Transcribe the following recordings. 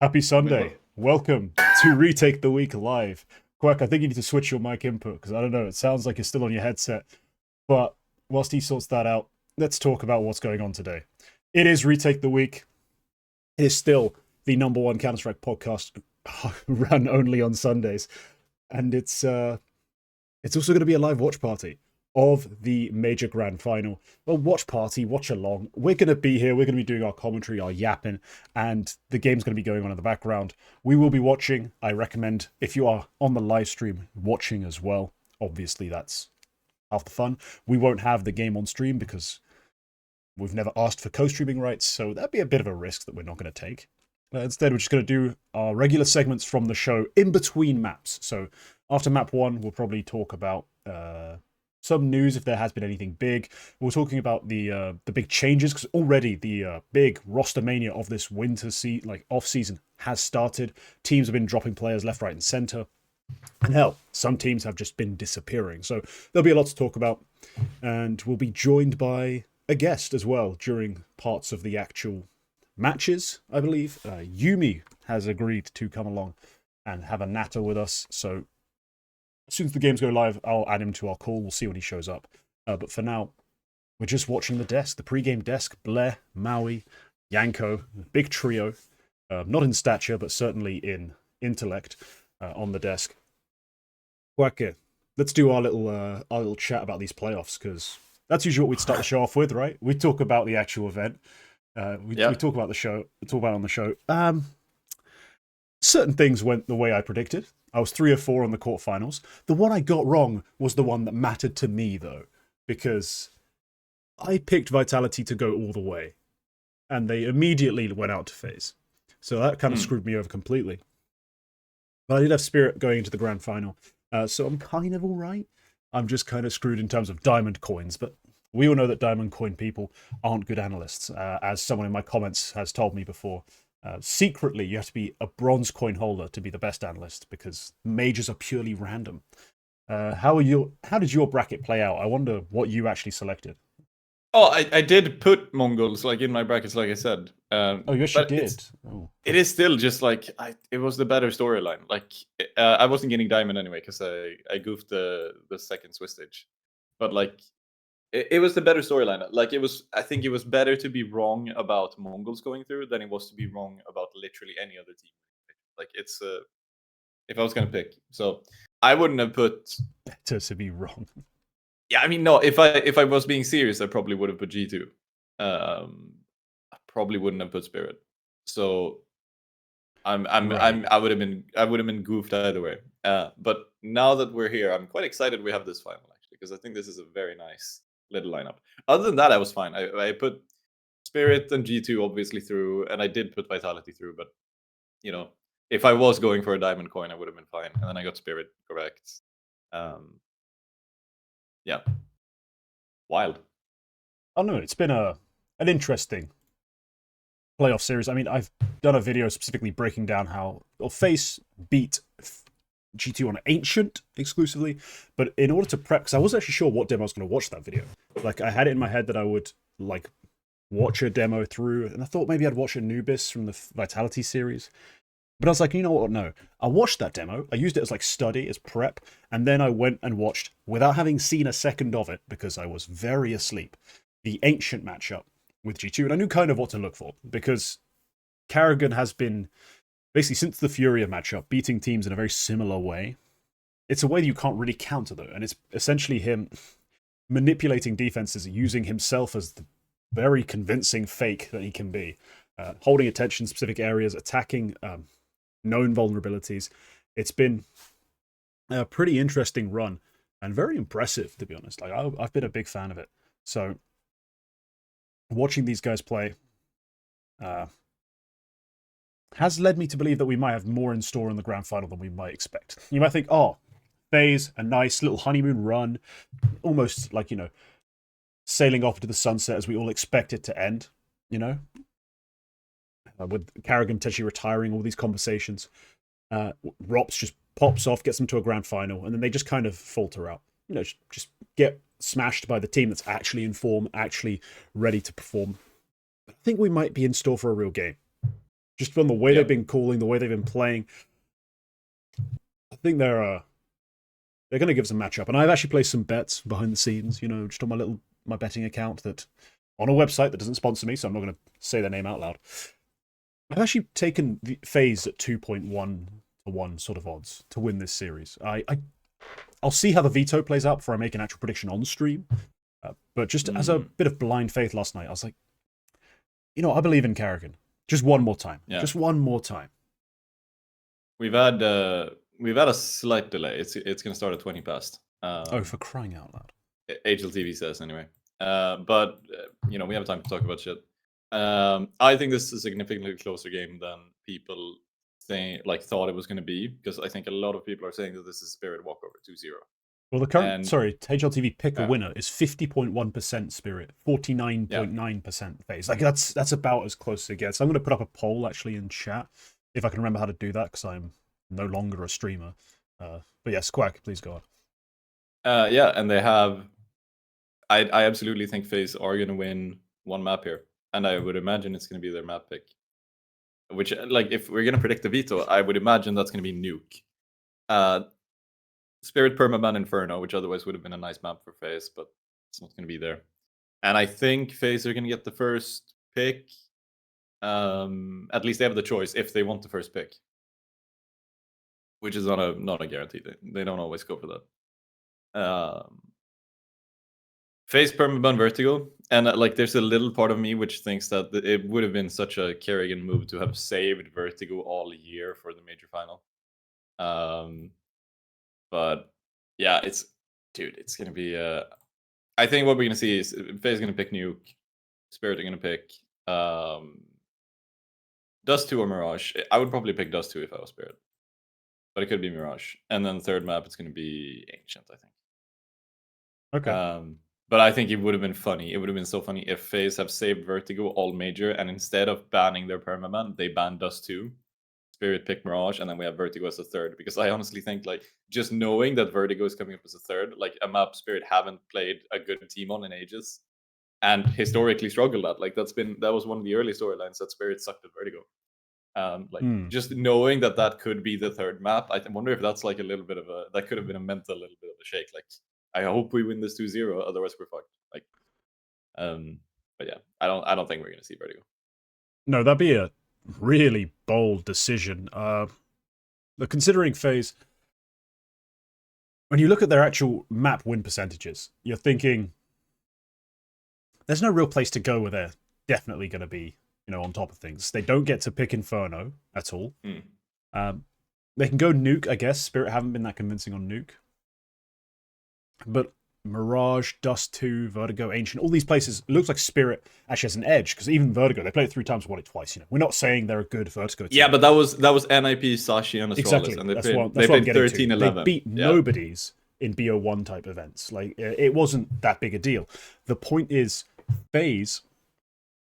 Happy Sunday. Welcome to Retake the Week Live. Quack, I think you need to switch your mic input because I don't know, it sounds like you're still on your headset. But whilst he sorts that out, let's talk about what's going on today. It is Retake the Week. It is still the number one Counter-Strike podcast run only on Sundays. And it's also going to be a live watch party of the major grand final. Well, watch party, watch along. We're going to be here. We're going to be doing our commentary, our yapping, and the game's going to be going on in the background. We will be watching. I recommend, if you are on the live stream, watching as well. Obviously, that's half the fun. We won't have the game on stream because we've never asked for co-streaming rights, so that'd be a bit of a risk that we're not going to take. Instead, we're just going to do our regular segments from the show in between maps. So after map 1, we'll probably talk about some news if there has been anything big. We're talking about the big changes because already the big roster mania of this winter off season has started. Teams have been dropping players left, right, and center. And hell, some teams have just been disappearing. So there'll be a lot to talk about, and we'll be joined by a guest as well during parts of the actual matches, I believe. Yumi has agreed to come along and have a natter with us. So as soon as the games go live, I'll add him to our call. We'll see when he shows up. But for now, we're just watching the desk, the pre-game desk. Blair, Maui, Yanko, big trio. Not in stature, but certainly in intellect on the desk. Whacker, let's do our little chat about these playoffs, because that's usually what we'd start the show off with, right? We talk about the actual event. We talk about the show. We talk about it on the show. Certain things went the way I predicted. I was 3 or 4 on the quarterfinals. The one I got wrong was the one that mattered to me, though, because I picked Vitality to go all the way, and they immediately went out to FaZe. So that kind of screwed me over completely. But I did have Spirit going into the grand final, so I'm kind of all right. I'm just kind of screwed in terms of diamond coins, but we all know that diamond coin people aren't good analysts, as someone in my comments has told me before. Secretly, you have to be a bronze coin holder to be the best analyst because majors are purely random. How did your bracket play out? I wonder what you actually selected. Oh, I did put Mongols in my brackets, like I said. Oh, you actually did. It is still just it was the better storyline. I wasn't getting diamond anyway because I goofed the second Swiss stage, but it was the better storyline. I think it was better to be wrong about Mongols going through than it was to be wrong about literally any other team. If I was gonna pick, so I wouldn't have put better to be wrong. Yeah, I mean, no. If I was being serious, I probably would have put G2. I probably wouldn't have put Spirit. So I would have been goofed either way. But now that we're here, I'm quite excited we have this final actually because I think this is a very nice little lineup. Other than that, I was fine. I put Spirit and G2 obviously through, and I did put Vitality through. But if I was going for a diamond coin, I would have been fine. And then I got Spirit correct. Yeah. Wild. I don't know. It's been an interesting playoff series. I mean, I've done a video specifically breaking down how FaZe beat G2 on Ancient exclusively, but in order to prep, because I wasn't actually sure what demo I was going to watch that video. I had it in my head that I would watch a demo through, and I thought maybe I'd watch Anubis from the Vitality series. But I was like, you know what? No. I watched that demo. I used it as study, as prep. And then I went and watched, without having seen a second of it, because I was very asleep, the Ancient matchup with G2. And I knew kind of what to look for, because Karrigan has been, basically since the Furia matchup, beating teams in a very similar way. It's a way that you can't really counter, though. And it's essentially him manipulating defenses, using himself as the very convincing fake that he can be. Holding attention specific areas, attacking known vulnerabilities. It's been a pretty interesting run and very impressive, to be honest. I've been a big fan of it. So watching these guys play has led me to believe that we might have more in store in the grand final than we might expect. You might think, oh, FaZe, a nice little honeymoon run, almost sailing off into the sunset as we all expect it to end, with Karrigan potentially retiring, all these conversations. Rops just pops off, gets them to a grand final, and then they just kind of falter out. Just get smashed by the team that's actually in form, actually ready to perform. I think we might be in store for a real game. Just from the way Yeah. they've been calling, the way they've been playing, I think they're going to give us a matchup. And I've actually placed some bets behind the scenes, you know, just on my betting account that on a website that doesn't sponsor me, so I'm not going to say their name out loud. I've actually taken the FaZe at 2.1 to 1 sort of odds to win this series. I'll see how the veto plays out before I make an actual prediction on stream. But just as a bit of blind faith last night, I was like, you know, I believe in Karrigan. Just one more time. Yeah. Just one more time. We've had a slight delay. It's going to start at 20 past. For crying out loud. HLTV says anyway. But you know, we have time to talk about shit. I think this is a significantly closer game than people thought it was going to be, because I think a lot of people are saying that this is Spirit walkover 2-0. Well, the current HLTV pick a winner is 50.1% Spirit, 49.9% FaZe. Like that's about as close as it gets. I'm going to put up a poll actually in chat if I can remember how to do that, because I'm no longer a streamer. But yes, Quack, please go on. Yeah, and they have. I absolutely think FaZe are going to win one map here, and I would imagine it's going to be their map pick. Which, like, if we're going to predict the veto, I would imagine that's going to be Nuke. Spirit Permaban Inferno, which otherwise would have been a nice map for FaZe, but it's not going to be there. And I think FaZe are going to get the first pick. At least they have the choice if they want the first pick, which is not a guarantee. They don't always go for that. FaZe Permaban Vertigo, and like there's a little part of me which thinks that it would have been such a Karrigan move to have saved Vertigo all year for the major final. But yeah, it's gonna be. I think what we're gonna see is FaZe gonna pick Nuke, Spirit are gonna pick Dust 2 or Mirage. I would probably pick Dust 2 if I was Spirit, but it could be Mirage. And then the third map, it's gonna be Ancient, I think. Okay. But I think it would have been funny. It would have been so funny if FaZe have saved Vertigo all major, and instead of banning their permaban, they ban Dust 2, Spirit pick Mirage, and then we have Vertigo as a third. Because I honestly think, like, just knowing that Vertigo is coming up as a third, like a map Spirit haven't played a good team on in ages, and historically struggled at. Like that was one of the early storylines that Spirit sucked at Vertigo. Just knowing that could be the third map, I wonder if that's like a little bit of that could have been a mental little bit of a shake. Like, I hope we win this 2-0, otherwise we're fucked. Like, but yeah, I don't think we're gonna see Vertigo. No, that'd be a really bold decision. But considering FaZe, when you look at their actual map win percentages, you're thinking there's no real place to go where they're definitely going to be, you know, on top of things. They don't get to pick Inferno at all. They can go Nuke, I guess. Spirit haven't been that convincing on Nuke. But Mirage, Dust 2, Vertigo, Ancient, all these places, it looks like Spirit actually has an edge, because even Vertigo, they played it 3 times, won it twice. You know, we're not saying they're a good Vertigo team. Yeah, but that was NIP, Sashi, and Astralis, exactly. and they that's played, what they played played 13-11. They beat nobodies in BO1 type events. Like, it wasn't that big a deal. The point is, FaZe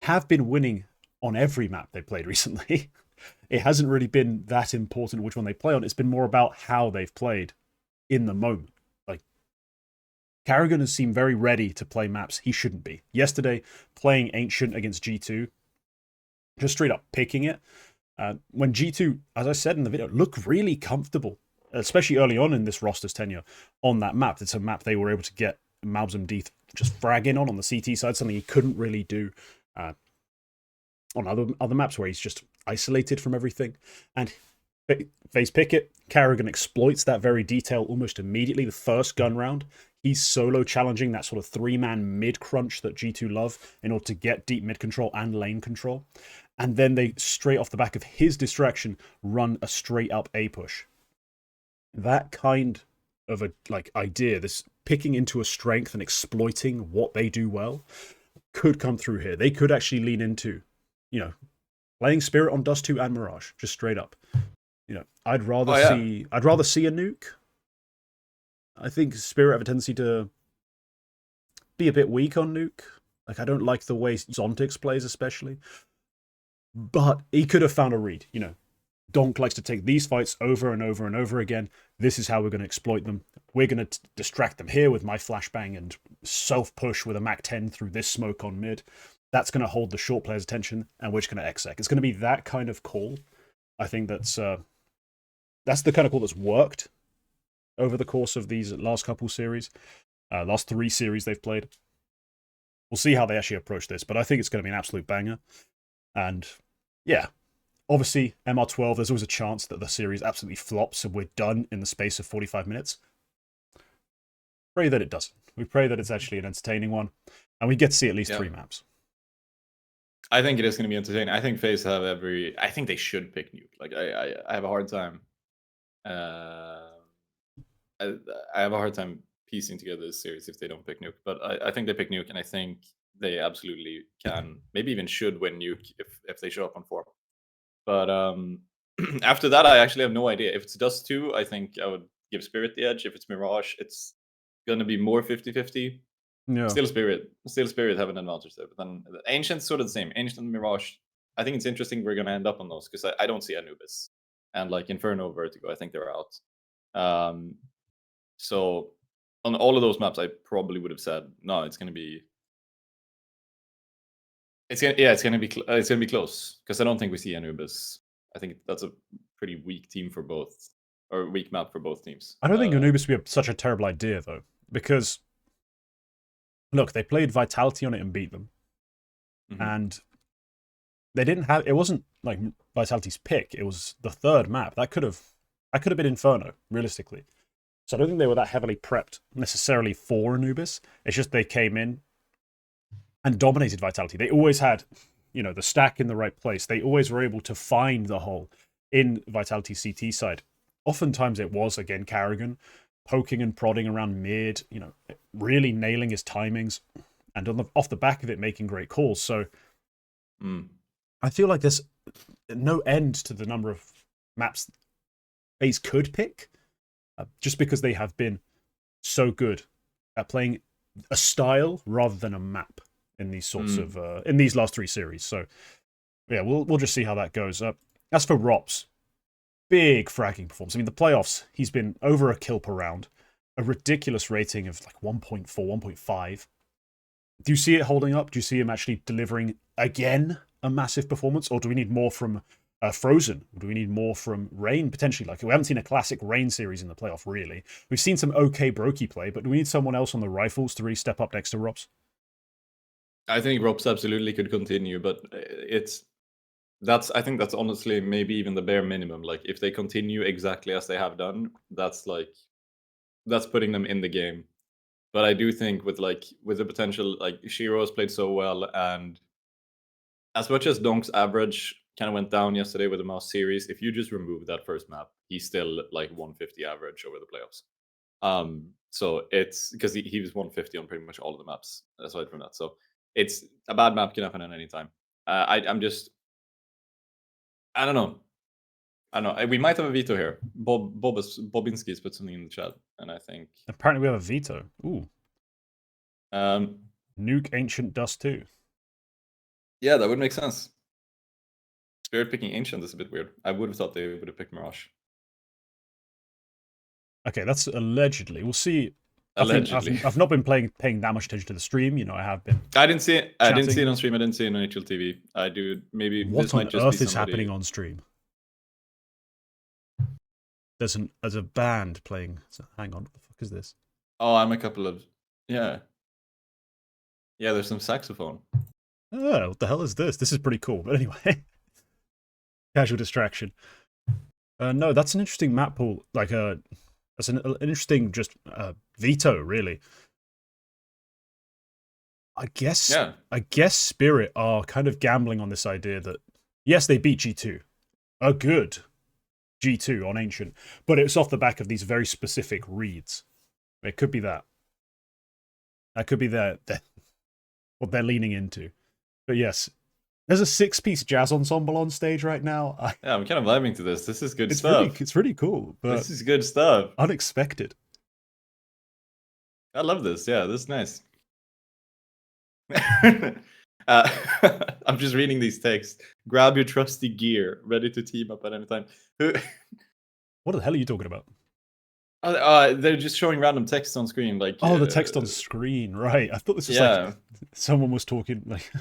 have been winning on every map they played recently. It hasn't really been that important which one they play on. It's been more about how they've played in the moment. Like, Karrigan has seemed very ready to play maps he shouldn't be. Yesterday, playing Ancient against G2, just straight up picking it. When G2, as I said in the video, looked really comfortable, especially early on in this roster's tenure on that map. It's a map they were able to get Malbs Deeth just fragging on the CT side, something he couldn't really do on other maps where he's just isolated from everything. And FaZe pick it. Karrigan exploits that very detail almost immediately. The first gun round, he's solo challenging that sort of 3-man mid crunch that G2 love in order to get deep mid control and lane control. And then they, straight off the back of his distraction, run a straight up A push. That kind of a idea, this picking into a strength and exploiting what they do well, could come through here. They could actually lean into, you know, playing Spirit on Dust 2 and Mirage, just straight up. You know, I'd rather see a nuke. I think Spirit have a tendency to be a bit weak on nuke. Like, I don't like the way Zontix plays, especially. But he could have found a read, you know. Donked likes to take these fights over and over and over again. This is how we're going to exploit them. We're going to distract them here with my flashbang and self-push with a Mac 10 through this smoke on mid. that's going to hold the short player's attention and which going to exec. It's going to be that kind of call. I think that's the kind of call that's worked over the course of these last couple series, last 3 series they've played. We'll see how they actually approach this, but I think it's going to be an absolute banger. And yeah, obviously MR12, there's always a chance that the series absolutely flops and we're done in the space of 45 minutes. Pray that it doesn't. We pray that it's actually an entertaining one, and we get to see at least 3 maps. I think it is going to be entertaining. I think FaZe have I think they should pick Nuke. Like I have a hard time. I have a hard time piecing together this series if they don't pick Nuke. But I think they pick Nuke, and I think they absolutely can, maybe even should win Nuke if they show up on 4. But after that, I actually have no idea. If it's Dust 2, I think I would give Spirit the edge. If it's Mirage, it's going to be more 50-50. Yeah. Still Spirit have an advantage there. But then Ancient's sort of the same. Ancient and Mirage, I think it's interesting we're going to end up on those, because I don't see Anubis. And like Inferno, Vertigo, I think they're out. So on all of those maps, I probably would have said, no, it's going to be... It's gonna be close, because I don't think we see Anubis. I think that's a pretty weak team for both, or weak map for both teams. I don't think Anubis would be such a terrible idea though, because look, they played Vitality on it and beat them, and they didn't have. It wasn't like Vitality's pick. It was the 3rd map that could have been Inferno realistically. So I don't think they were that heavily prepped necessarily for Anubis. It's just they came in and dominated Vitality. They always had, the stack in the right place. They always were able to find the hole in Vitality's CT side. Oftentimes it was, again, Carrigan poking and prodding around mid, really nailing his timings, and off the back of it, making great calls. So I feel like there's no end to the number of maps FaZe could pick, just because they have been so good at playing a style rather than a map in these sorts of in these last 3 series. So yeah, we'll just see how that goes. As for Rops, big fragging performance. I mean, the playoffs, he's been over a kill per round, a ridiculous rating of like 1.4, 1.5. Do you see it holding up? Do you see him actually delivering again a massive performance, or do we need more from Frozen? Do we need more from Rain potentially? Like, we haven't seen a classic Rain series in the playoff really. We've seen some okay Brokey play, but do we need someone else on the rifles to really step up next to Rops? I think Rops absolutely could continue, but I think that's honestly maybe even the bare minimum. Like, if they continue exactly as they have done, that's putting them in the game. But I do think with the potential, like Shiro has played so well, and as much as Donk's average kind of went down yesterday with the mouse series, if you just remove that first map, he's still like 150 average over the playoffs. So it's because he was 150 on pretty much all of the maps aside from that. So it's a bad map can happen at any time. I don't know. We might have a veto here. Bobinski's put something in the chat, and I think apparently we have a veto. Ooh. Nuke Ancient Dust 2. Yeah, that would make sense. Spirit picking Ancient is a bit weird. I would have thought they would have picked Mirage. Okay, that's allegedly. We'll see. Allegedly. I've not been paying that much attention to the stream. I have been. I didn't see it. I didn't see it on stream. I didn't see it on HLTV. I do. Maybe what this on might just earth be is happening on stream? There's a band playing. So hang on, what the fuck is this? Oh, I'm a couple of yeah. There's some saxophone. Oh, what the hell is this? This is pretty cool. But anyway, casual distraction. No, that's an interesting map pool. Like that's an interesting just veto, really. I guess Spirit are kind of gambling on this idea that yes, they beat G2, a good G2 on Ancient, but it's off the back of these very specific reads. It could be that. That could be what they're leaning into. But yes, there's a 6-piece jazz ensemble on stage right now. Yeah, I'm kind of vibing to this. This is good stuff. It's really cool. But this is good stuff. Unexpected. I love this. Yeah, this is nice. I'm just reading these texts. Grab your trusty gear, ready to team up at any time. What the hell are you talking about? They're just showing random text on screen, like the text on screen, right? I thought this was like someone was talking like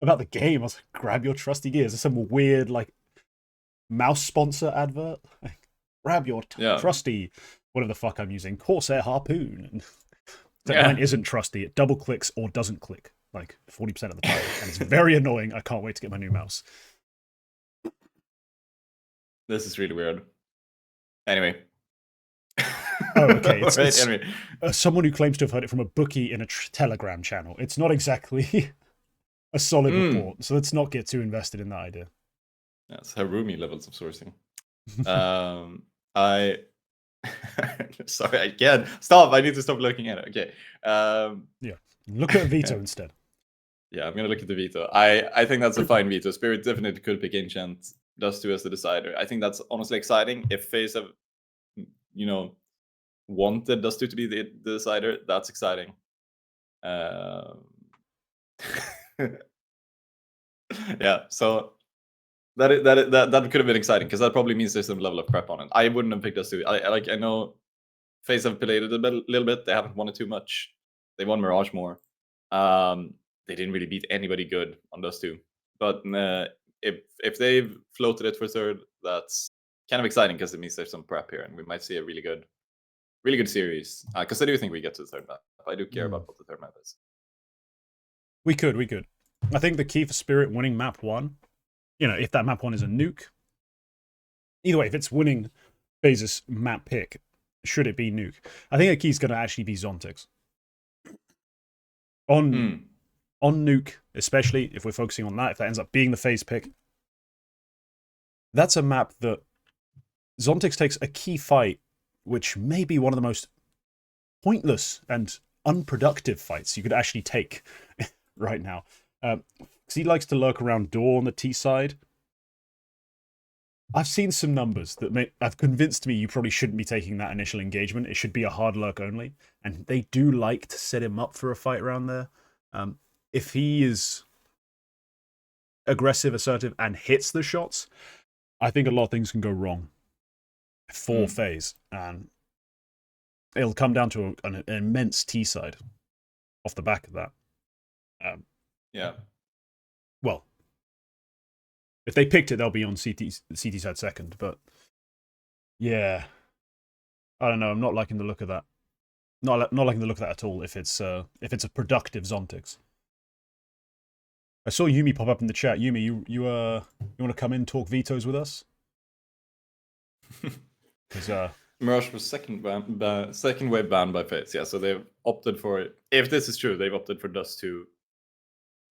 about the game. I was like, grab your trusty gear. Is this some weird like mouse sponsor advert? Like, grab your trusty, whatever the fuck I'm using, Corsair harpoon. And mine isn't trusty. It double clicks or doesn't click like 40% of the time, and it's very annoying. I can't wait to get my new mouse. This is really weird. Anyway. Oh, okay. It's anyway. Someone who claims to have heard it from a bookie in a Telegram channel. It's not exactly a solid report, so let's not get too invested in that idea. That's Harumi levels of sourcing. I sorry, again. Stop. I need to stop looking at it. Okay. Yeah. Look at veto instead. Yeah, I'm gonna look at the veto. I think that's a fine veto. Spirit definitely could pick Ancient. Dust 2 as the decider. I think that's honestly exciting. If FaZe have, wanted Dust 2 to be the decider, that's exciting. Yeah, so that could have been exciting because that probably means there's some level of prep on it. I wouldn't have picked Dust 2. I know FaZe have played it a little bit. They haven't won it too much. They won Mirage more. They didn't really beat anybody good on Dust 2. But if they've floated it for third, that's kind of exciting because it means there's some prep here, and we might see a really good series. Because I do think we get to the third map. I do care about what the third map is. We could. I think the key for Spirit winning map 1, if that map 1 is a nuke, either way, if it's winning FaZe's map pick, should it be nuke? I think the key is going to actually be Zontix. On nuke, especially if we're focusing on that, if that ends up being the FaZe pick, that's a map that Zontix takes a key fight, which may be one of the most pointless and unproductive fights you could actually take right now. Because he likes to lurk around door on the T side. I've seen some numbers that have convinced me you probably shouldn't be taking that initial engagement. It should be a hard lurk only. And they do like to set him up for a fight around there. If he is aggressive, assertive, and hits the shots, I think a lot of things can go wrong for FaZe. And it'll come down to an immense T side off the back of that. Yeah. Well, if they picked it, they'll be on CT side second. But yeah, I don't know. I'm not liking the look of that. Not liking the look of that at all. If it's a productive Zontix. I saw Yumi pop up in the chat. Yumi, you want to come in and talk vetoes with us? Because Mirage was second wave banned by FaZe. Yeah, so they've opted for it. If this is true, they've opted for Dust 2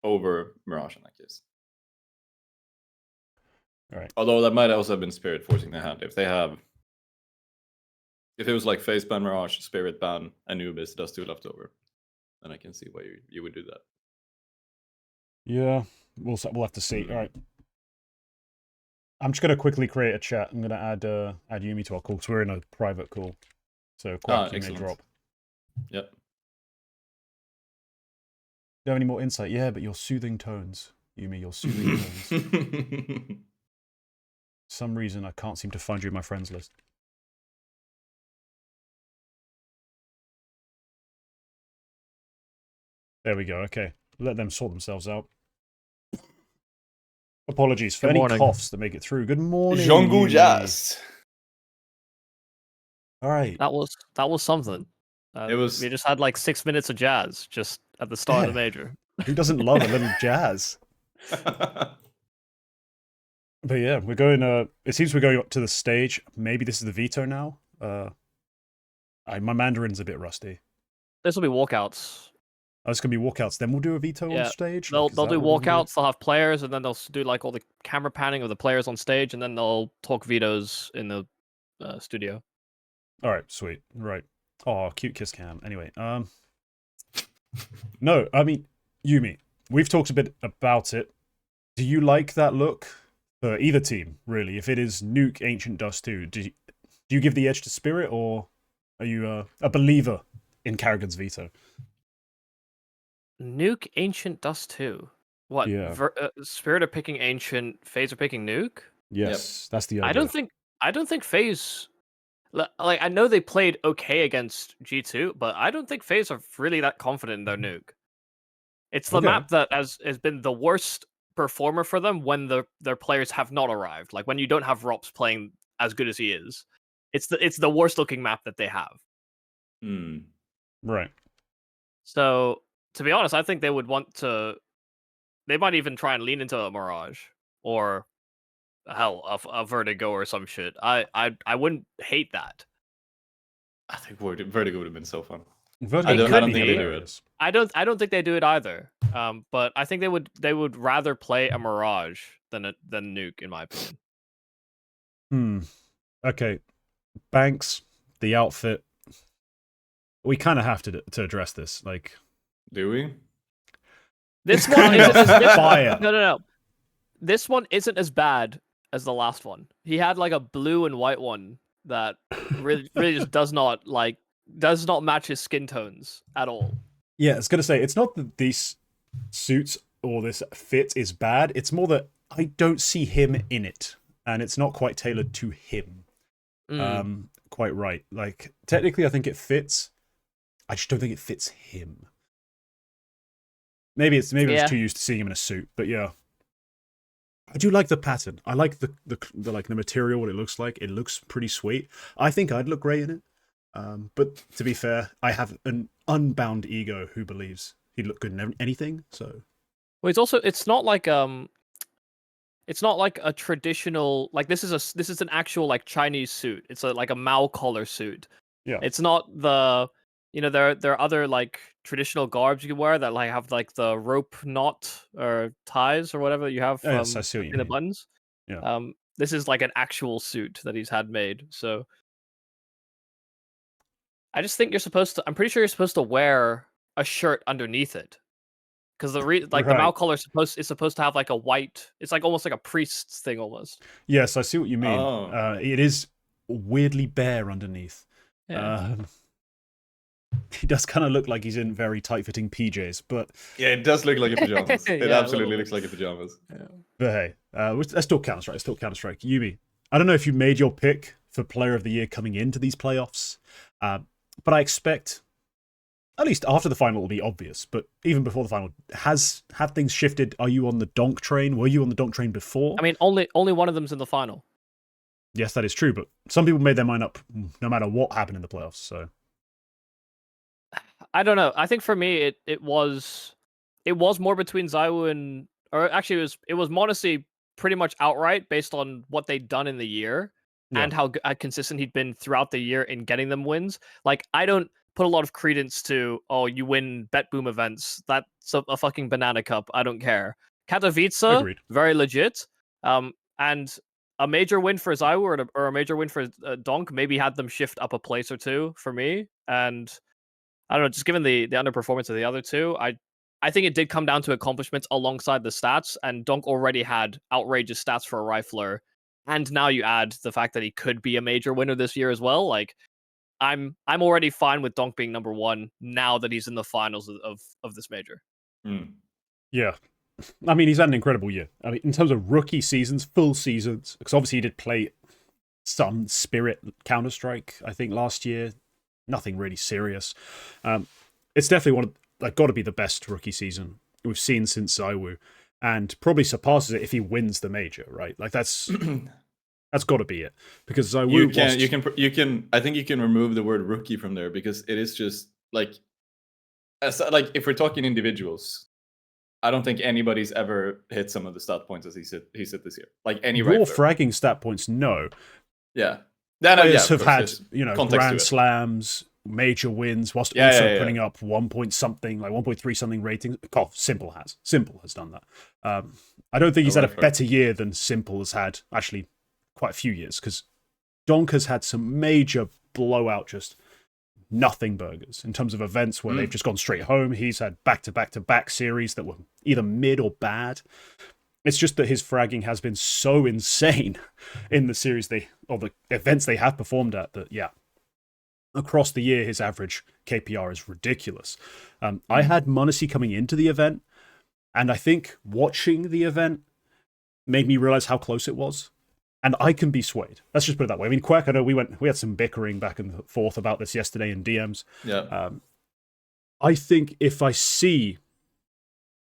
over Mirage in that case. All right. Although that might also have been Spirit forcing their hand. If it was like FaZe ban Mirage, Spirit ban Anubis, Dust 2 left over, then I can see why you would do that. Yeah, we'll have to see. All right. I'm just going to quickly create a chat. I'm going to add Yumi to our call because we're in a private call. So quite may drop. Yep. Do you have any more insight? Yeah, but your soothing tones, Yumi, your soothing tones. For some reason, I can't seem to find you in my friends list. There we go. Okay. Let them sort themselves out. Apologies for any coughs that make it through. Good morning. Jongu Jazz. All right. That was something. It was. We just had like 6 minutes of jazz just at the start of the major. Who doesn't love a little jazz? But yeah, we're going. It seems we're going up to the stage. Maybe this is the veto now. My Mandarin's a bit rusty. This will be walkouts. Oh, it's gonna be walkouts. Then we'll do a veto on stage. They'll do walkouts. They'll have players, and then they'll do like all the camera panning of the players on stage, and then they'll talk vetoes in the studio. All right, sweet. Right. Oh, cute kiss cam. Anyway, no, I mean, Yumi, we've talked a bit about it. Do you like that look for either team, really? If it is Nuke, Ancient, Dust 2, do you give the edge to Spirit, or are you a believer in Karrigan's veto? Nuke, Ancient, Dust 2. What? Yeah. Spirit are picking Ancient, FaZe are picking Nuke? Yes, that's the idea. I don't think FaZe... Like, I know they played okay against G2, but I don't think FaZe are really that confident in their Nuke. It's the map that has been the worst performer for them when their players have not arrived. Like when you don't have Rops playing as good as he is. It's the worst looking map that they have. Right. So to be honest, I think they would want to. They might even try and lean into a Mirage or hell, a Vertigo or some shit. I wouldn't hate that. I think Vertigo would have been so fun. Vertigo I don't be think they do hilarious. I don't think they do it either. But I think they would rather play a Mirage than Nuke, in my opinion. Okay. Banks, the outfit. We kind of have to address this. Like, do we? This one isn't fire. No. This one isn't as bad as the last one. He had like a blue and white one that really just does not match his skin tones at all. Yeah, I was gonna say it's not that these suits or this fit is bad. It's more that I don't see him in it, and it's not quite tailored to him. Quite right. Like technically, I think it fits. I just don't think it fits him. Maybe it's too used to seeing him in a suit, but yeah. I do like the pattern. I like the like the material, what it looks like. It looks pretty sweet. I think I'd look great in it. But to be fair, I have an unbound ego who believes he'd look good in anything. So, well, it's not like a traditional like this is an actual like Chinese suit. It's like a Mao collar suit. Yeah, it's not the there are other like traditional garbs you can wear that like have like the rope knot or ties or whatever you have yes, I see what you in the mean. buttons. Yeah. This is like an actual suit that he's had made. So I just think I'm pretty sure you're supposed to wear a shirt underneath it. Because the Mao collar is supposed to have like a white. It's like almost like a priest's thing almost. Yes, I see what you mean. Oh. It is weirdly bare underneath. Yeah. He does kind of look like he's in very tight-fitting PJs, but yeah, it does look like a pajamas. It absolutely looks like a pajamas. Yeah. But hey, let's talk Counter-Strike. Let's talk Counter-Strike. Yubi, I don't know if you made your pick for Player of the Year coming into these playoffs, but I expect, at least after the final, it will be obvious. But even before the final, have things shifted? Are you on the Donk train? Were you on the Donk train before? I mean, only one of them's in the final. Yes, that is true. But some people made their mind up no matter what happened in the playoffs. So I don't know. I think for me, it was more between ZywOo and, or actually it was Monacy pretty much outright based on what they'd done in the year and how consistent he'd been throughout the year in getting them wins. Like I don't put a lot of credence to you win Bet Boom events. That's a fucking banana cup. I don't care. Katowice, agreed. Very legit. And a major win for ZywOo or a major win for Donk maybe had them shift up a place or two for me. And I don't know, just given the underperformance of the other two, I think it did come down to accomplishments alongside the stats, and Donk already had outrageous stats for a rifler, and now you add the fact that he could be a major winner this year as well. Like, I'm already fine with Donk being number one now that he's in the finals of this major. Yeah. I mean, he's had an incredible year. I mean, in terms of rookie seasons, full seasons, because obviously he did play some Spirit Counter-Strike, I think, last year. Nothing really serious. It's definitely got to be the best rookie season we've seen since ZywOo, and probably surpasses it if he wins the major, right? Like that's got to be it, because ZywOo you can I think you can remove the word rookie from there, because it is just like if we're talking individuals, I don't think anybody's ever hit some of the stat points as he's hit this year. Like any raw fragging stat points, no. Yeah. Players have had, grand slams, major wins, whilst also putting up 1 point something, like 1.3 something ratings. Simple has done that. I don't think he's had a better year than Simple has had, actually, quite a few years, because Donk has had some major blowout, just nothing burgers in terms of events where they've just gone straight home. He's had back-to-back-to-back series that were either mid or bad. It's just that his fragging has been so insane in the series the events they have performed at that, across the year, his average KPR is ridiculous. I had Monacy coming into the event, and I think watching the event made me realize how close it was. And I can be swayed. Let's just put it that way. I mean, Quack, I know we had some bickering back and forth about this yesterday in DMs. Yeah. I think if I see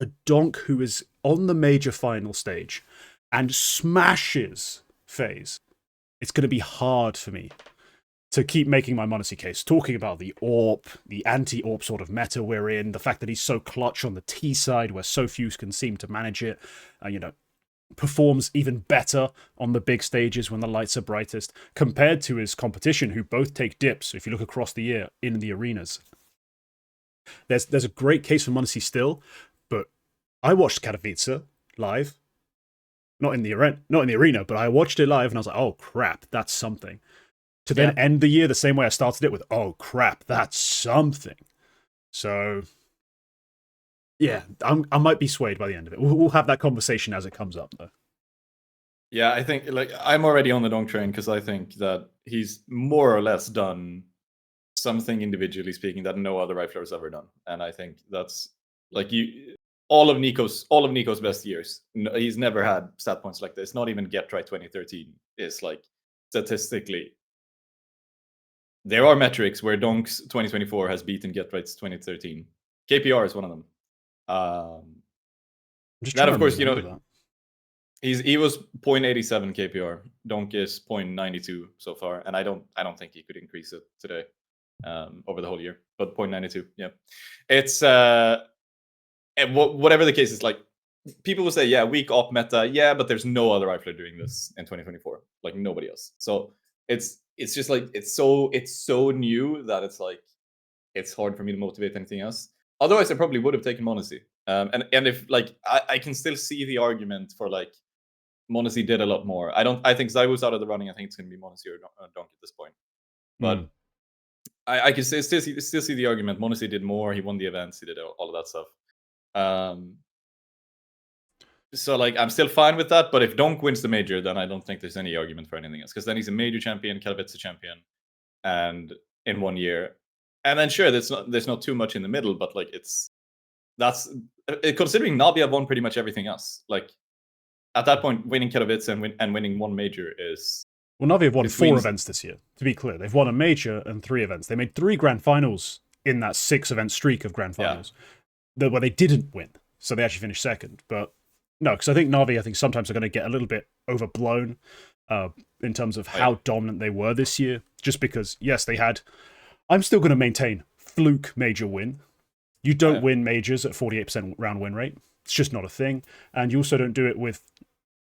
a Donk who is on the major final stage and smashes FaZe, it's going to be hard for me to keep making my Monacy case, talking about the AWP, the anti-AWP sort of meta we're in, the fact that he's so clutch on the T side where so few can seem to manage it, performs even better on the big stages when the lights are brightest, compared to his competition who both take dips, if you look across the year, in the arenas. There's a great case for Monacy still, but I watched Katowice live, not in the arena, but I watched it live and I was like, oh crap, that's something. To then end the year the same way I started it with, oh crap, that's something. So, yeah, I might be swayed by the end of it. We'll have that conversation as it comes up, though. Yeah, I think I'm already on the Donk train because I think that he's more or less done something individually speaking that no other rifler has ever done, and I think that's all of Nico's best years. He's never had stat points like this. Not even Get Right 2013 is statistically. There are metrics where Donk's 2024 has beaten Get Right's 2013. KPR is one of them. That of course, that. He was 0.87 KPR. Donk is 0.92 so far, and I don't think he could increase it today over the whole year. But 0.92, yeah, it's whatever the case is. People will say, yeah, weak op meta, yeah, but there's no other rifler doing this in 2024, nobody else. So it's just it's so new that it's hard for me to motivate anything else. Otherwise, I probably would have taken Monacy. And if I can still see the argument for Monacy did a lot more. I think ZywOo's out of the running. I think it's going to be Monacy or Donk at this point. But I can still see the argument. Monacy did more. He won the events. He did all of that stuff. So I'm still fine with that. But if Donk wins the major, then I don't think there's any argument for anything else, because then he's a major champion, KQLY champion, and in 1 year. And then sure, there's not too much in the middle, but that's considering Navi have won pretty much everything else. At that point, winning KQLY and winning one major is. Well, Navi have won 4 events this year. To be clear, they've won a major and 3 events. They made 3 grand finals in that 6-event streak of grand finals, where they didn't win, so they actually finished second. But no, because I think Navi, sometimes are going to get a little bit overblown in terms of how dominant they were this year. Just because, yes, they had. I'm still going to maintain fluke major win. You don't win majors at 48% round win rate. It's just not a thing. And you also don't do it with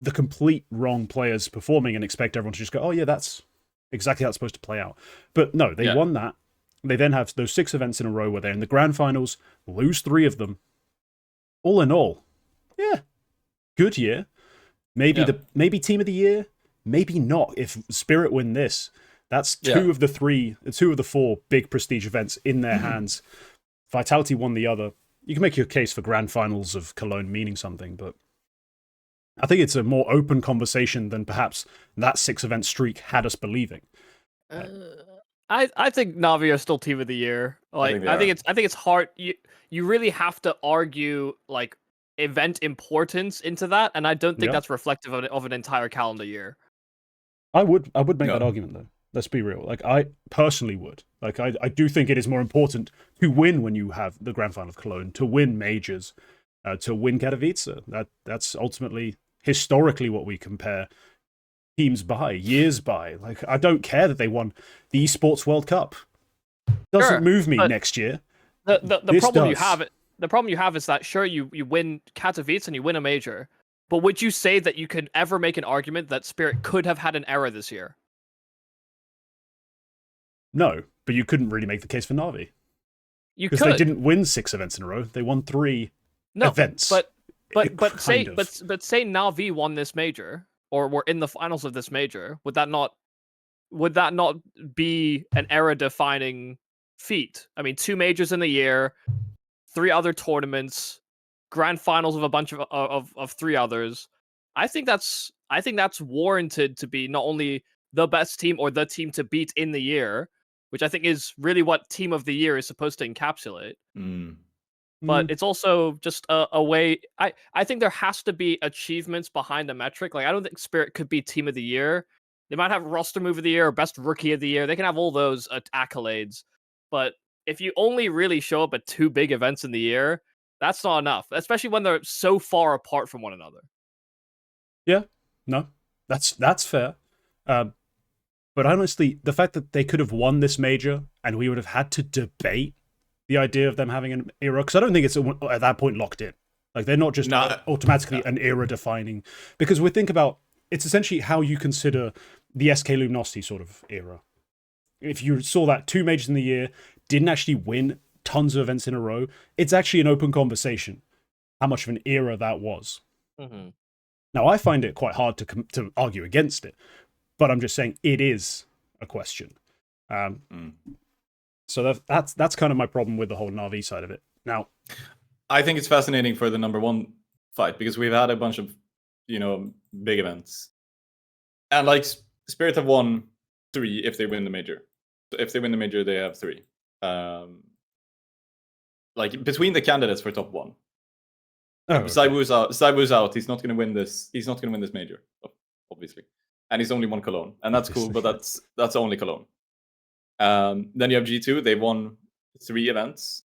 the complete wrong players performing and expect everyone to just go, oh yeah, that's exactly how it's supposed to play out. But no, they won that. They then have those 6 events in a row where they're in the grand finals, lose 3 of them. All in all, yeah, good year. Maybe team of the year, maybe not. If Spirit win this, that's 2 of the 4 big prestige events in their hands. Vitality won the other. You can make your case for grand finals of Cologne meaning something, but I think it's a more open conversation than perhaps that 6-event streak had us believing. I think Navi are still team of the year. I think it's hard. You really have to argue event importance into that, and I don't think that's reflective of an entire calendar year. I would make that argument though. Let's be real. I personally would. I do think it is more important to win when you have the grand final of Cologne, to win majors, to win Katowice. That's ultimately historically what we compare teams by, years by. I don't care that they won the Esports World Cup. Doesn't move me next year. The problem you have is that sure you win Katowice and you win a major, but would you say that you could ever make an argument that Spirit could have had an error this year? No, but you couldn't really make the case for Navi. Because they didn't win 6 events in a row. They won 3 events. But say Navi won this major, or were in the finals of this major, would that not be an era-defining feat? I mean, 2 majors in a year, 3 other tournaments, grand finals of a bunch of 3 others. I think that's warranted to be not only the best team or the team to beat in the year, which I think is really what team of the year is supposed to encapsulate. But it's also just a way. I think there has to be achievements behind the metric. I don't think Spirit could be team of the year. They might have roster move of the year or best rookie of the year. They can have all those accolades. But if you only really show up at 2 big events in the year, That's not enough, especially when they're so far apart from one another. Yeah, no, that's fair. But honestly, the fact that they could have won this major and we would have had to debate the idea of them having an era, because I don't think it's at that point locked in. Like they're not just automatically an era defining, because we think about it's essentially how you consider the SK Luminosity sort of era. If you saw that 2 majors in the year, didn't actually win tons of events in a row, it's actually an open conversation how much of an era that was. Mm-hmm. Now, I find it quite hard to argue against it, but I'm just saying it is a question. So that's kind of my problem with the whole Na'Vi side of it. Now, I think it's fascinating for the number 1 fight because we've had a bunch of, big events. And like Spirit have won 3 if they win the major. So if they win the major, they have 3. Like between the candidates for top 1. Saibu's out. He's not going to win this. He's not going to win this major, obviously. And he's only won Cologne, and that's cool. But that's only Cologne. Then you have G2. They won 3 events,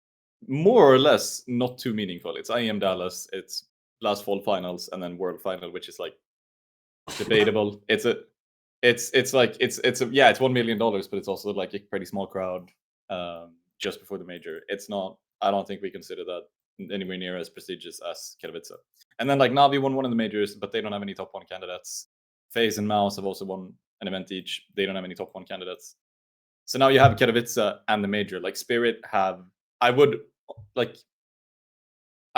more or less not too meaningful. It's IEM Dallas. It's last fall finals, and then World Final, which is like debatable. It's $1 million, but it's also like a pretty small crowd. Just before the major, it's not. I don't think we consider that anywhere near as prestigious as Katowice. And then like Na'Vi won one of the majors, but they don't have any top 1 candidates. FaZe and Mouse have also won an event each. They don't have any top 1 candidates. So now you have Katowice and the major. Like Spirit have, I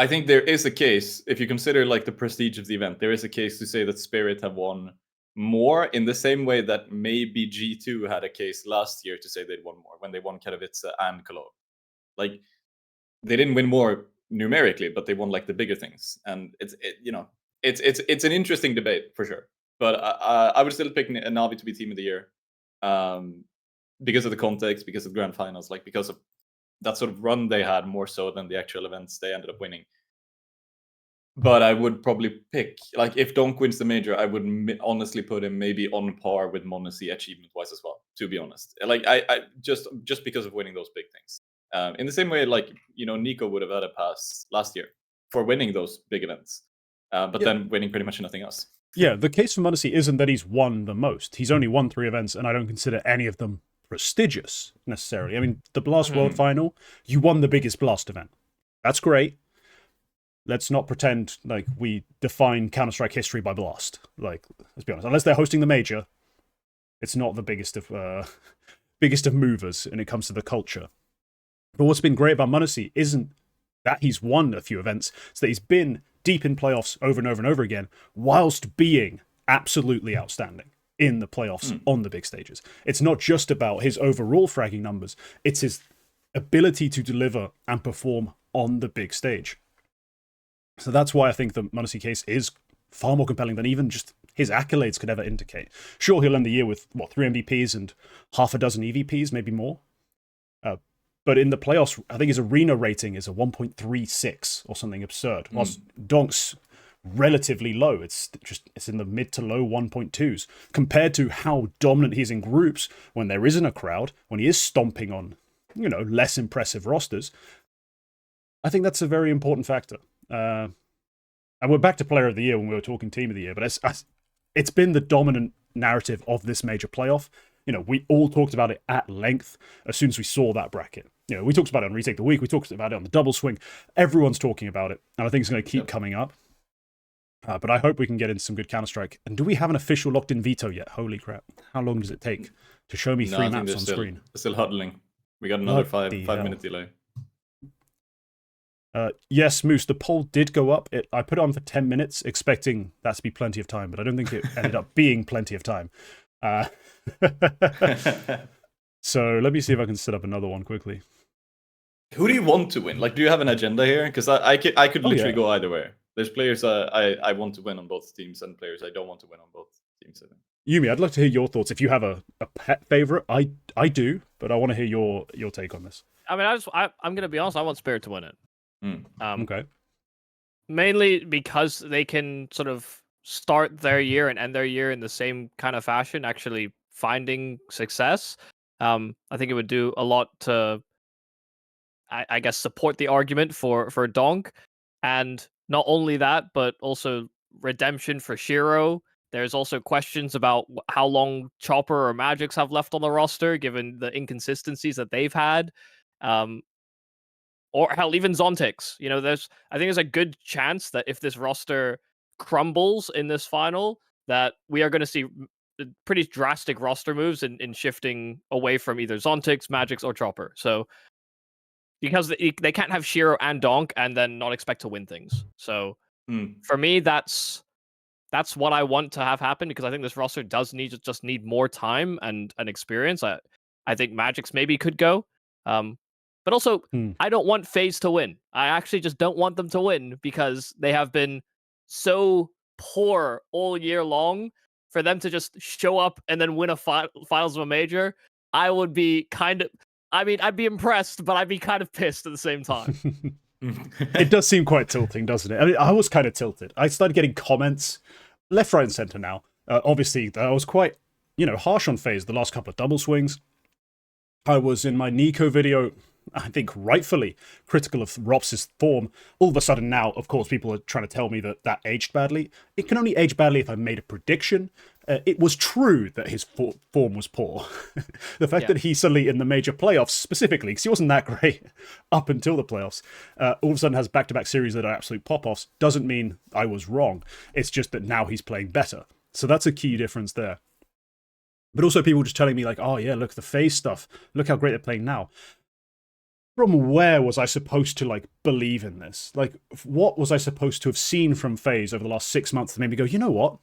think there is a case, if you consider like the prestige of the event, there is a case to say that Spirit have won more in the same way that maybe G2 had a case last year to say they'd won more when they won Katowice and Cologne. Like they didn't win more numerically, but they won like the bigger things. And it's an interesting debate for sure. But I would still pick Na'Vi to be team of the year. Because of the context, because of grand finals, like because of that sort of run they had more so than the actual events they ended up winning. But I would probably pick, like if Donk wins the major, I would honestly put him maybe on par with Monacy achievement-wise as well, to be honest. Like I just because of winning those big things. In the same way, like, Nico would have had a pass last year for winning those big events, but then winning pretty much nothing else. Yeah, the case for Monacy isn't that he's won the most. He's only won 3 events, and I don't consider any of them prestigious, necessarily. I mean, the Blast World Final, you won the biggest Blast event. That's great. Let's not pretend like we define Counter-Strike history by Blast. Like, let's be honest. Unless they're hosting the major, it's not the biggest of movers when it comes to the culture. But what's been great about Monacy isn't that he's won a few events, it's that he's been deep in playoffs over and over and over again, whilst being absolutely outstanding in the playoffs on the big stages. It's not just about his overall fragging numbers, it's his ability to deliver and perform on the big stage. So that's why I think the Monacy case is far more compelling than even just his accolades could ever indicate. Sure, he'll end the year with, 3 MVPs and half a dozen EVPs, maybe more. But in the playoffs, I think his arena rating is a 1.36 or something absurd, whilst Donk's relatively low. It's in the mid to low 1.2s compared to how dominant he is in groups when there isn't a crowd, when he is stomping on, less impressive rosters. I think that's a very important factor. And we're back to Player of the Year when we were talking Team of the Year, but it's been the dominant narrative of this major playoff. We all talked about it at length as soon as we saw that bracket. We talked about it on Retake the Week. We talked about it on the Double Swing. Everyone's talking about it, and I think it's going to keep coming up. But I hope we can get into some good Counter-Strike. And do we have an official locked-in veto yet? Holy crap. How long does it take to show me 3 maps on screen? Still huddling. We got another 5-minute delay. Yes, Moose, the poll did go up. I put it on for 10 minutes, expecting that to be plenty of time, but I don't think it ended up being plenty of time. So let me see if I can set up another one quickly. Who do you want to win? Like, do you have an agenda here? Because I could literally go either way. There's players I want to win on both teams and players I don't want to win on both teams. Yumi, I'd like to hear your thoughts. If you have a pet favorite, I do, but I want to hear your take on this. I mean, I'm gonna be honest. I want Spirit to win it. Okay. Mainly because they can sort of start their year and end their year in the same kind of fashion, actually finding success. I think it would do a lot to I guess support the argument for Donk, and not only that, but also redemption for Shiro. There's also questions about how long Chopper or Magix have left on the roster, given the inconsistencies that they've had. Or hell, even Zontix. You know, I think there's a good chance that if this roster crumbles in this final, that we are going to see pretty drastic roster moves in shifting away from either Zontix, Magix, or Chopper. So because they can't have Shiro and Donk and then not expect to win things. So for me, that's what I want to have happen, because I think this roster does just need more time and experience. I think Magix maybe could go. But also, I don't want FaZe to win. I actually just don't want them to win, because they have been so poor all year long. For them to just show up and then win a finals of a major, I would be I'd be impressed, but I'd be kind of pissed at the same time. It does seem quite tilting, doesn't it? I mean, I was kind of tilted. I started getting comments left, right, and center now. Obviously, I was quite, harsh on FaZe the last couple of double swings. I was in my Nico video, I think rightfully critical of Rops's form. All of a sudden now, of course, people are trying to tell me that aged badly. It can only age badly if I made a prediction. It was true that his form was poor. The fact that he suddenly in the major playoffs, specifically, because he wasn't that great up until the playoffs, all of a sudden has back-to-back series that are absolute pop-offs, doesn't mean I was wrong. It's just that now he's playing better. So that's a key difference there. But also people just telling me like, oh yeah, look, the FaZe stuff. Look how great they're playing now. From where was I supposed to believe in this? What was I supposed to have seen from FaZe over the last 6 months that made me go, you know what?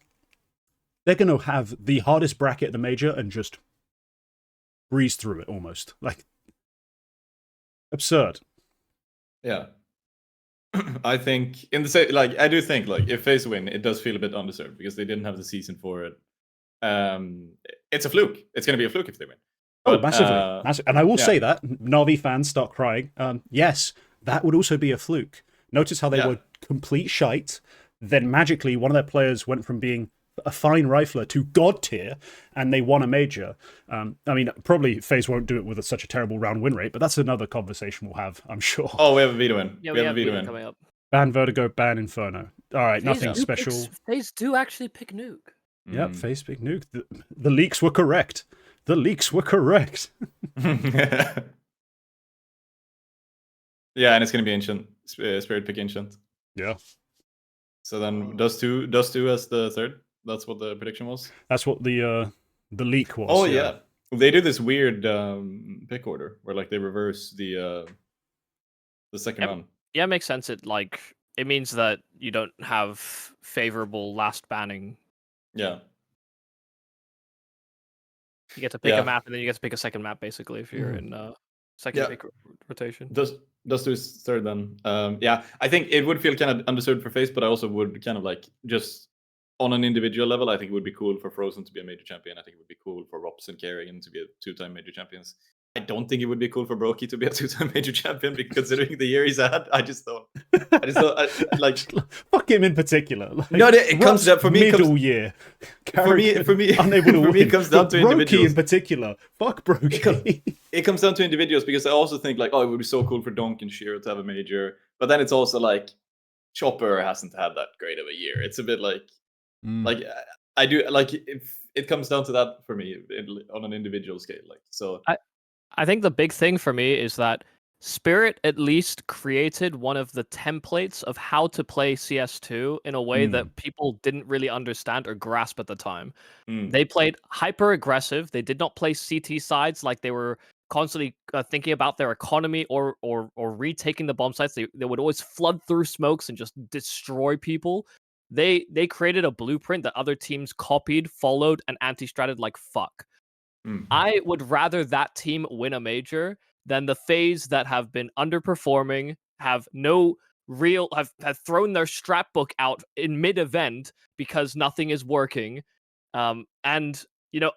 They're going to have the hardest bracket at the major and just breeze through it almost. Absurd. Yeah. I think I do think if FaZe win, it does feel a bit undeserved because they didn't have the season for it. It's a fluke. It's going to be a fluke if they win. But, massively. And I will say that, Na'Vi fans start crying. Yes, that would also be a fluke. Notice how they were complete shite. Then magically, one of their players went from being a fine rifler to god tier, and they won a major. I mean, probably FaZe won't do it with such a terrible round win rate, but that's another conversation we'll have, I'm sure. Oh, we have a veto win. Yeah, we have a veto win coming up. Ban Vertigo, ban Inferno. All right, nothing special. FaZe do actually pick Nuke. Yep, FaZe pick Nuke. The leaks were correct. The leaks were correct. Yeah, and it's going to be Ancient. Spirit pick Ancient. Yeah. So then does two as the third? That's what the prediction was? That's what the leak was. Oh, yeah. They do this weird pick order where they reverse the second round. Yeah, it makes sense. It means that you don't have favorable last banning. Yeah. You get to pick a map, and then you get to pick a second map, basically, if you're in second pick rotation. Does do his third then. Yeah, I think it would feel kind of undeserved for FaZe, but I also would kind of just on an individual level, I think it would be cool for Frozen to be a major champion. I think it would be cool for Rops and Carrion to be a 2-time major champions. I don't think it would be cool for Brokey to be a 2-time major champion, because considering the year he's had, I just don't fuck him in particular. No, it comes down for me. Middle year. For me, unable to win. It comes down to individuals. In particular, fuck Brokey. It comes down to individuals, because I also think it would be so cool for Donk and Shiro to have a major, but then it's also Chopper hasn't had that great of a year. It's a bit I do if it comes down to that for me on an individual scale. So I think the big thing for me is that Spirit at least created one of the templates of how to play CS2 in a way that people didn't really understand or grasp at the time. They played hyper aggressive. They did not play CT sides like they were constantly thinking about their economy or retaking the bomb sites. They would always flood through smokes and just destroy people. They created a blueprint that other teams copied, followed, and anti-stratted like fuck. I would rather that team win a major than the FaZe that have been underperforming, have thrown their strat book out in mid-event because nothing is working. And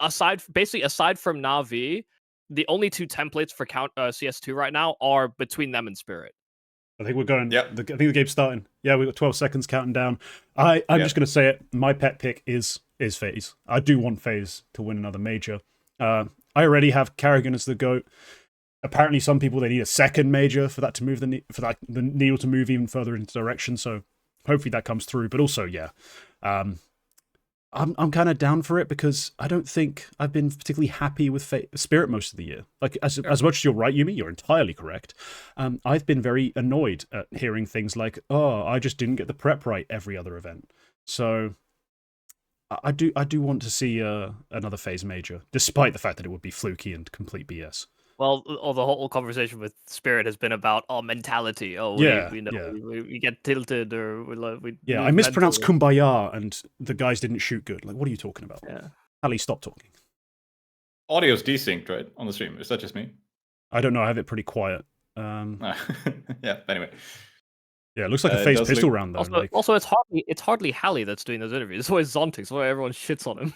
aside from Na'Vi, the only two templates for CS2 right now are between them and Spirit. I think we're going. Yeah. I think the game's starting. Yeah, we've got 12 seconds counting down. I'm just going to say it. My pet pick is FaZe. I do want FaZe to win another major. I already have Carrigan as the GOAT. apparently some people they need a second major for that to move the needle to move even further into direction. So hopefully that comes through. But also, yeah, I'm kind of down for it because I don't think I've been particularly happy with Spirit most of the year. Like as much as you're right, Yumi, you're entirely correct. I've been very annoyed at hearing things like, "Oh, I just didn't get the prep right every other event." So I do want to see another FaZe major, despite the fact that it would be fluky and complete BS. Well, the whole conversation with Spirit has been about mentality. Oh, Yeah, we know yeah. we get tilted or we Yeah, I lose mispronounced mentally. Kumbaya and the guys didn't shoot good. Like, what are you talking about? Yeah. Ali, stop talking. Audio's desynced, right, on the stream. Is that just me? I don't know. I have it pretty quiet. Yeah. Anyway. Yeah, it looks like a It FaZe does pistol look- round though. Also, it's hardly Hallie that's doing those interviews. It's always Zontic. It's why everyone shits on him.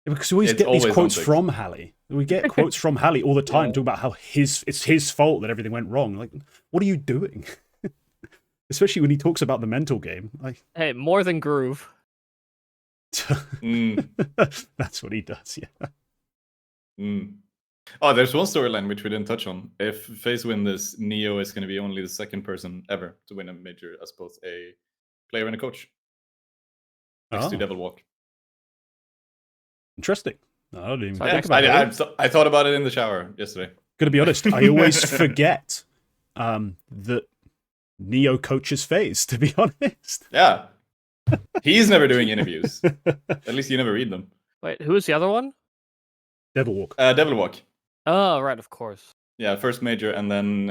Because we always It's get these always quotes Zontic. from Hallie. We get quotes from Hallie all the time Yeah. talking about how it's his fault that everything went wrong. Like, what are you doing? Especially when he talks about the mental game. Like, Hey, more than Groove. that's what he does. Yeah. Oh, there's one storyline which we didn't touch on. If FaZe win this, Neo is going to be only the second person ever to win a major as both a player and a coach. Next to Oh. Devil Walk. Interesting. No, I didn't even Sorry, think next- about it. I thought about it in the shower yesterday. Gonna be honest, I always forget that Neo coaches FaZe, to be honest. Yeah. He's never doing interviews. At least you never read them. Wait, who is the other one? Devil Walk. Devil Walk. Oh, right, of course. Yeah, first major, and then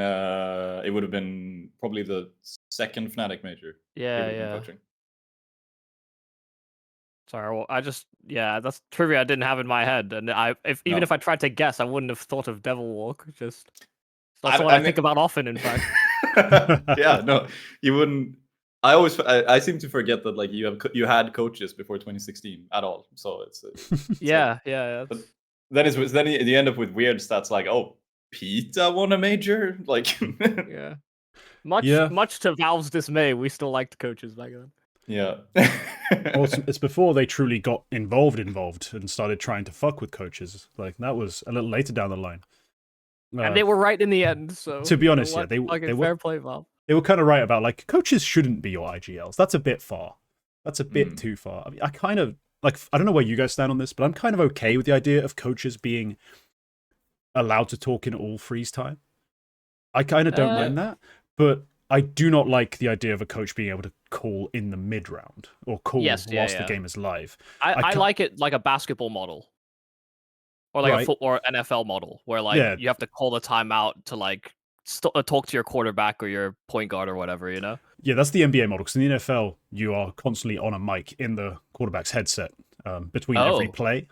it would have been probably the second Fnatic major. he would Yeah, have been yeah. coaching. Sorry, well, that's trivia I didn't have in my head, and even No. if I tried to guess, I wouldn't have thought of Devil Walk. Just that's I- the one I I mean- think about often. In fact, Yeah, no, you wouldn't. I seem to forget that like you had coaches before 2016 at all. So it's yeah. But then you end up with weird stats like, oh, Pita won a major, like Yeah. Much Yeah. much to Valve's dismay, we still liked coaches back then. yeah. Well, it's before they truly got involved and started trying to fuck with coaches. Like, that was a little later down the line. And they were right in the end, so to be you know honest, yeah, what? they Fucking were- fair play, Valve. They were kind of right about, like, coaches shouldn't be your IGLs. That's a bit far. That's a bit too far. I mean, I kind of, like, I don't know where you guys stand on this, but I'm kind of okay with the idea of coaches being allowed to talk in all freeze time. I kind of don't mind that, but I do not like the idea of a coach being able to call in the mid round or call whilst the game is live. I like it like a basketball model, or like Right. a football or NFL model, where like Yeah. you have to call the timeout to like talk to your quarterback or your point guard or whatever, you know. Yeah, that's the NBA model. Because in the NFL, you are constantly on a mic in the quarterback's headset between every Oh. play.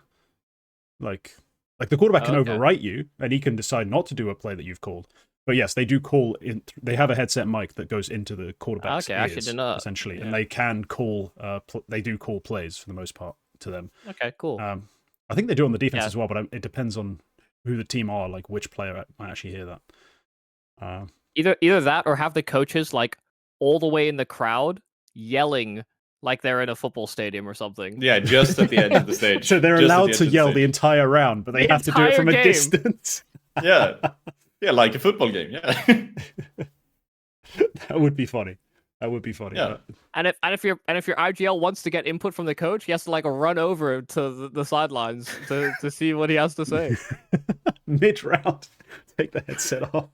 Like the quarterback can Okay. overwrite you, and he can decide not to do a play that you've called. But yes, they do call in. They have a headset mic that goes into the quarterback's Okay, I actually ears, didn't know that. essentially, Yeah. and they can call. They do call plays for the most part to them. Okay, cool. I think they do on the defense Yeah. as well, but it depends on who the team are. Like which player might actually hear that. Either that or have the coaches like all the way in the crowd yelling like they're in a football stadium or something. Yeah, just at the edge of the stage. So they're Just at allowed the edge to of yell the stage. entire round, but they The have to do it from a entire game. distance. Yeah. Yeah, like a football game, yeah. That would be funny. That would be funny. Yeah. And if your IGL wants to get input from the coach, he has to like run over to the sidelines to see what he has to say. Mid round, take the headset off.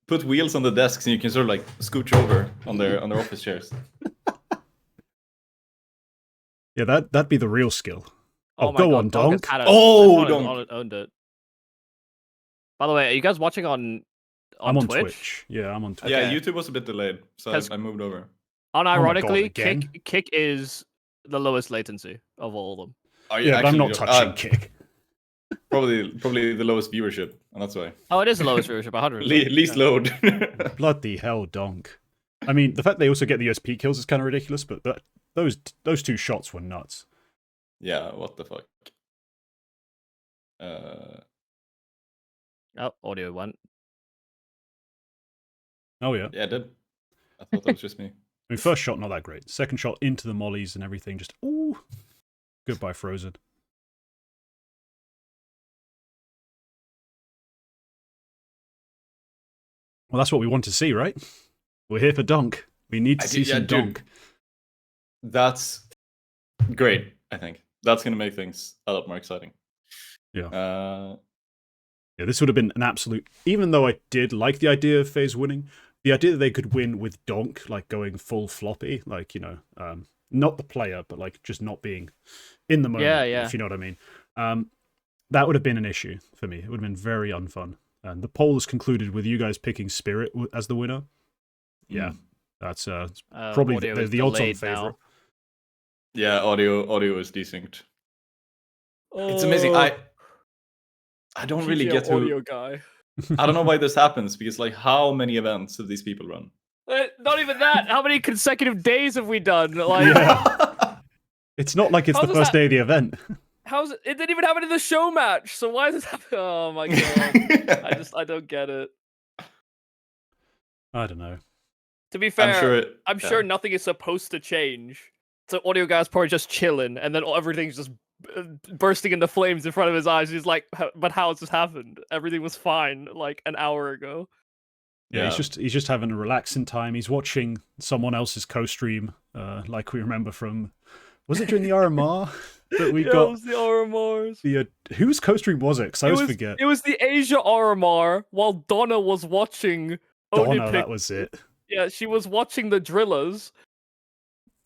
Put wheels on the desks and you can sort of like scooch over on their office chairs. Yeah, that'd be the real skill. Oh, my go God, on, Donk has Donk. had Oh, Donk Donk. owned it. By the way, are you guys watching on I'm on Twitch? Twitch. Yeah, I'm on Twitch. Yeah, Okay. YouTube was a bit delayed, so Has- I moved over. Unironically, again? Kick is the lowest latency of all of them. Are you Yeah, but I'm actually not jo- touching Kick. Probably the lowest viewership, and that's why. Oh, it is the lowest viewership, 100. Least load. Bloody hell, Donk. I mean, the fact they also get the USP kills is kind of ridiculous, but those two shots were nuts. Yeah, what the fuck. Oh, audio went. Oh yeah. Yeah, it did. I thought that was just me. I mean, first shot not that great. Second shot into the mollies and everything, just ooh. Goodbye, Frozen. Well, that's what we want to see, right? We're here for Donk. We need to see some Donk. That's great, I think. That's going to make things a lot more exciting. Yeah. Yeah, this would have been an absolute... Even though I did like the idea of FaZe winning, the idea that they could win with Donk, like going full floppy, like, you know, not the player, but like just not being in the moment, if you know what I mean. That would have been an issue for me. It would have been very unfun. And the poll is concluded with you guys picking Spirit as the winner. Yeah, that's probably the odds-on favorite. Yeah, audio is desynced. It's amazing. I don't really get who... audio guy. I don't know why this happens, because like how many events have these people run? Not even that. How many consecutive days have we done? Like, yeah. It's not like it's the first day of the event. How's it? It didn't even happen in the show match. So why is this happening? Oh my god! I don't get it. I don't know. To be fair, I'm sure nothing is supposed to change. So audio guy's probably just chilling, and then everything's just bursting into flames in front of his eyes. He's like, "But how has this happened? Everything was fine like an hour ago." Yeah, he's just having a relaxing time. He's watching someone else's co-stream, like we remember from... Was it during the RMR that we got? It was the RMRs. Whose co-stream was it? Because I always forget. It was the Asia RMR while Donna was watching. Donna, that was it. Yeah, she was watching the Drillers.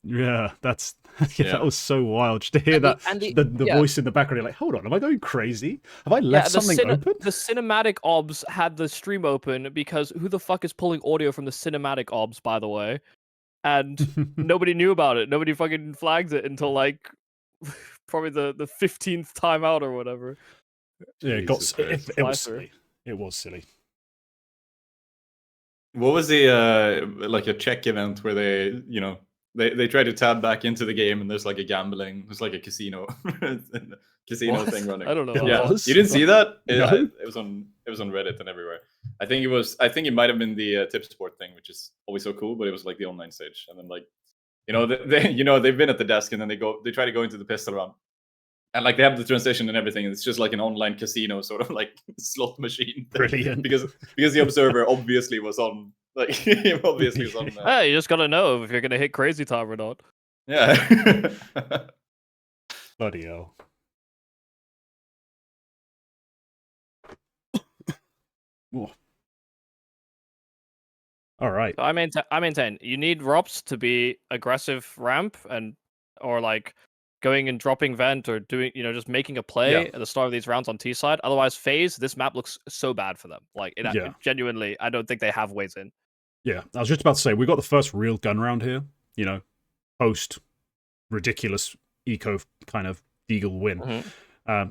Yeah, that was so wild. Just to hear the voice in the background, you're like, hold on, am I going crazy? Have I left something open? The cinematic obs had the stream open because who the fuck is pulling audio from the cinematic obs, by the way? And nobody knew about it. Nobody fucking flags it until like probably the 15th time out or whatever. Yeah, it was silly. It was silly. What was the like a Czech event where they, you know, they try to tab back into the game and there's like a gambling, there's like a casino thing running. I don't know. Yeah, you didn't see that? It was on Reddit and everywhere. I think it might have been the tip sport thing, which is always so cool, but it was like the online stage. And then like, you know, they've been at the desk and then they try to go into the pistol round. And like they have the transition and everything, and it's just like an online casino sort of like slot machine. Brilliant. Because the observer obviously was on. Like he obviously was on. Hey, you just gotta know if you're gonna hit crazy time or not. Yeah. Bloody hell. All right. I maintain you need ROPS to be aggressive ramp or like going and dropping vent or doing, you know, just making a play at the start of these rounds on T side. Otherwise, FaZe, this map looks so bad for them. Like, it genuinely, I don't think they have ways in. Yeah, I was just about to say, we got the first real gun round here, you know, post ridiculous eco kind of Deagle win. Mm-hmm.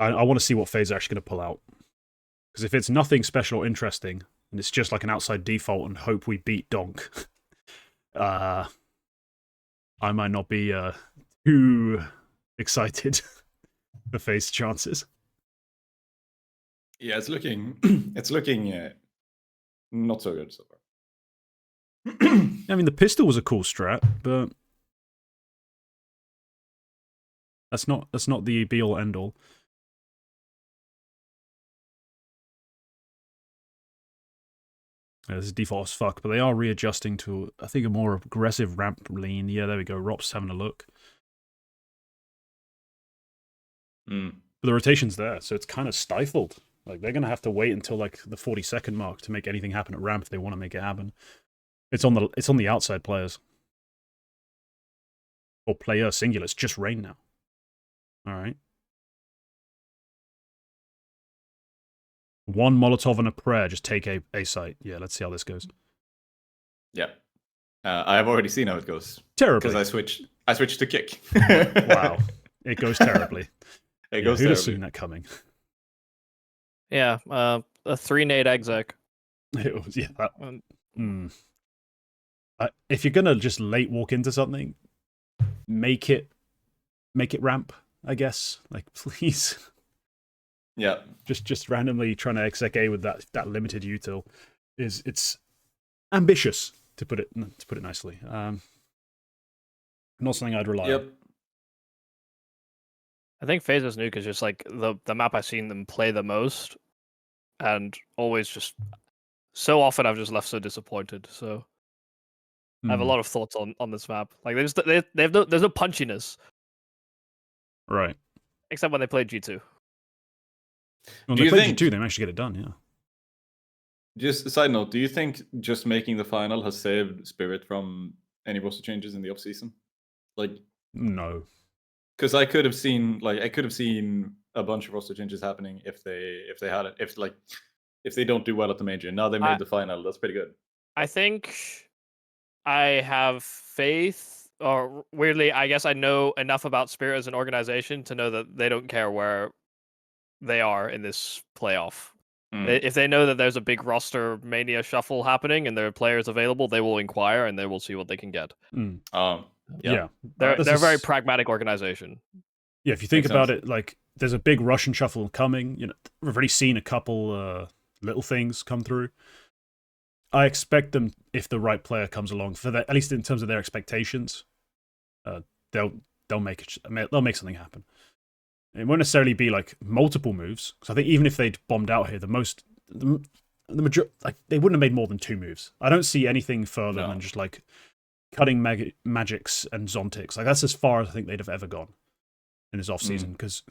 I want to see what FaZe are actually going to pull out. Because if it's nothing special or interesting, and it's just like an outside default and hope we beat Donk, I might not be too excited for FaZe chances. Yeah, it's looking not so good so far. I mean, the pistol was a cool strat, but that's not the be all end all. Yeah, this is default as fuck, but they are readjusting to, I think, a more aggressive ramp lean. Yeah, there we go. Rop's having a look. But the rotation's there, so it's kind of stifled. Like, they're going to have to wait until like the 40-second mark to make anything happen at ramp if they want to make it happen. It's on the outside players. Or player singular. It's just Rain now. All right. One Molotov and a prayer. Just take a site. Yeah, let's see how this goes. Yeah. I have already seen how it goes. Terribly. Because I switched to kick. Wow. It goes terribly. It goes who'd terribly. have seen that coming? Yeah, a 3-nade exec. It was, yeah. If you're gonna just late walk into something, make it ramp, I guess. Like, please. Yeah. Just randomly trying to exec A with that limited util it's ambitious to put it nicely. Not something I'd rely on. I think FaZe's nuke is just like the map I've seen them play the most, and always just so often I've just left so disappointed. So I have a Hmm, lot of thoughts on this map. Like they have there's no punchiness right. except when they played G2. When Do they you played think, G2, they managed to get it done, yeah. just a side note, do you think just making the final has saved Spirit from any roster changes in the offseason? Like, No. because I could have seen a bunch of roster changes happening if they had it, if they don't do well at the major. Now they made the final. That's pretty good. I think I have faith, or weirdly, I guess I know enough about Spirit as an organization to know that they don't care where they are in this playoff. If they know that there's a big roster mania shuffle happening and there are players available, they will inquire and they will see what they can get. Mm. Yeah. They're This a very is- pragmatic organization. Yeah, if you think Makes about sense. it, like there's a big Russian shuffle coming. You know, we've already seen a couple little things come through. I expect them, if the right player comes along, for that, at least in terms of their expectations, they'll make it. They'll make something happen. It won't necessarily be like multiple moves, because I think even if they'd bombed out here, the major, like they wouldn't have made more than 2 moves. I don't see anything further than just like cutting magics and zontics. Like that's as far as I think they'd have ever gone in this off season, because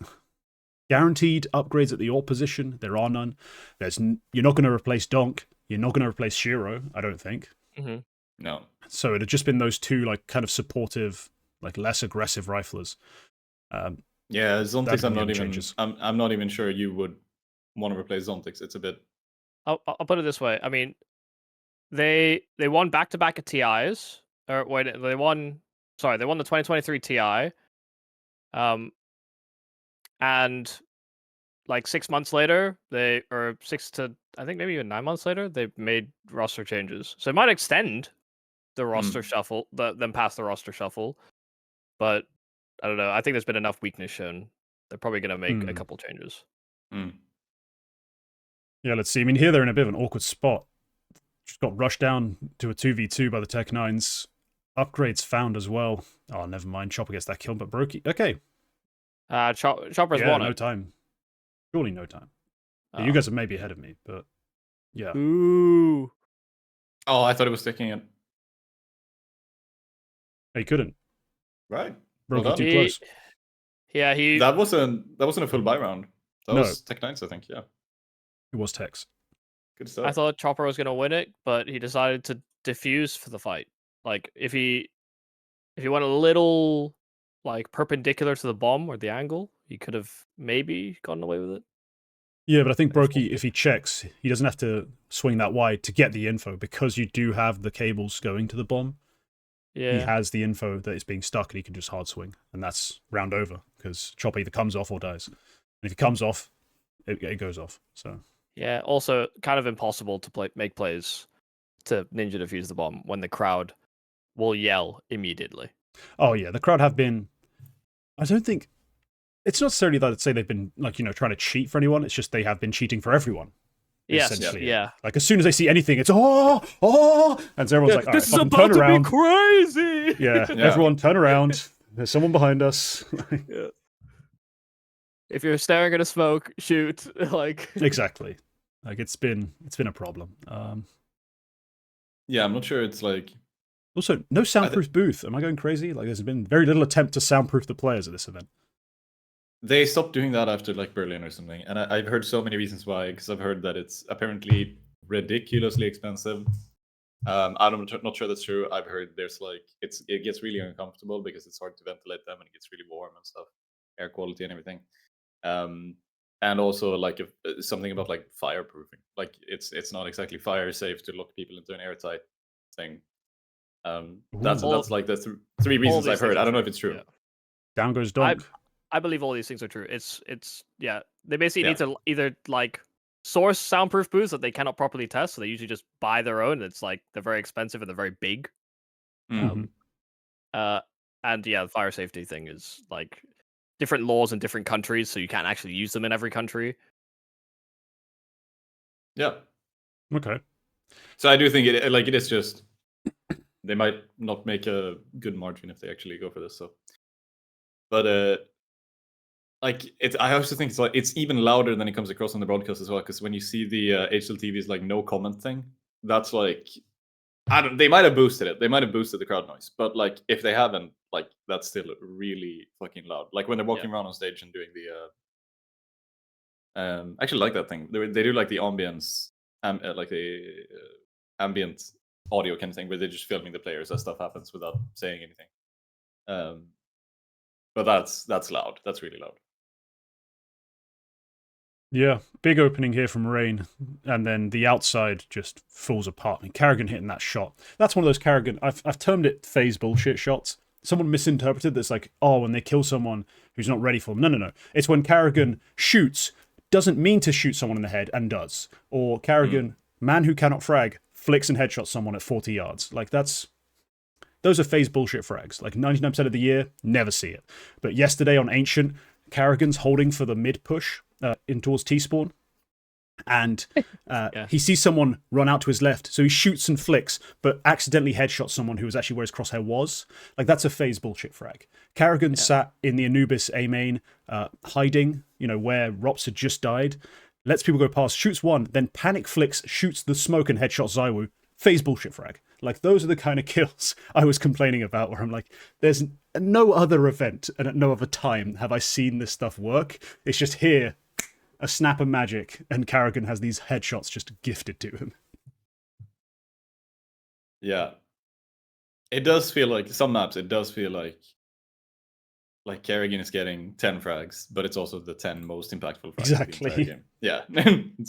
guaranteed upgrades at the AWP position, there are none. You're not going to replace Donk. You're not going to replace Shiro, I don't think. No. So it had just been those two like kind of supportive, like less aggressive riflers. Yeah, Zontix. Changes. I'm not even sure you would want to replace Zontix. It's a bit. I'll put it this way. I mean, they won back-to-back at TIs. Or wait, they won the 2023 TI. And like 6 months later, or 6 to I think maybe even 9 months later, they made roster changes. So it might extend the roster shuffle, them past the roster shuffle. But I don't know. I think there's been enough weakness shown. They're probably going to make a couple changes. Yeah, let's see. I mean, here they're in a bit of an awkward spot. Just got rushed down to a 2v2 by the Tech9s. Upgrades found as well. Oh, never mind. Chopper gets that kill, but Brokey. Okay. Chopper's won no it. time. Surely no time. Yeah, you guys are maybe ahead of me, but yeah. Ooh. Oh, I thought it was sticking it. He couldn't. Right. Brokey Well too He- close. Yeah, That wasn't a full buy round. That No. was Tech 9s, I think. Yeah. It was Tech's. Good stuff. I thought Chopper was going to win it, but he decided to diffuse for the fight. Like if he went a little like perpendicular to the bomb or the angle, he could have maybe gotten away with it. Yeah, but I think Brokey, if he checks, he doesn't have to swing that wide to get the info, because you do have the cables going to the bomb. Yeah. He has the info that it's being stuck and he can just hard swing, and that's round over, because Chopper either comes off or dies. And if he comes off, it goes off. So Yeah, also kind of impossible to make plays to ninja defuse the bomb when the crowd will yell immediately. oh yeah, the crowd have been, I don't think, it's not necessarily that I'd say they've been like, trying to cheat for anyone. It's just they have been cheating for everyone. Yes, essentially. yeah. Like as soon as they see anything, it's and so everyone's like, all right, this is fucking about turn to around. be crazy. Yeah, everyone turn around. There's someone behind us. Yeah. If you're staring at a smoke, shoot. Like Exactly. Like it's been a problem. Yeah, I'm not sure it's like. Also, no soundproof booth. Am I going crazy? Like there's been very little attempt to soundproof the players at this event. They stopped doing that after like Berlin or something, and I've heard so many reasons why. Because I've heard that it's apparently ridiculously expensive. I'm not sure that's true. I've heard there's like it gets really uncomfortable because it's hard to ventilate them and it gets really warm and stuff, air quality and everything. And also like if, something about like fireproofing. Like it's not exactly fire safe to lock people into an airtight thing. That's like the 3 reasons I've heard. I don't know if it's true. Yeah. Down goes Donk. I believe all these things are true. It's yeah. They basically need to either like source soundproof booths that they cannot properly test, so they usually just buy their own. It's like they're very expensive and they're very big. And yeah, the fire safety thing is like different laws in different countries, so you can't actually use them in every country. Yeah. Okay. So I do think it is just they might not make a good margin if they actually go for this. So, but like it's. I also think it's like it's even louder than it comes across on the broadcast as well. Because when you see the HLTV's like no comment thing, that's like I don't. They might have boosted it. They might have boosted the crowd noise, but like if they haven't, like that's still really fucking loud. Like when they're walking around on stage and doing the. I actually like that thing. They do like the ambience, like the ambient audio kind of thing, where they're just filming the players as stuff happens without saying anything. But that's loud. That's really loud. Yeah, big opening here from Rain, and then the outside just falls apart. I mean, Karrigan hitting that shot. That's one of those Karrigan. I've termed it FaZe bullshit shots. Someone misinterpreted this like, oh, when they kill someone who's not ready for them. No. It's when Karrigan shoots, doesn't mean to shoot someone in the head, and does. Or Karrigan, man who cannot frag, flicks and headshots someone at 40 yards. Like, those are FaZe bullshit frags. Like, 99% of the year, never see it. But yesterday on Ancient, Karrigan's holding for the mid push in towards T-spawn. And he sees someone run out to his left, so he shoots and flicks, but accidentally headshots someone who was actually where his crosshair was. Like, that's a FaZe bullshit frag. Karrigan sat in the Anubis A main, hiding, where Rops had just died, lets people go past, shoots one, then panic flicks, shoots the smoke and headshots Zywoo. FaZe bullshit frag. Like, those are the kind of kills I was complaining about, where I'm like, there's no other event and at no other time have I seen this stuff work. It's just here, a snap of magic, and Karrigan has these headshots just gifted to him. Yeah. It does feel like, some maps, it does feel like Karrigan is getting 10 frags, but it's also the 10 most impactful frags. Exactly. Of the entire game. Yeah.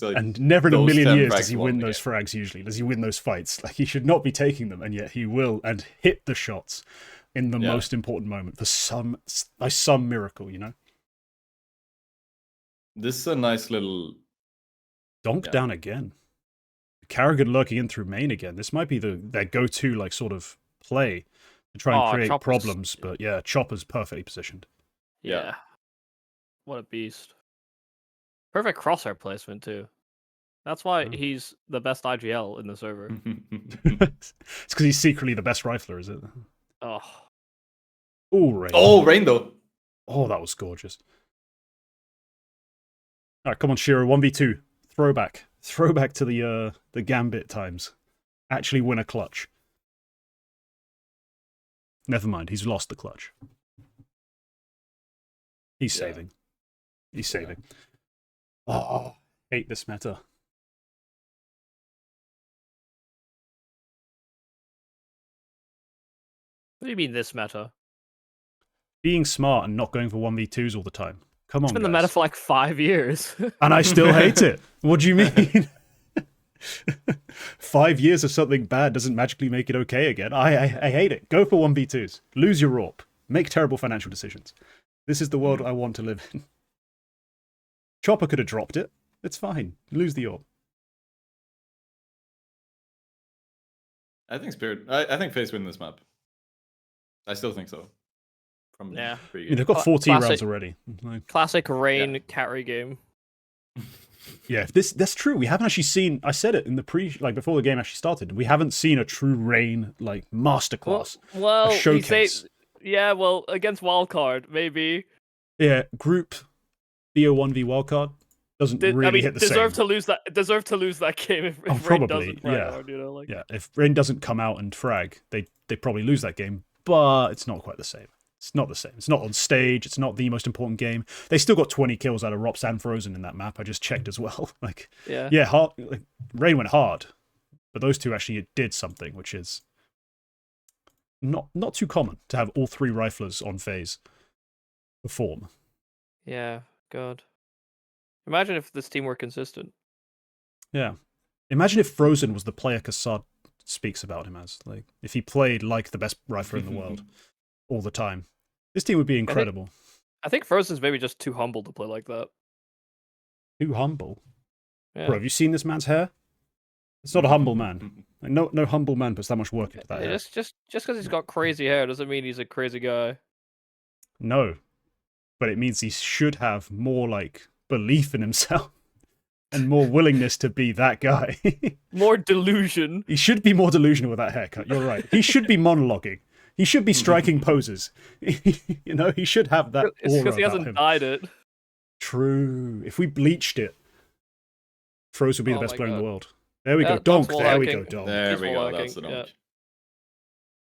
Like, and never in a million years does he win the those frags usually. Does he win those fights? Like, he should not be taking them, and yet he will, and hit the shots in the most important moment by some miracle, This is a nice little... Donk down again. Karrigan lurking in through main again. This might be their go-to, like, sort of play to try and create problems, but yeah, Chopper's perfectly positioned. Yeah. What a beast. Perfect crosshair placement, too. That's why he's the best IGL in the server. It's because he's secretly the best rifler, is it? Oh. Oh, Rain. Oh, Rain, though. Oh, that was gorgeous. All right, come on, Shiro. 1v2. Throwback. Throwback to the Gambit times. Actually win a clutch. Never mind, he's lost the clutch. He's saving. He's saving. Oh, hate this meta. What do you mean this meta? Being smart and not going for 1v2s all the time. Come on, It's been the meta for like 5 years. And I still hate it. What do you mean? 5 years of something bad doesn't magically make it okay again. I hate it. Go for 1v2s. Lose your AWP. Make terrible financial decisions. This is the world I want to live in. Chopper could have dropped it. It's fine. Lose the AWP. I think Spirit... I think FaZe win this map. I still think so. From they've got 14 rounds already. Classic Rain carry game. Yeah, that's true. We haven't actually seen. I said it in the before the game actually started. We haven't seen a true Rain masterclass. Well, a showcase. Against Wildcard maybe. Yeah, group BO1v Wildcard doesn't really hit the deserve same. Deserve to lose that game if Rain probably, doesn't frag. Yeah, if Rain doesn't come out and frag, they probably lose that game. But it's not quite the same. It's not the same. It's not on stage. It's not the most important game. They still got 20 kills out of Rops and Frozen in that map. I just checked as well. Rain went hard, but those two actually did something, which is not too common to have all three riflers on FaZe perform. Yeah, God. Imagine if this team were consistent. Yeah. Imagine if Frozen was the player Kassad speaks about him as. Like, if he played like the best rifler in the world all the time. This team would be incredible. I think Frozen's maybe just too humble to play like that. Too humble? Yeah. Bro, have you seen this man's hair? It's not a humble man. Like, no humble man puts that much work into that hair. Just because he's got crazy hair doesn't mean he's a crazy guy. No. But it means he should have more, belief in himself. And more willingness to be that guy. More delusion. He should be more delusional with that haircut. You're right. He should be monologuing. He should be striking poses. He should have that aura It's because he about hasn't him. dyed it. True. If we bleached it, Froze would be the Oh best my player in the God. world. There we Yeah, go. Donk. Donk's There we go. wall-hacking. Donk. There He's we go. wall That's the hacking, yeah. donk.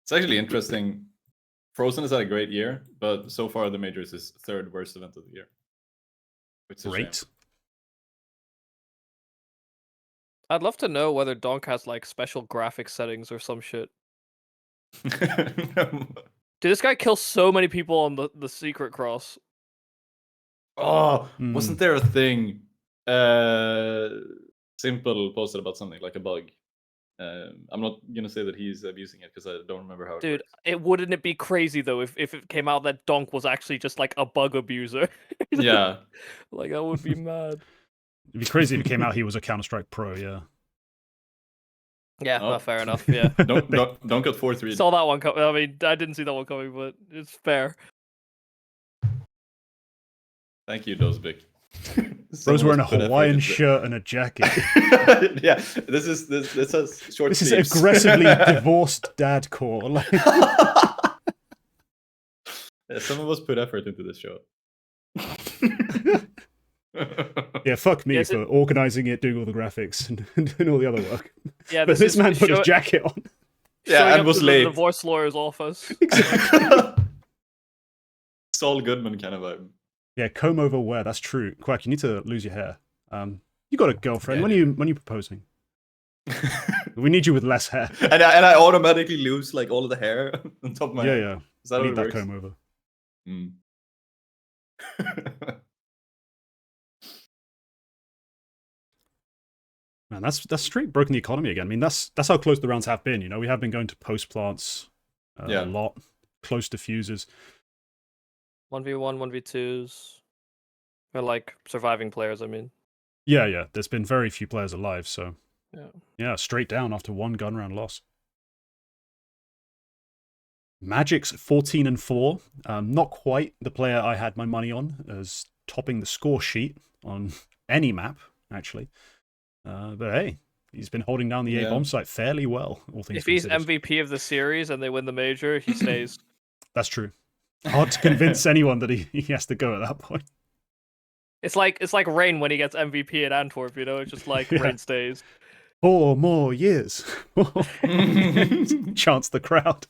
It's actually interesting. Frozen has had a great year, but so far the major is his third worst event of the year. Which is a Great. I'd love to know whether Donk has like special graphics settings or some shit. shame. Dude, this guy kills so many people on the secret cross. Oh, Hmm. wasn't there a thing? Simple posted about something like a bug. I'm not gonna say that he's abusing it because I don't remember how it Dude, works. wouldn't it be crazy though if it came out that Donk was actually just like a bug abuser? Yeah. Like that would be mad. It'd be crazy if it came out he was a Counter-Strike pro, yeah. Yeah, Oh. fair enough. Yeah. don't get 4-3. Saw that one coming. I mean, I didn't see that one coming, but it's fair. Thank you, Dozbik. Bro's wearing a Hawaiian shirt and a jacket. Yeah, this has short This is sleeves. aggressively divorced dad core. Like, Yeah, some of us put effort into this show. yeah, fuck me Yes, for organizing it, doing all the graphics, and doing all the other work. Yeah, But this man put his show- jacket on. Yeah, showing and up was to late. the divorce lawyer's office. Saul Goodman kind of vibe. Yeah, comb over wear. That's true. Quack, you need to lose your hair. You got a girlfriend. Yeah, When are you proposing? We need you with less hair. and I automatically lose like all of the hair on top of my Yeah, head. yeah. Is that I how need it that works? comb over. Mm. Man, that's straight broken the economy again. I mean, that's how close the rounds have been. You know, we have been going to post plants Yeah. a lot, close to fuses. 1v1, 1v2s. Or like surviving players, I mean. Yeah, yeah. There's been very few players alive, so Yeah. yeah, straight down after one gun round loss. Magic's 14-4. Not quite the player I had my money on as topping the score sheet on any map, actually. But hey, he's been holding down the A bomb site fairly well, all things If he's considered. MVP of the series and they win the major, he stays. That's true. Hard to convince anyone that he has to go at that point. It's like Rain when he gets MVP at Antwerp, you know? It's just like Yeah. Rain stays. 4 more years. Chants the crowd.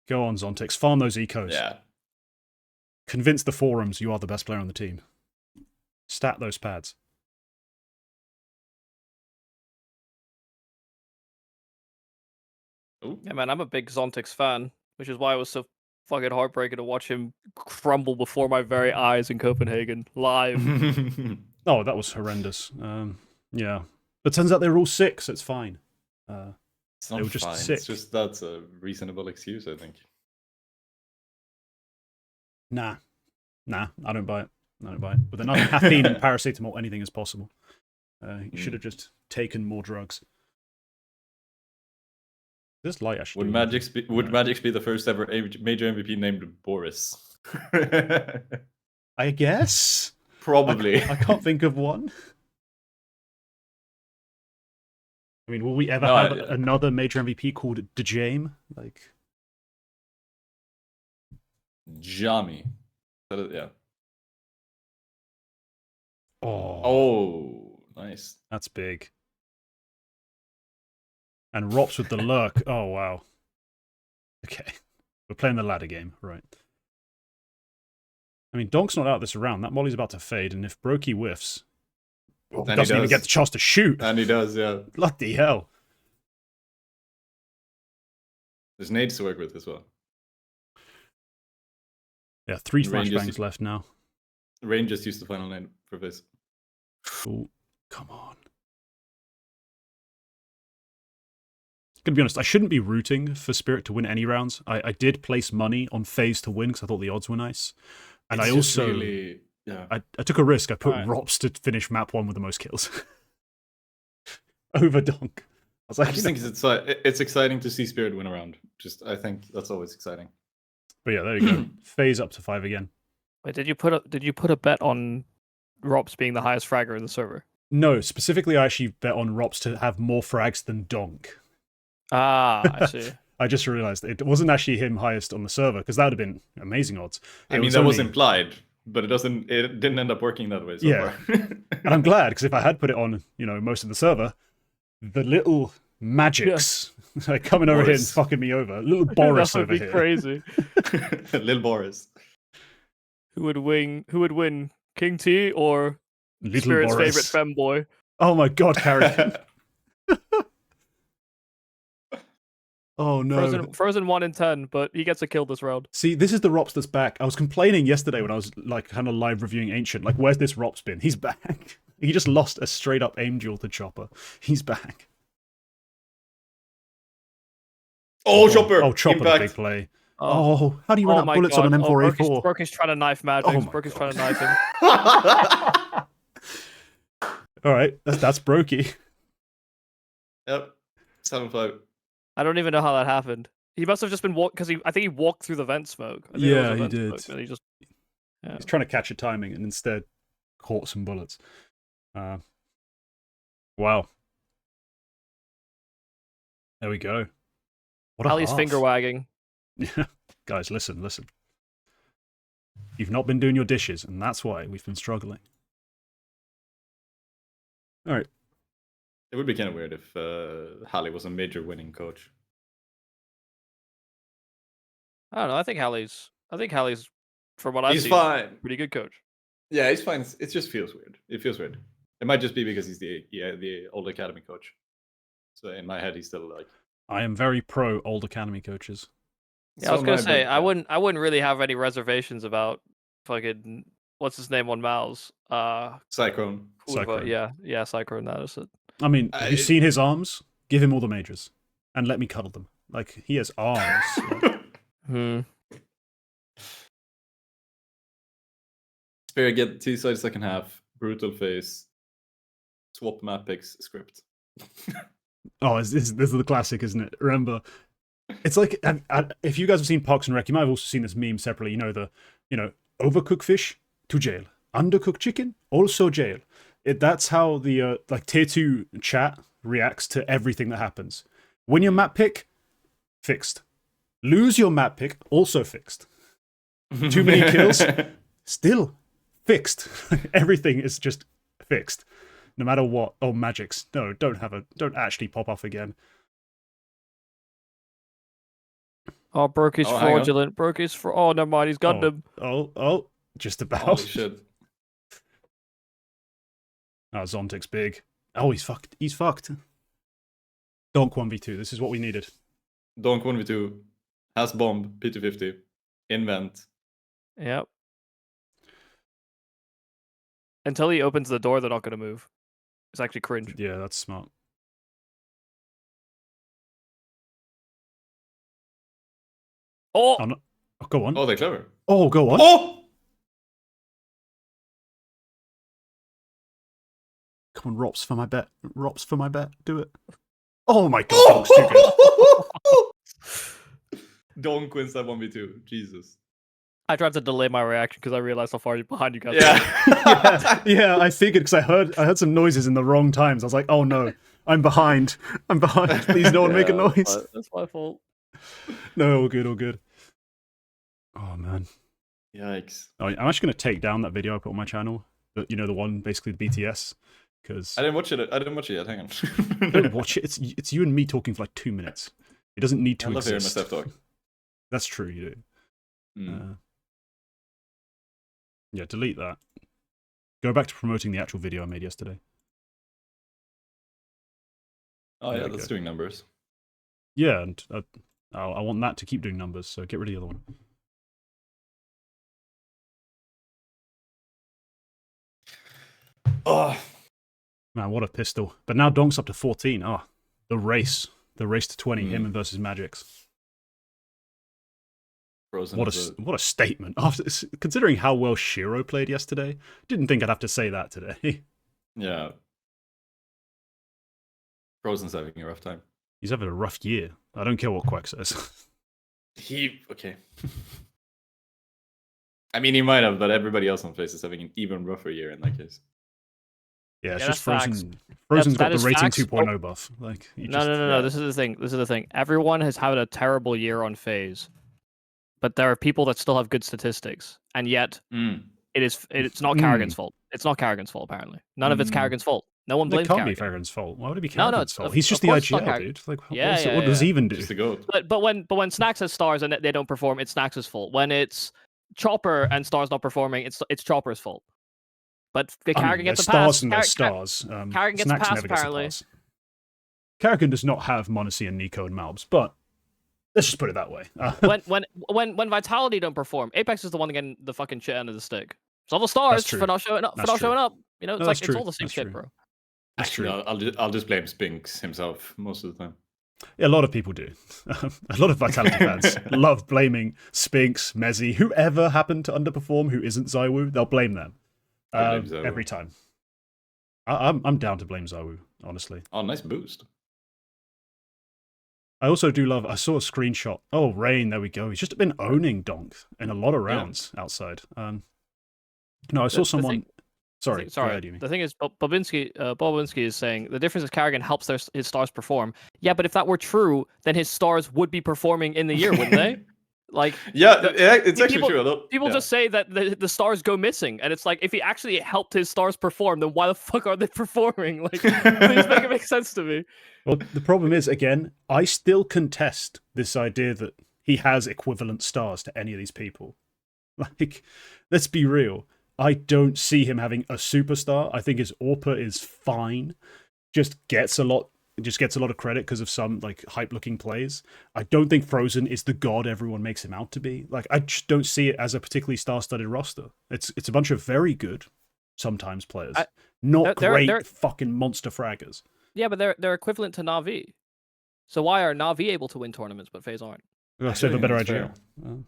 Go on, Zontix. Farm those ecos. Yeah. Convince the forums you are the best player on the team. Stat those pads. Ooh. Yeah, man, I'm a big Zontix fan, which is why it was so fucking heartbreaking to watch him crumble before my very eyes in Copenhagen, live. Oh, that was horrendous. Yeah. But turns out they were all sick, so it's fine. It's not They were just fine. sick. It's just that's a reasonable excuse, I think. Nah, I don't buy it. With enough caffeine and paracetamol, anything is possible. You should have just taken more drugs. This light actually. Would Magix be the first ever major MVP named Boris? I guess. Probably. I can't think of one. I mean, will we ever No, have another major MVP called DeJame? Like, Jami. Yeah. oh, Nice. that's big. And Rops with the lurk. Oh, wow. Okay. We're playing the ladder game, right. I mean, Donk's not out this round. That Molly's about to fade, and if Brokey whiffs, well, Then he doesn't even does. get the chance to shoot. And he does, yeah. Bloody hell. There's nades to work with as well. Yeah, 3 Range is- flashbangs left now. Rain just used the final nade for this. Oh, come on. Gonna be honest, I shouldn't be rooting for Spirit to win any rounds. I did place money on FaZe to win because I thought the odds were nice. And It's I just also really, yeah. I took a risk. I put Alright. Rops to finish map 1 with the most kills. Over Donk. I was like, I just think it's exciting to see Spirit win a round. I think that's always exciting. But yeah, there you go. FaZe up to 5 again. Wait, did you put a bet on Rops being the highest fragger in the server? No, specifically I actually bet on Rops to have more frags than Donk. Ah, I see. I just realized it wasn't actually him highest on the server, because that would have been amazing odds. I mean, that was implied, but it didn't end up working that way so far. And I'm glad, because if I had put it on, most of the server, the little magics like coming over here and fucking me over. Little Boris over here. That would be crazy. Little Boris. Who would win? King T or Little Spirit's Boris. favorite femboy? Oh my god, Carrie. Oh no. Frozen 1 in 10, but he gets a kill this round. See, this is the Rops that's back. I was complaining yesterday when I was like kind of live reviewing Ancient. Like, where's this Rops been? He's back. He just lost a straight up aim duel to Chopper. He's back. Oh, Chopper! Oh, Chopper, Impact. Big play. Oh, how do you run out bullets on an M4A4? Brook is trying to knife Magic. Brook is trying to knife him. Alright, that's Brokey. Yep. 7-5. I don't even know how that happened. He must have just been because I think he walked through the vent smoke. Yeah, he did. Smoke, he just He's trying to catch a timing and instead caught some bullets. Wow. There we go. What a Ali's half. finger wagging. Yeah, guys, listen. You've not been doing your dishes, and that's why we've been struggling. All right. It would be kind of weird if Hallie was a major winning coach. I don't know. I think Hallie's, from what I've seen, fine. Pretty good coach. Yeah, he's fine. It just feels weird. It feels weird. It might just be because he's the old academy coach. So in my head, he's still like. I am very pro old academy coaches. Yeah, I was gonna say I wouldn't really have any reservations about fucking what's his name on Mouse. Cyclone. Cyclone. Yeah, Cyclone. That is it. I mean, have you seen his arms? Give him all the majors, and let me cuddle them. Like, he has arms. Spirit get 2 sides second half. Brutal face. Swap map picks script. Oh, this is the classic, isn't it? Remember, it's like if you guys have seen Parks and Rec, you might have also seen this meme separately. Overcooked fish to jail, undercooked chicken also jail. That's how the like tier 2 chat reacts to everything that happens. Win your map pick, fixed. Lose your map pick, also fixed. Too many kills, still fixed. Everything is just fixed. No matter what. Oh, magics. No, don't actually pop off again. Oh, Brook is fraudulent. Brook is oh, never mind. He's got him. Oh, just about. Holy shit. Oh, Zontic's big. Oh, he's fucked. He's fucked. Donk 1v2. This is what we needed. Donk 1v2. Has bomb. P250. Invent. Yep. Until he opens the door, they're not going to move. It's actually cringe. Yeah, that's smart. Oh! No. Oh, go on. Oh, they're clever. Oh, go on. Oh! Come on, Rops for my bet. Rops for my bet. Do it. Oh my god, Donk's too good. Donk wins that 1v2. Jesus. I tried to delay my reaction because I realized how far behind you guys Yeah. yeah, I figured because I heard some noises in the wrong times. I was like, oh no, I'm behind. Please, no one make a noise. That's my fault. No, all good. Oh man. Yikes. I'm actually going to take down that video I put on my channel. The one, basically the BTS. Because I didn't watch it yet. Hang on. Don't watch it. It's you and me talking for like 2 minutes. It doesn't need to I love hearing exist. myself talk. That's true, you do. Yeah, delete that. Go back to promoting the actual video I made yesterday. Oh yeah, that's doing numbers. Yeah, and I want that to keep doing numbers, so get rid of the other one. Oh. Man, what a pistol. But now Donk's up to 14. Oh, the race. The race to 20, him versus Magix. What a statement. After considering how well Shiro played yesterday, didn't think I'd have to say that today. Yeah. Frozen's having a rough time. He's having a rough year. I don't care what Quack says. Okay. I mean, he might have, but everybody else on FaZe is having an even rougher year in that case. Yeah, it's Yeah, just that's facts. Frozen. Frozen's that got the is rating facts. 2.0 buff. Like, you No, just, no, no, no. yeah. This is the thing. This is the thing. Everyone has had a terrible year on FaZe, but there are people that still have good statistics, and yet Mm. it's not Karrigan's fault. It's not Karrigan's fault. Apparently, none of it's Karrigan's fault. No one It blames can't be Karrigan. Farron's fault. Why would it be No, no, Karrigan's it's fault? He's of just the course it's not IGL, Karrigan. dude. Like, Yeah, yeah, what does yeah. he even do? Just the goat. But when Snacks has stars and they don't perform, it's Snacks' fault. When it's Chopper and stars not performing, it's Chopper's fault. But I Karrigan mean, gets a there's stars pass. and there's stars. Karrigan gets a Snacks pass, never gets a apparently. pass. Karrigan does not have Monacy and Nico and Malbs, but let's just put it that way. when Vitality don't perform, Apex is the one getting the fucking shit end of the stick. It's all the stars true. for not showing up. That's true. You know, it's No, like that's it's true. all the same That's shit, true. bro. That's Actually, true. I'll just blame Spinks himself most of the time. Yeah, a lot of people do. A lot of Vitality fans love blaming Spinks, Mezzy, whoever happened to underperform who isn't Zywoo. They'll blame them I blame Zywoo. every time. I'm down to blame Zywoo, honestly. Oh, nice boost. I also do love. I saw a screenshot. Oh, Rain, there we go. He's just been owning Donked in a lot of rounds outside. No, I saw someone. Sorry, go ahead, Yumi. The thing is, Bobinski is saying the difference is Karrigan helps his stars perform. Yeah, but if that were true, then his stars would be performing in the year, wouldn't they? Like, yeah, it's actually true. People just say that the stars go missing, and it's like if he actually helped his stars perform, then why the fuck are they performing? Like, please make it make sense to me. Well, the problem is, again, I still contest this idea that he has equivalent stars to any of these people. Like, let's be real. I don't see him having a superstar. I think his AWPer is fine. Just gets a lot of credit because of some like hype-looking plays. I don't think Frozen is the god everyone makes him out to be. Like, I just don't see it as a particularly star-studded roster. It's a bunch of very good, sometimes players, not great fucking monster fraggers. Yeah, but they're equivalent to Na'Vi. So why are Na'Vi able to win tournaments but FaZe aren't? So they have a better IGL.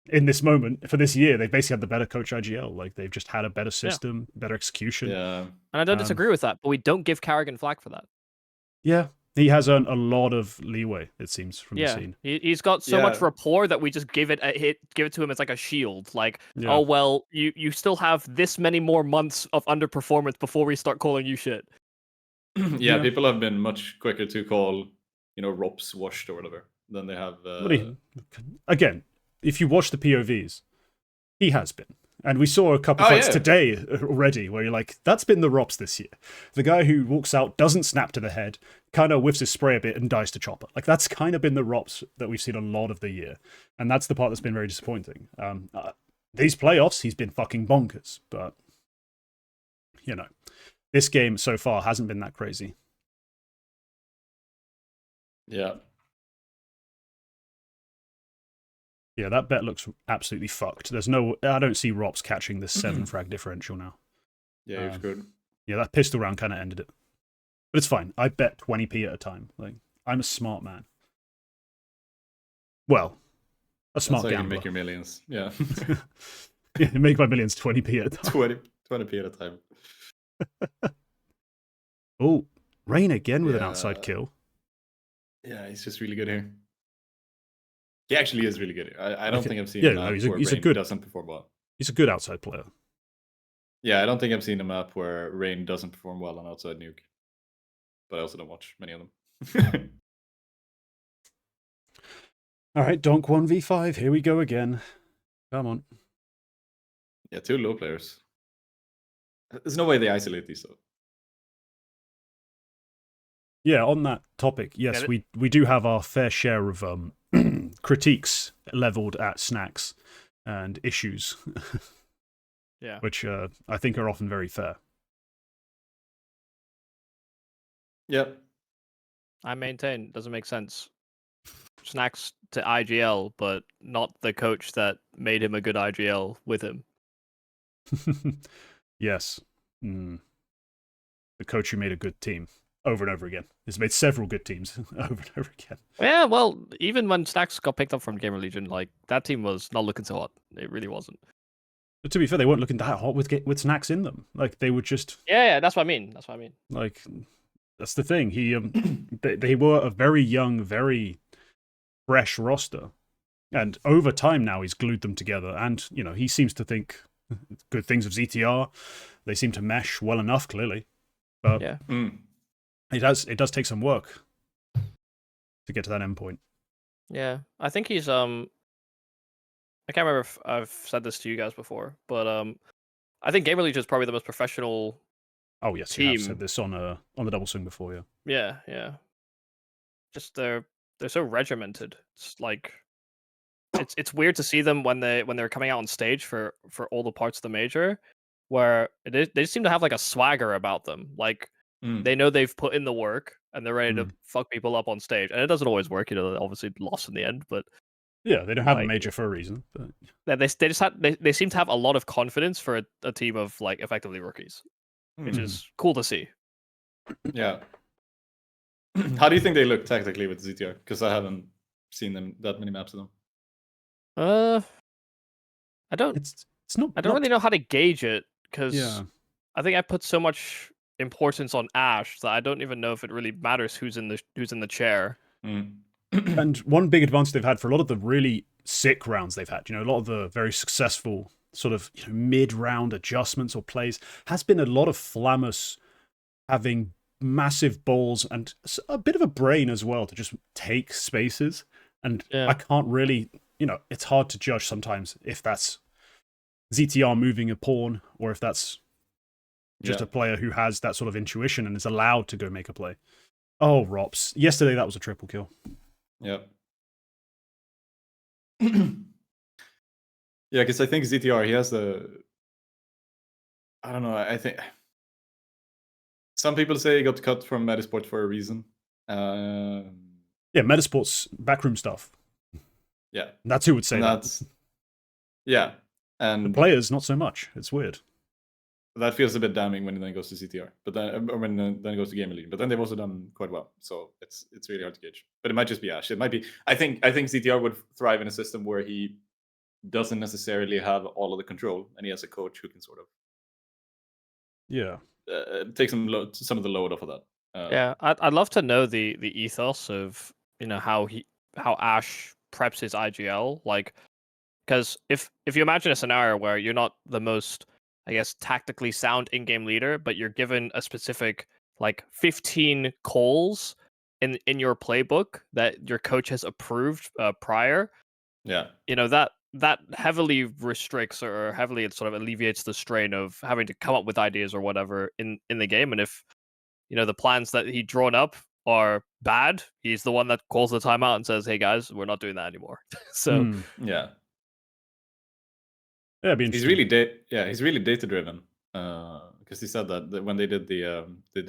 In this moment, for this year, they've basically had the better coach IGL. Like, they've just had a better system, better execution. Yeah. And I don't disagree with that, but we don't give Karrigan flack for that. Yeah, he has earned a lot of leeway, it seems, from the scene. He's got so much rapport that we just give it to him as like a shield. Like, oh well, you still have this many more months of underperformance before we start calling you shit. Yeah, people have been much quicker to call, Rops washed or whatever than they have. Again, if you watch the POVs, he has been. And we saw a couple fights today already where you're like, that's been the Rops this year. The guy who walks out, doesn't snap to the head, kind of whiffs his spray a bit and dies to Chopper. Like, that's kind of been the Rops that we've seen a lot of the year. And that's the part that's been very disappointing. These playoffs, he's been fucking bonkers. But, this game so far hasn't been that crazy. Yeah. Yeah, that bet looks absolutely fucked. I don't see Rops catching this 7 frag differential now. Yeah, he was good. Yeah, that pistol round kind of ended it. But it's fine. I bet 20p at a time. Like, I'm a smart man. Well, a smart That's how gambler. you make your millions. Yeah. Yeah, make my millions 20p at a time. 20p at a time. Oh, Rain again with an outside kill. Yeah, he's just really good here. He actually is really good. I don't think I've seen Yeah, a map no, where Rain doesn't perform well. He's a good outside player. Yeah, I don't think I've seen a map where Rain doesn't perform well on outside nuke. But I also don't watch many of them. All right, Donk 1v5. Here we go again. Come on. Yeah, 2 low players. There's no way they isolate these, though. Yeah, on that topic, yes, we do have our fair share of critiques leveled at Snacks and issues. Yeah. Which I think are often very fair. Yep. I maintain it doesn't make sense. Snacks to IGL, but not the coach that made him a good IGL with him. Yes. The coach who made a good team over and over again. He's made several good teams over and over again. Yeah, well, even when Snacks got picked up from Gamer Legion, like, that team was not looking so hot. It really wasn't. But to be fair, they weren't looking that hot with Snacks in them. Like, they were just... Yeah, that's what I mean. Like, that's the thing. He they were a very young, very fresh roster. And over time now, he's glued them together. And, he seems to think good things of ZTR. They seem to mesh well enough, clearly. But Yeah. it does take some work to get to that endpoint. Yeah, I think he's I can't remember if I've said this to you guys before, but I think Gamer Legion is probably the most professional. Oh yes, you have Team. said this on the double swing before, yeah. Yeah, yeah. Just they're so regimented. It's like it's weird to see them when they're coming out on stage for all the parts of the major, where they just seem to have like a swagger about them. Like they know they've put in the work and they're ready to fuck people up on stage, and it doesn't always work. You know, they obviously lost in the end, but yeah, they don't have a like, major for a reason. But they seem to have a lot of confidence for a team of like effectively rookies, which is cool to see. Yeah. How do you think they look tactically with ZTR? Because I haven't seen them that many maps of them. I don't. It's not. I don't really know how to gauge it because Yeah. I think I put so much importance on Ash that I don't even know if it really matters who's in the chair. And one big advantage they've had for a lot of the really sick rounds they've had, you know, a lot of the very successful sort of mid-round adjustments or plays, has been a lot of Flammus having massive balls and a bit of a brain as well to just take spaces. And I can't really, it's hard to judge sometimes if that's ZTR moving a pawn or if that's just a player who has that sort of intuition and is allowed to go make a play. Oh, Rops. Yesterday that was a triple kill. Yep. Yeah, because I think ZTR, he has I don't know, I think some people say he got cut from Metasport for a reason. Yeah, Metasport's backroom stuff. Yeah. That's who would say that. Yeah. And the players, not so much. It's weird. That feels a bit damning when it then goes to CTR, but then when then it goes to Gamer League. But then they've also done quite well, so it's really hard to gauge. But it might just be Ash. It might be. I think CTR would thrive in a system where he doesn't necessarily have all of the control, and he has a coach who can sort of take some of the load off of that. Yeah, I'd love to know the ethos of how Ash preps his IGL, like, because if you imagine a scenario where you're not the most, I guess, tactically sound in-game leader, but you're given a specific like 15 calls in your playbook that your coach has approved prior. Yeah, that heavily restricts or heavily sort of alleviates the strain of having to come up with ideas or whatever in the game. And if the plans that he'd drawn up are bad, he's the one that calls the timeout and says, "Hey guys, we're not doing that anymore." So yeah. Yeah, he's really data driven. Because he said that when they did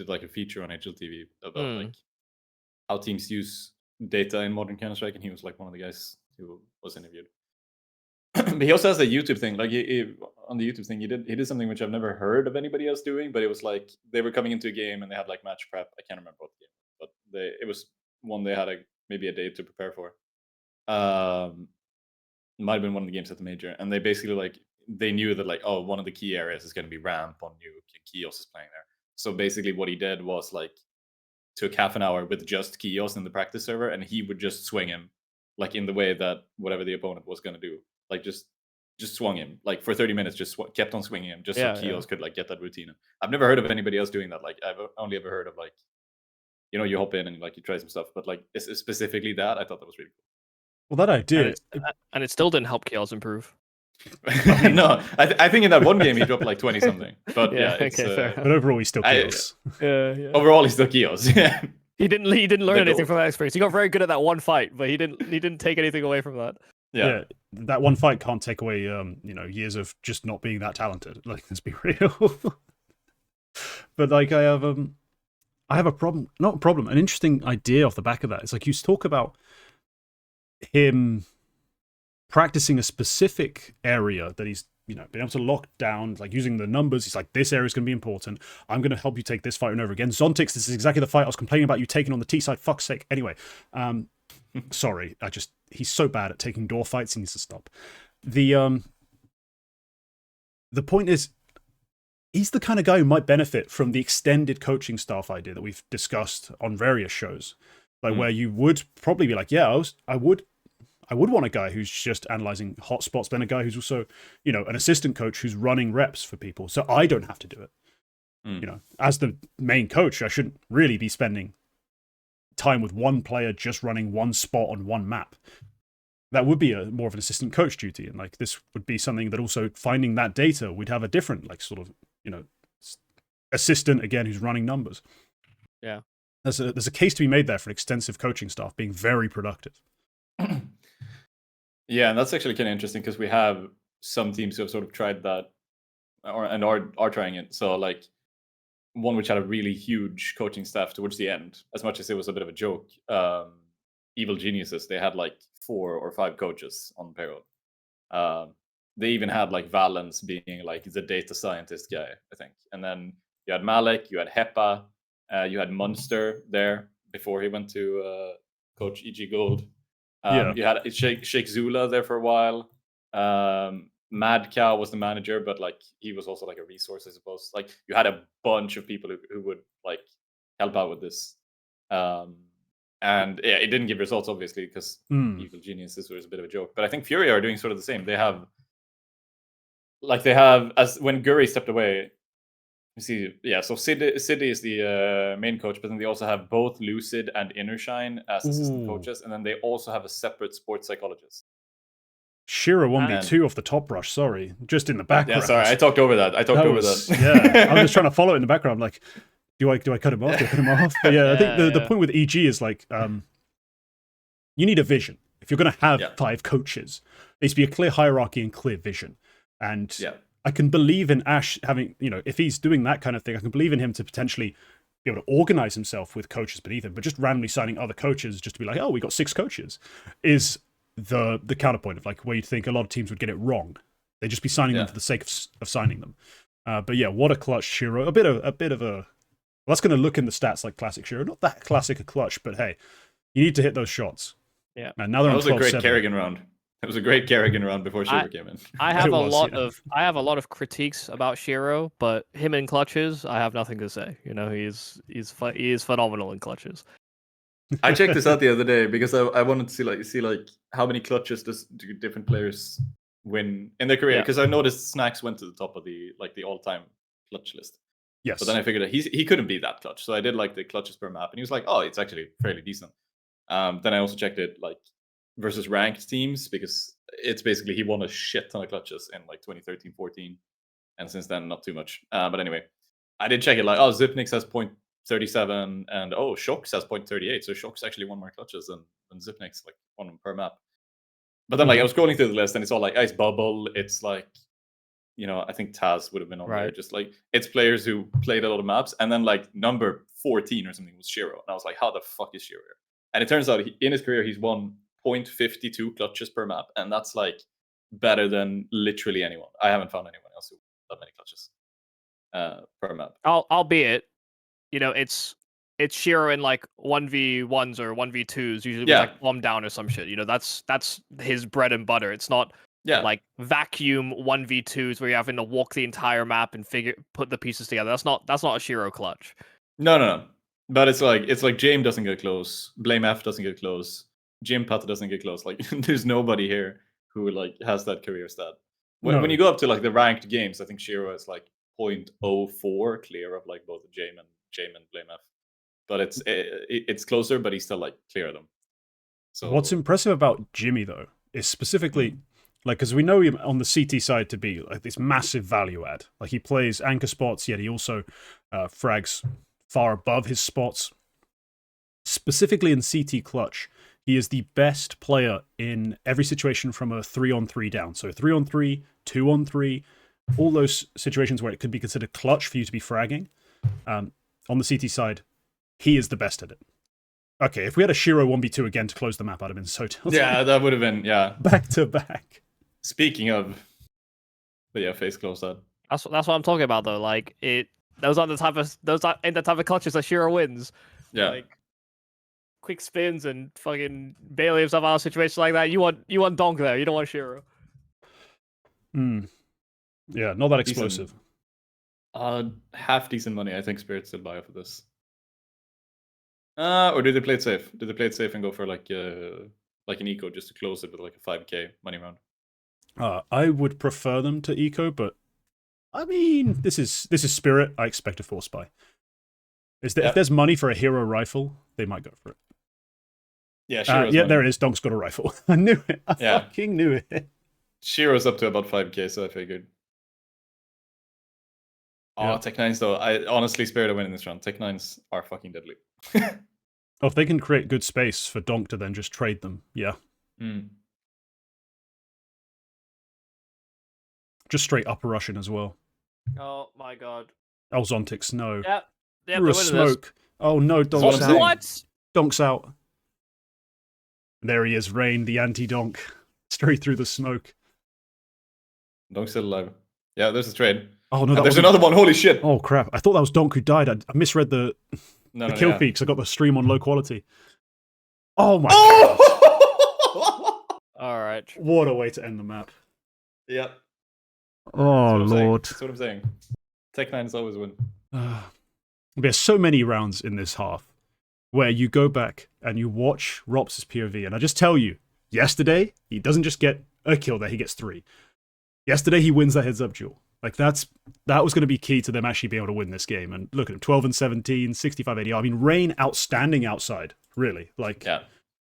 like a feature on HLTV about like how teams use data in modern Counter-Strike, and he was like one of the guys who was interviewed. But he also has a YouTube thing. Like on the YouTube thing, he did something which I've never heard of anybody else doing. But it was like they were coming into a game and they had like match prep. I can't remember what game, but it was one they had maybe a day to prepare for. Might have been one of the games at the major, and they basically like they knew that like, oh, one of the key areas is going to be ramp on Nuke, and Kios is playing there. So basically what he did was like took half an hour with just Kios in the practice server, and he would just swing him like in the way that whatever the opponent was going to do, like just swung him like for 30 minutes, just kept on swinging him just so Kios could like get that routine. I've never heard of anybody else doing that. Like I've only ever heard of like, you hop in and like you try some stuff, but like specifically that, I thought that was really cool. Well, that idea, and it still didn't help Chaos improve. No, I think in that one game he dropped like 20 something. But but overall he's still Chaos. Overall he's still Chaos. Yeah. He didn't learn anything from that experience. He got very good at that one fight, but he didn't take anything away from that. Yeah, that one fight can't take away years of just not being that talented. Like, let's be real. But like I have a problem, not a problem, an interesting idea off the back of that. It's like you talk about him practicing a specific area that he's been able to lock down, like using the numbers. He's like, this area is going to be important. I'm going to help you take this fight over again. Zontix, this is exactly the fight I was complaining about you taking on the T side. Fuck's sake. Anyway, sorry, he's so bad at taking door fights. He needs to stop. The point is, he's the kind of guy who might benefit from the extended coaching staff idea that we've discussed on various shows, like where you would probably be like, yeah, I I would want a guy who's just analyzing hotspots, then a guy who's also, an assistant coach who's running reps for people, so I don't have to do it. As the main coach, I shouldn't really be spending time with one player just running one spot on one map. That would be more of an assistant coach duty, and like this would be something that also finding that data, we'd have a different like sort of assistant again who's running numbers. Yeah, there's a case to be made there for an extensive coaching staff being very productive. Yeah, and that's actually kind of interesting because we have some teams who have sort of tried that, and are trying it. So like one which had a really huge coaching staff towards the end, as much as it was a bit of a joke. Evil Geniuses, they had like 4 or 5 coaches on payroll. They even had like Valens being like the data scientist guy, I think. And then you had Malek, you had Hepa, you had Munster there before he went to coach EG Gold. You had Sheikh Zula there for a while. Mad Cow was the manager, but like he was also like a resource, I suppose. Like you had a bunch of people who would like help out with this. And yeah, it didn't give results, obviously, because Evil Geniuses was a bit of a joke. But I think Fury are doing sort of the same. They have, as when Guri stepped away, you see, yeah, so Sid is the main coach, but then they also have both Lucid and Innershine as assistant coaches, and then they also have a separate sports psychologist. Shira 1v2 off the top rush, sorry. Just in the background. Yeah, sorry, I talked over that. Yeah, I'm just trying to follow it in the background. Like, do I cut him off? Do I cut him off? But yeah, I think the point with EG is like, you need a vision. If you're going to have 5 coaches, there needs to be a clear hierarchy and clear vision. And I can believe in Ash having, if he's doing that kind of thing, I can believe in him to potentially be able to organize himself with coaches beneath him. But just randomly signing other coaches just to be like, oh, we got 6 coaches is the counterpoint of like where you'd think a lot of teams would get it wrong. They'd just be signing them for the sake of signing them. But yeah, what a clutch Shiro. A bit of a that's going to look in the stats like classic Shiro. Not that classic a clutch, but hey, you need to hit those shots. Yeah. And now that was a great Kerrigan round. It was a great Kerrigan round before Shiro came in. I have a lot of critiques about Shiro, but him in clutches, I have nothing to say. He is phenomenal in clutches. I checked this out the other day because I wanted to see how many clutches do different players win in their career, because I noticed Snacks went to the top of the all-time clutch list. Yes. But then I figured that he couldn't be that clutch. So I did like the clutches per map, and he was like, oh, it's actually fairly decent. Then I also checked it like versus ranked teams, because it's basically he won a shit ton of clutches in like 2013, 14, and since then not too much. But anyway, I did check it like, oh, Zipnix has 0.37 and Shox has 0.38. So Shox actually won more clutches than Zipnix, like one per map. But then like I was scrolling through the list and it's all like Ice Bubble, it's like, I think Taz would have been on there. Just like it's players who played a lot of maps, and then like number 14 or something was Shiro. And I was like, how the fuck is Shiro? And it turns out in his career he's won 0.52 clutches per map, and that's like better than literally anyone. I haven't found anyone else who that many clutches per map. Albeit, it's Shiro in like 1v1s or 1v2s, usually with like bomb down or some shit. That's his bread and butter. It's not like vacuum 1v2s where you're having to walk the entire map and put the pieces together. That's not a Shiro clutch. No. But it's like James doesn't get close, Blame F doesn't get close, Jim Pat doesn't get close. Like there's nobody here who like has that career stat. When you go up to like the ranked games, I think Shiro is like 0.04 clear of like both James and Blame F. But it's closer, but he's still like clear of them. So what's impressive about Jimmy though is specifically like, because we know him on the CT side to be like this massive value add. Like he plays anchor spots, yet he also frags far above his spots. Specifically in CT clutch, he is the best player in every situation from a 3-on-3 down. So 3-on-3, 2-on-3, all those situations where it could be considered clutch for you to be fragging. On the CT side, he is the best at it. Okay, if we had a Shiro 1v2 again to close the map, I'd have been so tilted. Yeah, that would have been, back to back. Speaking of, but yeah, FaZe close that. That's what I'm talking about though. Like those are the type of clutches that Shiro wins. Yeah. Like quick spins and fucking bail himself out of situations like that. You want Donk there. You don't want Shiro. Yeah, not that explosive. Half decent money, I think Spirit still buy off of this. Or did they play it safe? Did they play it safe and go for like like an eco, just to close it with like a 5k money round. I would prefer them to eco, but I mean, this is Spirit. I expect a force buy. If there's money for a hero rifle, they might go for it. Yeah, yeah, there it is. Donk's got a rifle. I knew it. I fucking knew it. Shiro's up to about 5k, so I figured. Oh, Tech 9s though. I honestly Spirit are winning this round. Tech 9s are fucking deadly. Oh, if they can create good space for Donk to then just trade them, yeah. Just straight upper Russian as well. Oh my god. Oh, Zontix, no. Yep. Through a smoke. Oh no, Donk's out. What? Donk's out. There he is, Rain, the anti-Donk. Straight through the smoke. Donk's still alive. Yeah, there's a trade. Oh no, there's another one. Holy shit! Oh crap! I thought that was Donk who died. I misread the kill feed because I got the stream on low quality. Oh my god! All right. What a way to end the map. Yep. Oh lord. That's what I'm saying. Tech 9s always win. There's so many rounds in this half where you go back and you watch Rops' POV, and I just tell you, yesterday he doesn't just get a kill there, he gets 3. Yesterday he wins that heads-up duel. Like that was going to be key to them actually being able to win this game. And look at him, 12 and 17, 65 ADR. I mean, Rain outstanding outside, really. Like,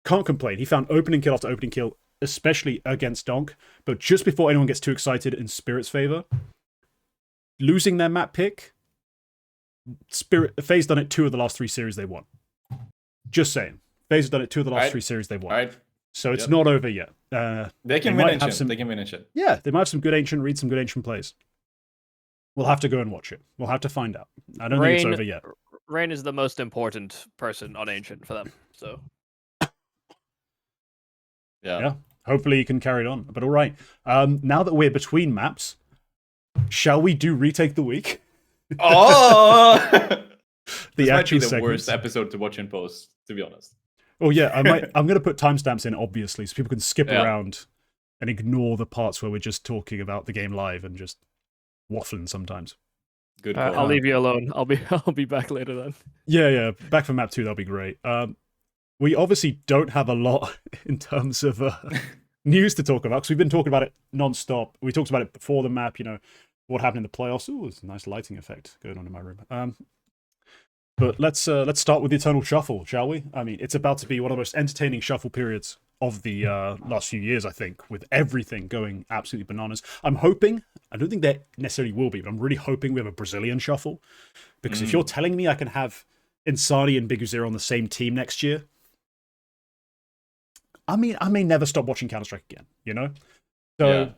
can't complain. He found opening kill after opening kill, especially against Donk. But just before anyone gets too excited in Spirit's favor, losing their map pick, FaZe done it 2 of the last 3 series they won. Just saying. FaZe has done it 2 of the last 3 series they won. All right. So it's not over yet. They can win Ancient. They can win Ancient. Yeah, they might have some good Ancient, read some good Ancient plays. We'll have to go and watch it. We'll have to find out. I don't think it's over yet. Rain is the most important person on Ancient for them. So yeah. Hopefully you can carry it on. But all right. Now that we're between maps, shall we do Retake the Week? Oh! This might be the worst episode to watch in post, to be honest. Oh yeah, I'm going to put timestamps in, obviously, so people can skip around and ignore the parts where we're just talking about the game live and just waffling sometimes. Good. I'll leave you alone. I'll be back later then. Yeah. Back for map 2, that'll be great. We obviously don't have a lot in terms of news to talk about because we've been talking about it non-stop. We talked about it before the map. You know what happened in the playoffs. Oh, there's a nice lighting effect going on in my room. But let's start with the Eternal Shuffle, shall we? I mean, it's about to be one of the most entertaining shuffle periods of the last few years, I think, with everything going absolutely bananas. I'm hoping, I don't think there necessarily will be, but I'm really hoping we have a Brazilian shuffle. Because if you're telling me I can have Insani and Big Zero on the same team next year, I mean, I may never stop watching Counter-Strike again, you know? So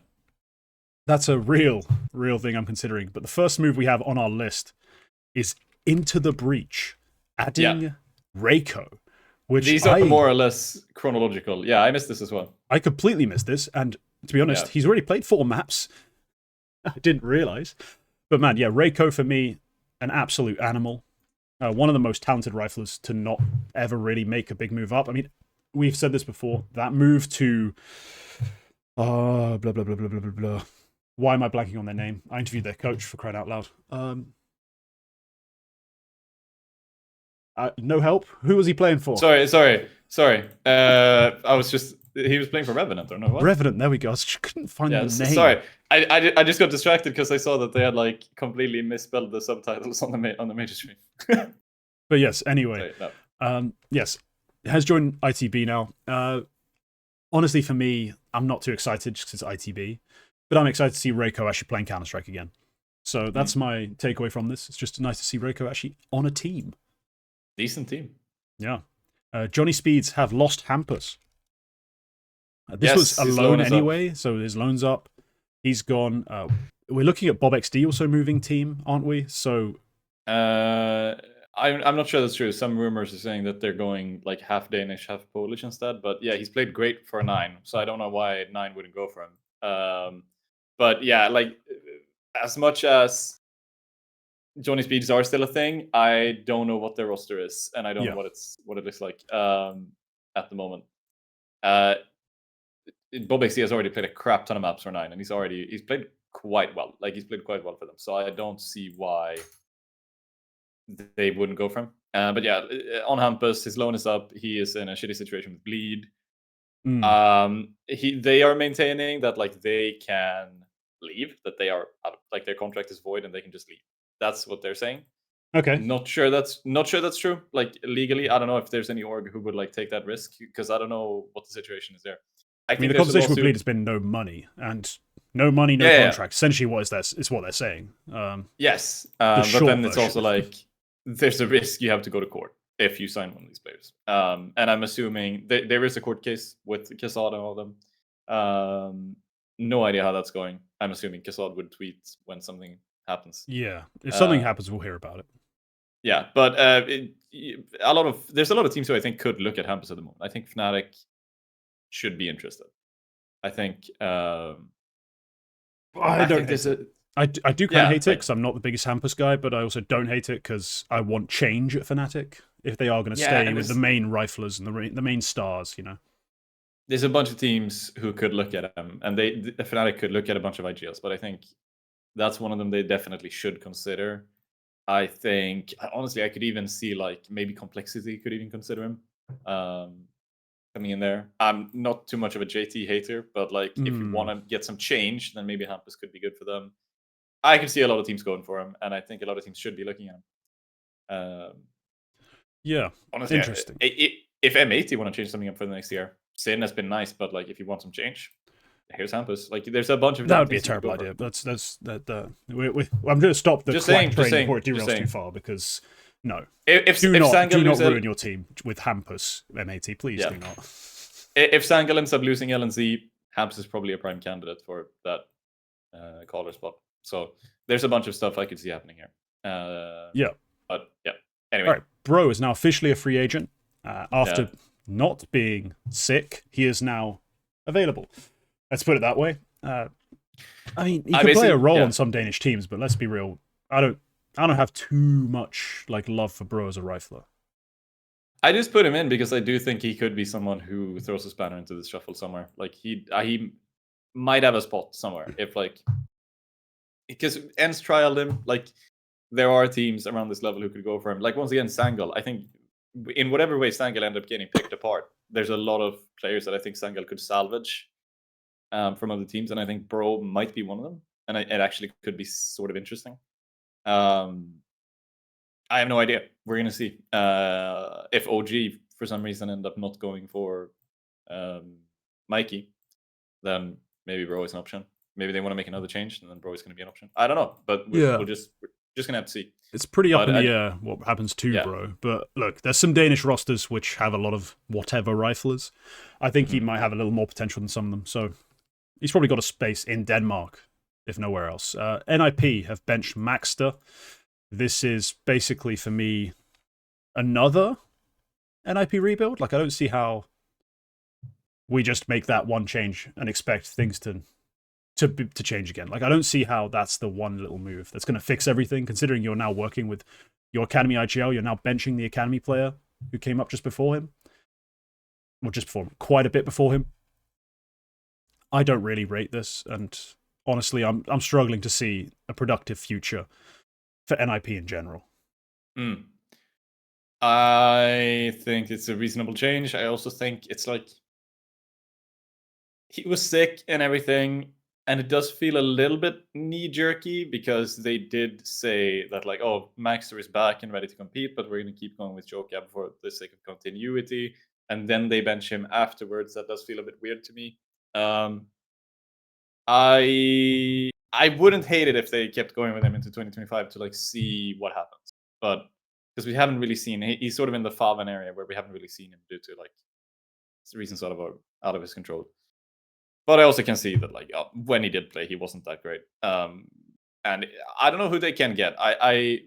that's a real thing I'm considering. But the first move we have on our list is Into the Breach, adding Reiko, which these are more or less chronological. Yeah, I missed this as well. I completely missed this, and to be honest, he's already played 4 maps. I didn't realize. But man, yeah, Reiko for me, an absolute animal. One of the most talented riflers to not ever really make a big move up. I mean, we've said this before, that move to blah, blah, blah, blah, blah, blah, blah. Why am I blanking on their name? I interviewed their coach, for crying out loud. No help? Who was he playing for? Sorry. He was playing for Revenant, or no? What? Revenant, there we go. I couldn't find the name. Sorry, I just got distracted because I saw that they had like completely misspelled the subtitles on the major stream. But yes, anyway. Sorry, no. Yes, has joined ITB now. Honestly, for me, I'm not too excited just because it's ITB, but I'm excited to see Reiko actually playing Counter-Strike again. So that's my takeaway from this. It's just nice to see Reiko actually on a team. Decent team. Yeah. Johnny Speeds have lost Hampus. This was a loan anyway, so his loan's up. He's gone. We're looking at Bob XD also moving team, aren't we? So I'm not sure that's true. Some rumors are saying that they're going like half Danish, half Polish instead. But yeah, he's played great for 9, so I don't know why 9 wouldn't go for him. But yeah, like as much as Johnny Speeds are still a thing, I don't know what their roster is, and I don't know what it looks like at the moment. Bob XD has already played a crap ton of maps for 9, and he's played quite well. Like he's played quite well for them, so I don't see why they wouldn't go for him. But yeah, on Hampus, his loan is up. He is in a shitty situation with Bleed. They are maintaining that like they can leave, that they are like their contract is void and they can just leave. That's what they're saying. Okay. Not sure that's true. Like legally, I don't know if there's any org who would like take that risk because I don't know what the situation is there. I mean, the conversation with Bleed has been no money, and no money, no contract. Essentially, what is what they're saying. Yes, but then it's also like there's a risk you have to go to court if you sign one of these players. And I'm assuming there is a court case with Kassad and all of them. No idea how that's going. I'm assuming Kassad would tweet when something happens. Yeah, if something happens, we'll hear about it. Yeah, but there's a lot of teams who I think could look at Hampus at the moment. I think Fnatic should be interested. I think I do kind of hate it because I'm not the biggest Hampus guy, but I also don't hate it because I want change at Fnatic if they are going to stay with the main riflers and the main stars, you know. There's a bunch of teams who could look at them, and Fnatic could look at a bunch of IGLs, but I think that's one of them they definitely should consider. I think, honestly, I could even see like maybe Complexity could even consider him coming in there. I'm not too much of a JT hater, but like if you want to get some change, then maybe Hampus could be good for them. I can see a lot of teams going for him, and I think a lot of teams should be looking at him. Yeah, honestly, interesting. If M80 want to change something up for the next year, Sin has been nice, but like if you want some change, here's Hampus. Like, there's a bunch of that would be a terrible idea. I'm going to stop the train before it derails too far because no, do not ruin your team with Hampus M80. Please do not. If Sangal ends up losing LNZ, Hampus is probably a prime candidate for that caller spot. So there's a bunch of stuff I could see happening here. But yeah. Anyway, all right. Bro is now officially a free agent after not being sick. He is now available. Let's put it that way. I mean, he could play a role on some Danish teams, but let's be real. I don't have too much like love for Bro as a rifler. I just put him in because I do think he could be someone who throws a spanner into the shuffle somewhere. Like he might have a spot somewhere if like because Ens trialed him. Like there are teams around this level who could go for him. Like once again, Sangal. I think in whatever way Sangal ended up getting picked apart, there's a lot of players that I think Sangal could salvage from other teams, and I think Bro might be one of them, and it actually could be sort of interesting. I have no idea. We're gonna see if OG for some reason end up not going for Mikey, then maybe Bro is an option. Maybe they want to make another change, and then Bro is going to be an option. I don't know, but we're just gonna have to see. It's pretty up in the air what happens to Bro. But look, there's some Danish rosters which have a lot of whatever riflers. I think he might have a little more potential than some of them. So he's probably got a space in Denmark, if nowhere else. NIP have benched Maxter. This is basically, for me, another NIP rebuild. Like, I don't see how we just make that one change and expect things to change again. Like, I don't see how that's the one little move that's going to fix everything, considering you're now working with your Academy IGL. You're now benching the Academy player who came up just before him. Well, just before him, quite a bit before him. I don't really rate this, and honestly, I'm struggling to see a productive future for NIP in general. I think it's a reasonable change. I also think it's like he was sick and everything, and it does feel a little bit knee-jerky because they did say that like, oh, Maxter is back and ready to compete, but we're going to keep going with Joka for the sake of continuity, and then they bench him afterwards. That does feel a bit weird to me. I wouldn't hate it if they kept going with him into 2025 to like see what happens, but because we haven't really seen, he's sort of in the Faven area where we haven't really seen him due to like reasons out of his control. But I also can see that like when he did play, he wasn't that great. And I don't know who they can get. I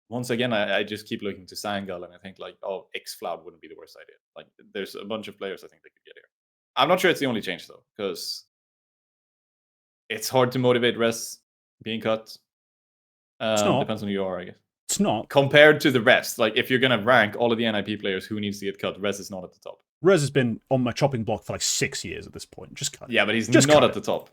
once again I just keep looking to Sangal, and I think like, oh, X-Floud wouldn't be the worst idea. Like there's a bunch of players I think they could get here. I'm not sure it's the only change though, because it's hard to motivate Res being cut. Depends on who you are, I guess. It's not. Compared to the rest, like if you're going to rank all of the NIP players who needs to get cut, Res is not at the top. Res has been on my chopping block for like 6 years at this point. Just cut it. Yeah, but he's not at the top.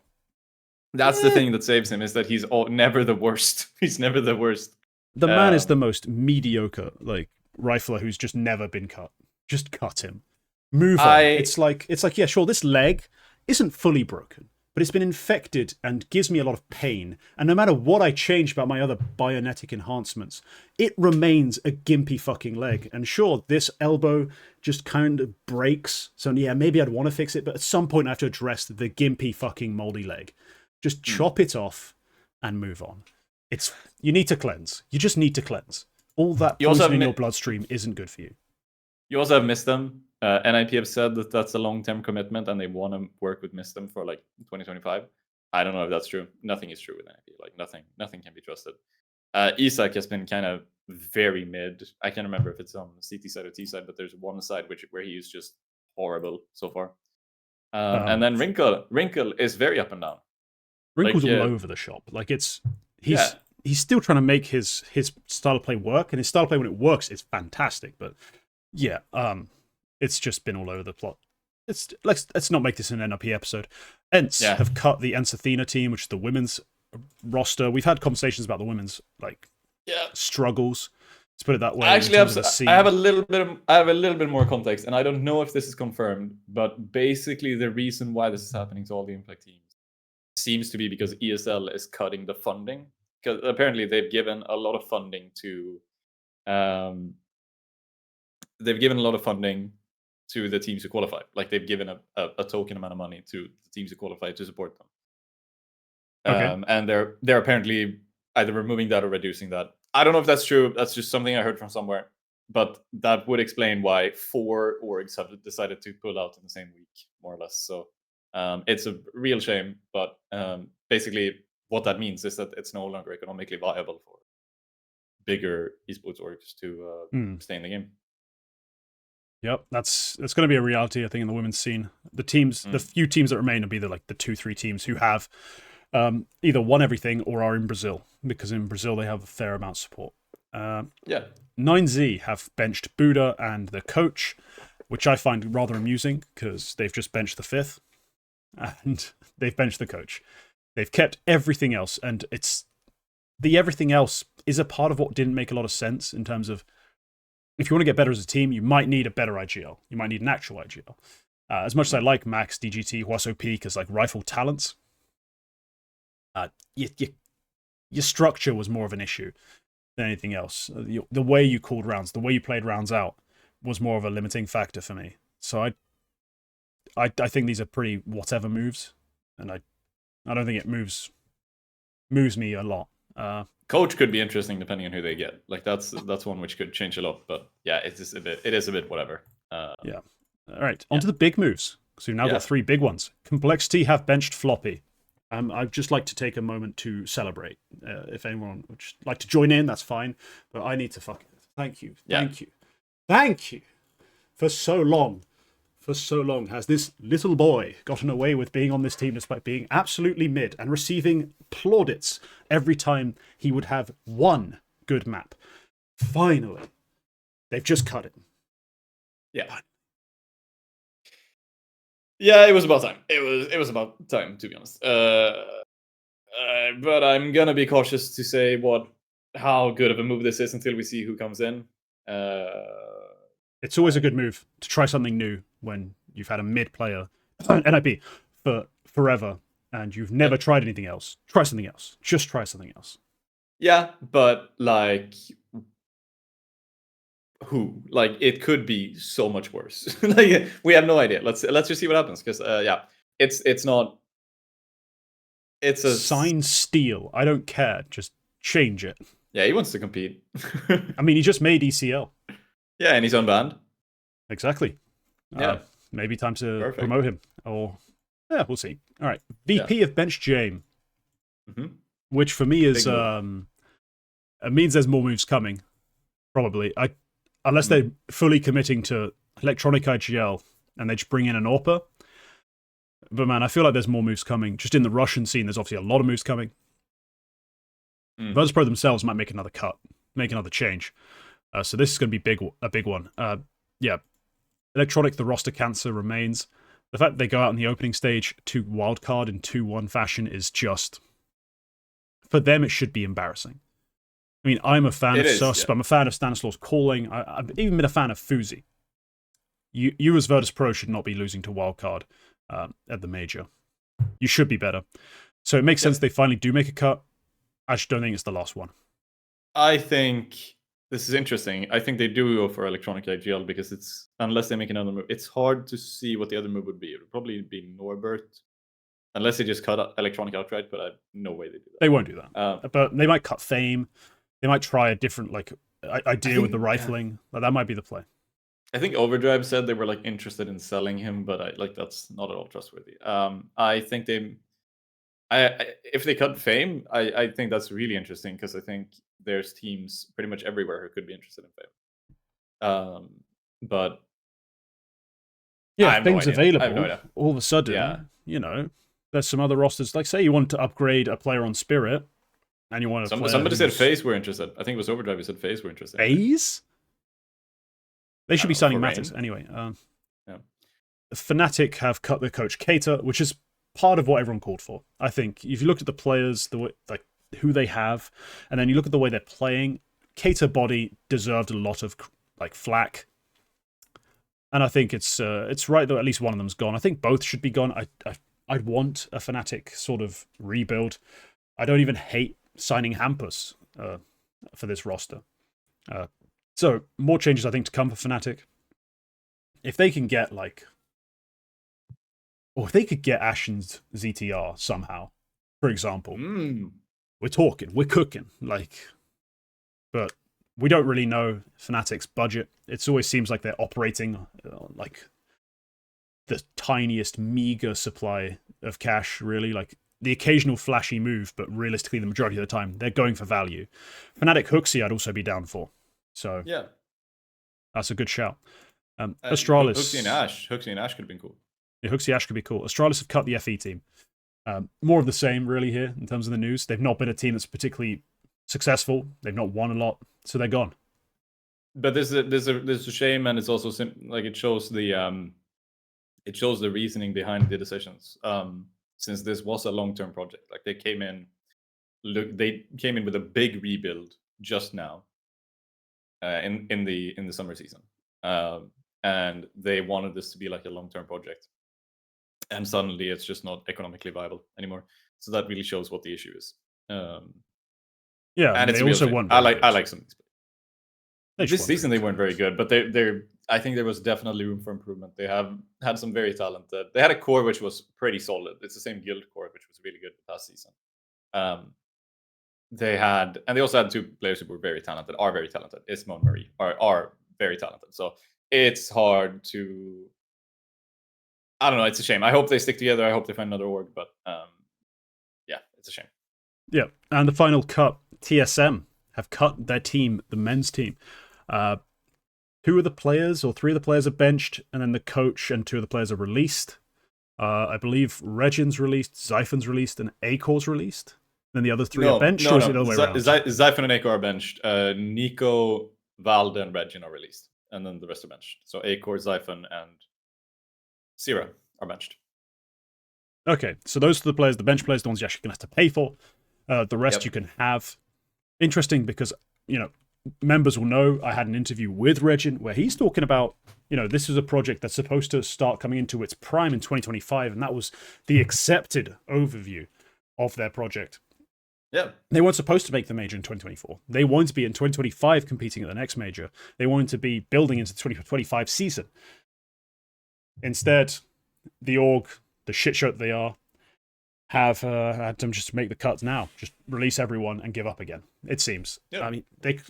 That's the thing that saves him, is that he's never the worst. He's never the worst. The man is the most mediocre like rifler who's just never been cut. Just cut him. move on. It's like, yeah, sure, this leg isn't fully broken, but it's been infected and gives me a lot of pain. And no matter what I change about my other bionetic enhancements, it remains a gimpy fucking leg. And sure, this elbow just kind of breaks. So yeah, maybe I'd want to fix it, but at some point I have to address the gimpy fucking moldy leg. Just chop it off and move on. You need to cleanse. You just need to cleanse. All that poison in your bloodstream isn't good for you. You also have Mistem. NIP have said that that's a long-term commitment and they want to work with Mistem for like 2025. I don't know if that's true. Nothing is true with NIP. Like nothing can be trusted. Isak has been kind of very mid. I can't remember if it's on the CT side or T side, but there's one side where he is just horrible so far. And then Wrinkle is very up and down. Wrinkle's all over the shop. Like he's still trying to make his style of play work, and his style of play when it works is fantastic. But yeah, it's just been all over the plot. Let's not make this an NRP episode. Ents have cut the Ents Athena team, which is the women's roster. We've had conversations about the women's struggles. Let's put it that way. Actually, I have a little bit more context, and I don't know if this is confirmed, but basically the reason why this is happening to all the Impact teams seems to be because ESL is cutting the funding. Because apparently they've given a lot of funding to the teams who qualify. Like they've given a token amount of money to the teams who qualify to support them. Okay. And they're apparently either removing that or reducing that. I don't know if that's true. That's just something I heard from somewhere. But that would explain why 4 orgs have decided to pull out in the same week, more or less. So it's a real shame. But basically, what that means is that it's no longer economically viable for bigger esports orgs to stay in the game. Yep, that's going to be a reality, I think, in the women's scene. The teams, the few teams that remain will be the 2-3 teams who have either won everything or are in Brazil, because in Brazil they have a fair amount of support. 9Z have benched Buddha and the coach, which I find rather amusing because they've just benched the 5th and they've benched the coach. They've kept everything else, and the everything else is a part of what didn't make a lot of sense in terms of, if you want to get better as a team, you might need a better IGL. You might need an actual IGL. As much as I like Max, DGT, Huaso Peak as like rifle talents, your structure was more of an issue than anything else. The way you called rounds, the way you played rounds out was more of a limiting factor for me. So I think these are pretty whatever moves, and I don't think it moves me a lot. Coach could be interesting depending on who they get. Like that's one which could change a lot. But yeah, it is a bit whatever. Yeah. All right. On to the big moves. So we've now got 3 big ones. Complexity have benched Floppy. I'd just like to take a moment to celebrate. If anyone would like to join in, that's fine. But I need to thank you. Thank you. For so long has this little boy gotten away with being on this team despite being absolutely mid and receiving plaudits every time he would have one good map. Finally, they've just cut him. Yeah. Yeah, it was about time. It was about time, to be honest. But I'm gonna be cautious to say how good of a move this is until we see who comes in. It's always a good move to try something new when you've had a mid player, NIP, for forever, and you've never tried anything else. Try something else. Just try something else. Yeah, but like, who? Like, it could be so much worse. Like, we have no idea. Let's just see what happens. Because it's not. It's a sign steal. I don't care. Just change it. Yeah, he wants to compete. I mean, he just made ECL. Yeah, and he's unbanned. Exactly. Yeah. Maybe time to promote him. Or, yeah, we'll see. All right. VP of Bench Jame. Mm-hmm. Which for me is, it means there's more moves coming. Probably. Unless they're fully committing to electronic IGL and they just bring in an AWPer. But man, I feel like there's more moves coming. Just in the Russian scene, there's obviously a lot of moves coming. Virtus.pro themselves might make another cut, make another change. So this is going to be a big one. Electronic, the roster cancer remains. The fact that they go out in the opening stage to wildcard in 2-1 fashion is just... For them, it should be embarrassing. I mean, I'm a fan of Susp. Yeah. I'm a fan of Stanislaus Calling. I've even been a fan of Fuzi. You as Virtus Pro should not be losing to Wildcard at the major. You should be better. So it makes sense they finally do make a cut. I just don't think it's the last one. I think this is interesting. I think they do go for Electronic IGL because it's, unless they make another move, it's hard to see what the other move would be. It would probably be Norbert, unless they just cut Electronic outright, but I have no way they do that. They won't do that. But they might cut Fame. They might try a different idea with the rifling. That might be the play. I think Overdrive said they were interested in selling him, but that's not at all trustworthy. I think if they cut Fame, I think that's really interesting because I think there's teams pretty much everywhere who could be interested in Fame. But yeah, Fame's available. I have no idea. All of a sudden, there's some other rosters. Like, say you want to upgrade a player on Spirit, and you want to. Somebody said FaZe were interested. I think it was Overdrive who said FaZe were interested. FaZe? They should be signing Matters anyway. Fnatic have cut their coach Cater, which is part of what everyone called for. I think if you look at the players, who they have, and then you look at the way they're playing, Cater body deserved a lot of flack. And I think it's right that at least one of them's gone. I think both should be gone. I'd want a Fnatic sort of rebuild. I don't even hate signing Hampus for this roster. So more changes, I think, to come for Fnatic. If they can get or if they could get Ashen's ZTR somehow, for example, we're talking, we're cooking. But we don't really know Fnatic's budget. It always seems like they're operating the tiniest, meager supply of cash, really. The occasional flashy move, but realistically, the majority of the time, they're going for value. Fnatic Hooksy, I'd also be down for. So yeah, that's a good shout. Astralis. Hooksy and Ash could have been cool. Yeah, Hooksy Ash could be cool. Astralis have cut the FE team. More of the same, really, here in terms of the news. They've not been a team that's particularly successful. They've not won a lot, so they're gone. But there's a shame, and it's also it shows the reasoning behind the decisions. Since this was a long-term project, they came in with a big rebuild just now. In the summer season, and they wanted this to be a long-term project, and suddenly it's just not economically viable anymore. So that really shows what the issue is. Yeah, and it's they also won. I like some. This season they weren't very good, but I think there was definitely room for improvement. They have had some very talented. They had a core which was pretty solid. It's the same guild core which was really good last season. They also had two players who were very talented, are very talented. Ismo and Marie are very talented. So it's hard to. I don't know. It's a shame. I hope they stick together. I hope they find another org. But yeah, it's a shame. Yeah, and the final cut, TSM have cut their team, the men's team. 2 of the players or 3 of the players are benched, and then the coach and 2 of the players are released. I believe Regin's released, Zyphon's released, and Akor's released. Then the other 3 are benched, or is it the other way around? Zyphon and Akor are benched. Nico, Valde, and Regin are released. And then the rest are benched. So Akor, Zyphon, and Sierra are benched. Okay, so those are the players, the bench players, the ones you're actually going to have to pay for. The rest you can have. Interesting because, members will know I had an interview with Regin where he's talking about, this is a project that's supposed to start coming into its prime in 2025, and that was the accepted overview of their project. Yeah. They weren't supposed to make the major in 2024. They wanted to be in 2025 competing at the next major. They wanted to be building into the 2025 season. Instead, the org, the shit show that they are, have had them just make the cuts now. Just release everyone and give up again, it seems. Yeah. I mean, they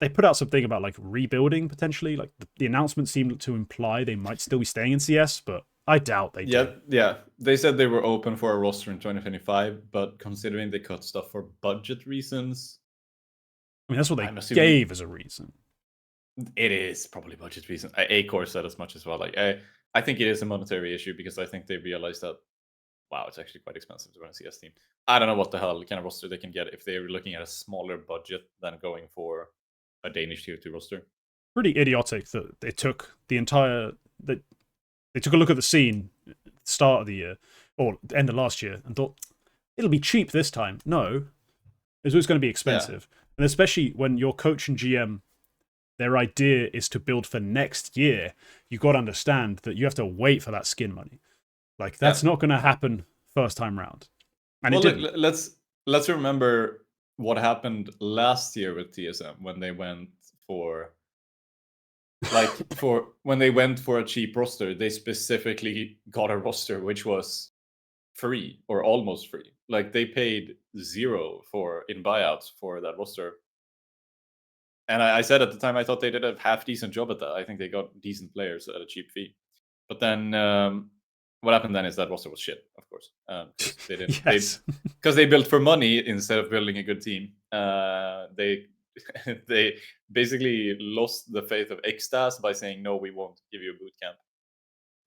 put out something about rebuilding potentially. The announcement seemed to imply they might still be staying in CS, but I doubt they do. Yeah. They said they were open for a roster in 2025, but considering they cut stuff for budget reasons, I mean that's what they gave as a reason. It is probably budget reasons. Acor said as much as well. I think it is a monetary issue because I think they realized that wow, it's actually quite expensive to run a CS team. I don't know what the hell kind of roster they can get if they're looking at a smaller budget than going for a Danish tier 2 roster. Pretty idiotic that they took the entire they took a look at the scene at the start of the year, or the end of last year, and thought, it'll be cheap this time. No, it's always going to be expensive. Yeah. And especially when your coach and GM Their idea is to build for next year. You've got to understand that you have to wait for that skin money. Like, that's not going to happen first time round. And well, it didn't. let's remember what happened last year with TSM when they went for when they went for a cheap roster. They specifically got a roster which was free or almost free. Like, they paid 0 in buyouts for that roster. And I said at the time I thought they did a half decent job at that. I think they got decent players at a cheap fee. But then what happened then is that roster was shit, of course, because they didn't. Yes. Because they built for money instead of building a good team. They they basically lost the faith of Xtas by saying, no, we won't give you a boot camp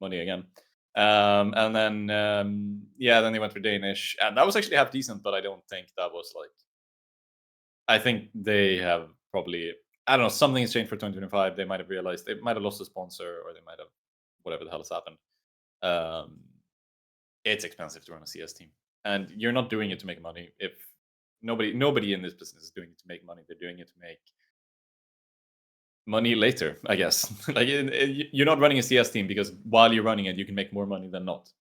money again. And then then they went for Danish, and that was actually half decent, but I don't think that was like. I think they have probably, I don't know, something has changed for 2025. They might have realized, they might have lost a sponsor, or they might have, whatever the hell has happened. It's expensive to run a CS team, and you're not doing it to make money. If nobody in this business is doing it to make money, they're doing it to make money later, I guess. Like, you're not running a CS team because while you're running it, you can make more money than not.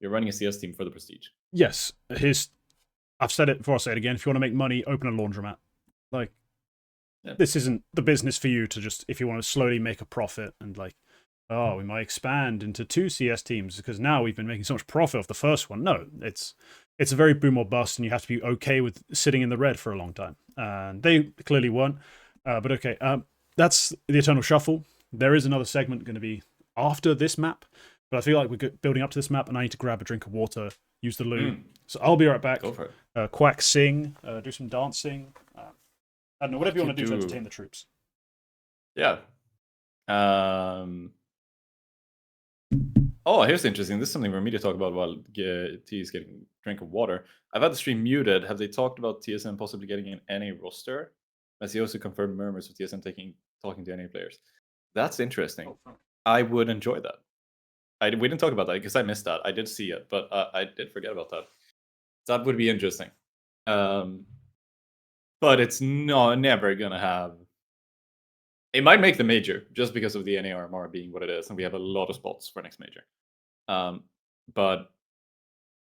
You're running a CS team for the prestige. Yes. I've said it before, I'll say it again. If you want to make money, open a laundromat. Like, this isn't the business for you to just, if you want to slowly make a profit and like, oh, we might expand into 2 CS teams because now we've been making so much profit off the first one. No, it's a very boom or bust, and you have to be okay with sitting in the red for a long time. And they clearly weren't. But okay, that's the Eternal Shuffle. There is another segment going to be after this map, but I feel like we're building up to this map, and I need to grab a drink of water, use the loo. So I'll be right back. Go for it. Quack, sing, do some dancing. I don't know, whatever you want to do to entertain the troops. Yeah. Oh, here's interesting. This is something for me to talk about while T is getting a drink of water. I've had the stream muted. Have they talked about TSM possibly getting in any roster? As he also confirmed murmurs of TSM talking to any players. That's interesting. I would enjoy that. We didn't talk about that because I missed that. I did see it, but I did forget about that. That would be interesting. But it's never gonna have. It might make the major just because of the NARMR being what it is, and we have a lot of spots for next major. But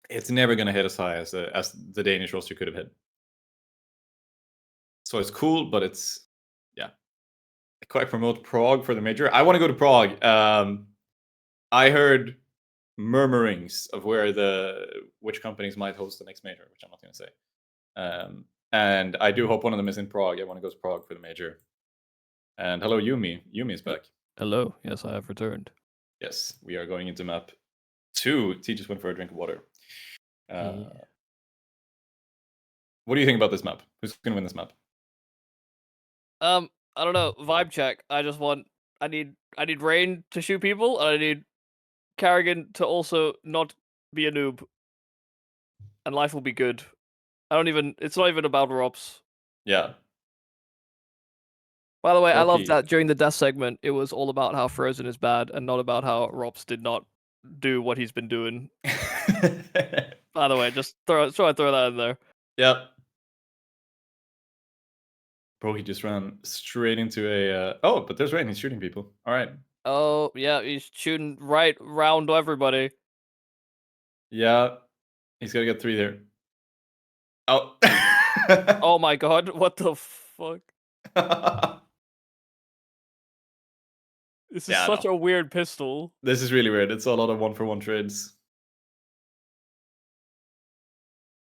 it's never gonna hit as high as the Danish roster could have hit. So it's cool, but it's quite promote Prague for the major. I want to go to Prague. I heard murmurings of which companies might host the next major, which I'm not going to say. And I do hope one of them is in Prague. I want to go to Prague for the major. And hello, Yumi. Yumi is back. Hello. Yes, I have returned. Yes, we are going into map 2. T just went for a drink of water. What do you think about this map? Who's going to win this map? I don't know. Vibe check. I need Rain to shoot people, and I need Carrigan to also not be a noob. And life will be good. It's not even about Rops. Yeah. By the way, I love that during the death segment, it was all about how Frozen is bad and not about how Rops did not do what he's been doing. By the way, just try to throw that in there. Yep. Bro, he just ran straight into a... Oh, but there's Rain. He's shooting people. All right. Oh, yeah. He's shooting right round everybody. Yeah. He's got to get 3 there. Oh. Oh my god. What the fuck? This is such a weird pistol. This is really weird. It's a lot of 1-for-1 trades.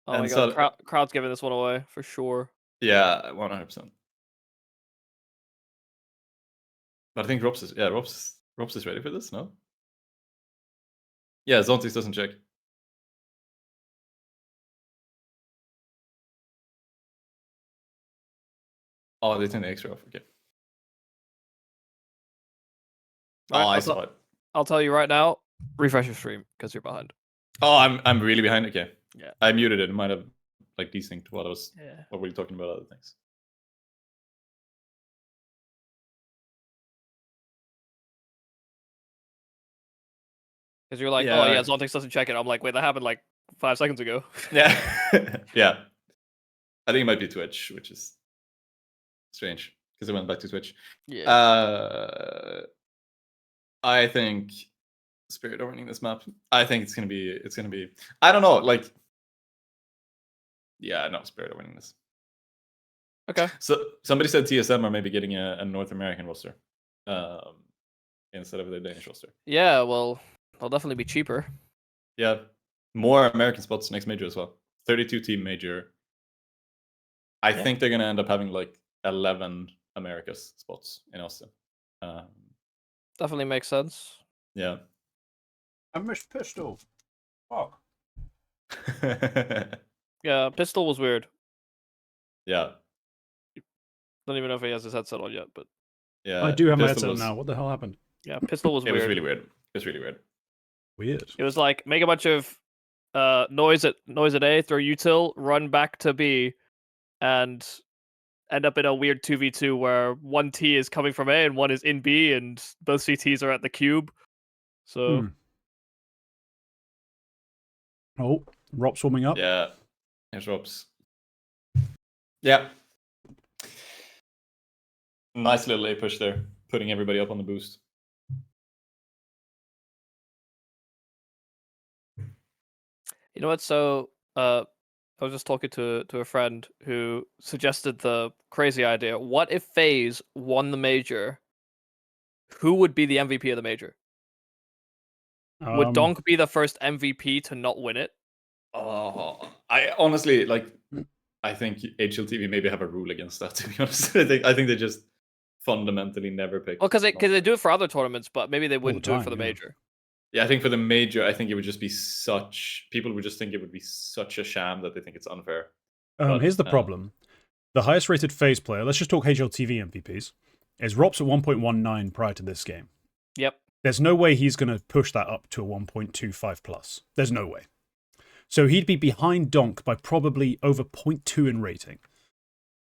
Oh my god. Crowd's giving this one away, for sure. Yeah, 100%. But I think Rops is ready for this, no? Yeah, Zontix doesn't check. Oh, they turned the extra off. Okay. Right, I saw it. I'll tell you right now. Refresh your stream because you're behind. Oh, I'm really behind. Okay. Yeah. I muted it. It might have like desynced while I was. Yeah. What were you talking about? Other things. Because you're like, oh yeah, Zontix doesn't check it. I'm like, wait, that happened like 5 seconds ago. Yeah. Yeah. I think it might be Twitch, which is strange because I went back to Twitch. Yeah. I think Spirit are winning this map. I think it's gonna be. I don't know. Like, yeah, no, Spirit are winning this. Okay. So somebody said TSM are maybe getting a North American roster instead of the Danish roster. Yeah, well, they'll definitely be cheaper. Yeah, more American spots next major as well. 32 team major. I think they're gonna end up having like 11 Americas spots in Austin. Definitely makes sense. Yeah. I miss Pistol. Fuck. Yeah, Pistol was weird. Yeah. Don't even know if he has his headset on yet, but Yeah. I do have my Pistol headset was- now. What the hell happened? yeah, Pistol was It weird. was really weird. It was really weird. Weird. It was like make a bunch of noise at A, throw util, run back to B, and end up in a weird 2v2 where one T is coming from A and one is in B, and both CTs are at the cube. So Oh, Rop's warming up. Yeah. Here's Robs. Yeah. Nice little A push there, putting everybody up on the boost. you know what? So I was just talking to a friend who suggested the crazy idea. What if FaZe won the major? Who would be the MVP of the major? Would Donk be the first MVP to not win it? Oh, I honestly like. I think HLTV maybe have a rule against that. To be honest, I think they just fundamentally never pick. Well, because they do it for other tournaments, but maybe they wouldn't do it time, for the yeah. major. Yeah, I think for the major, I think it would just be people would just think it would be such a sham that they think it's unfair. Here's the problem. The highest rated FaZe player, let's just talk HLTV MVPs, is Rops at 1.19 prior to this game. Yep. There's no way he's going to push that up to a 1.25 plus. There's no way. So he'd be behind Donk by probably over 0.2 in rating.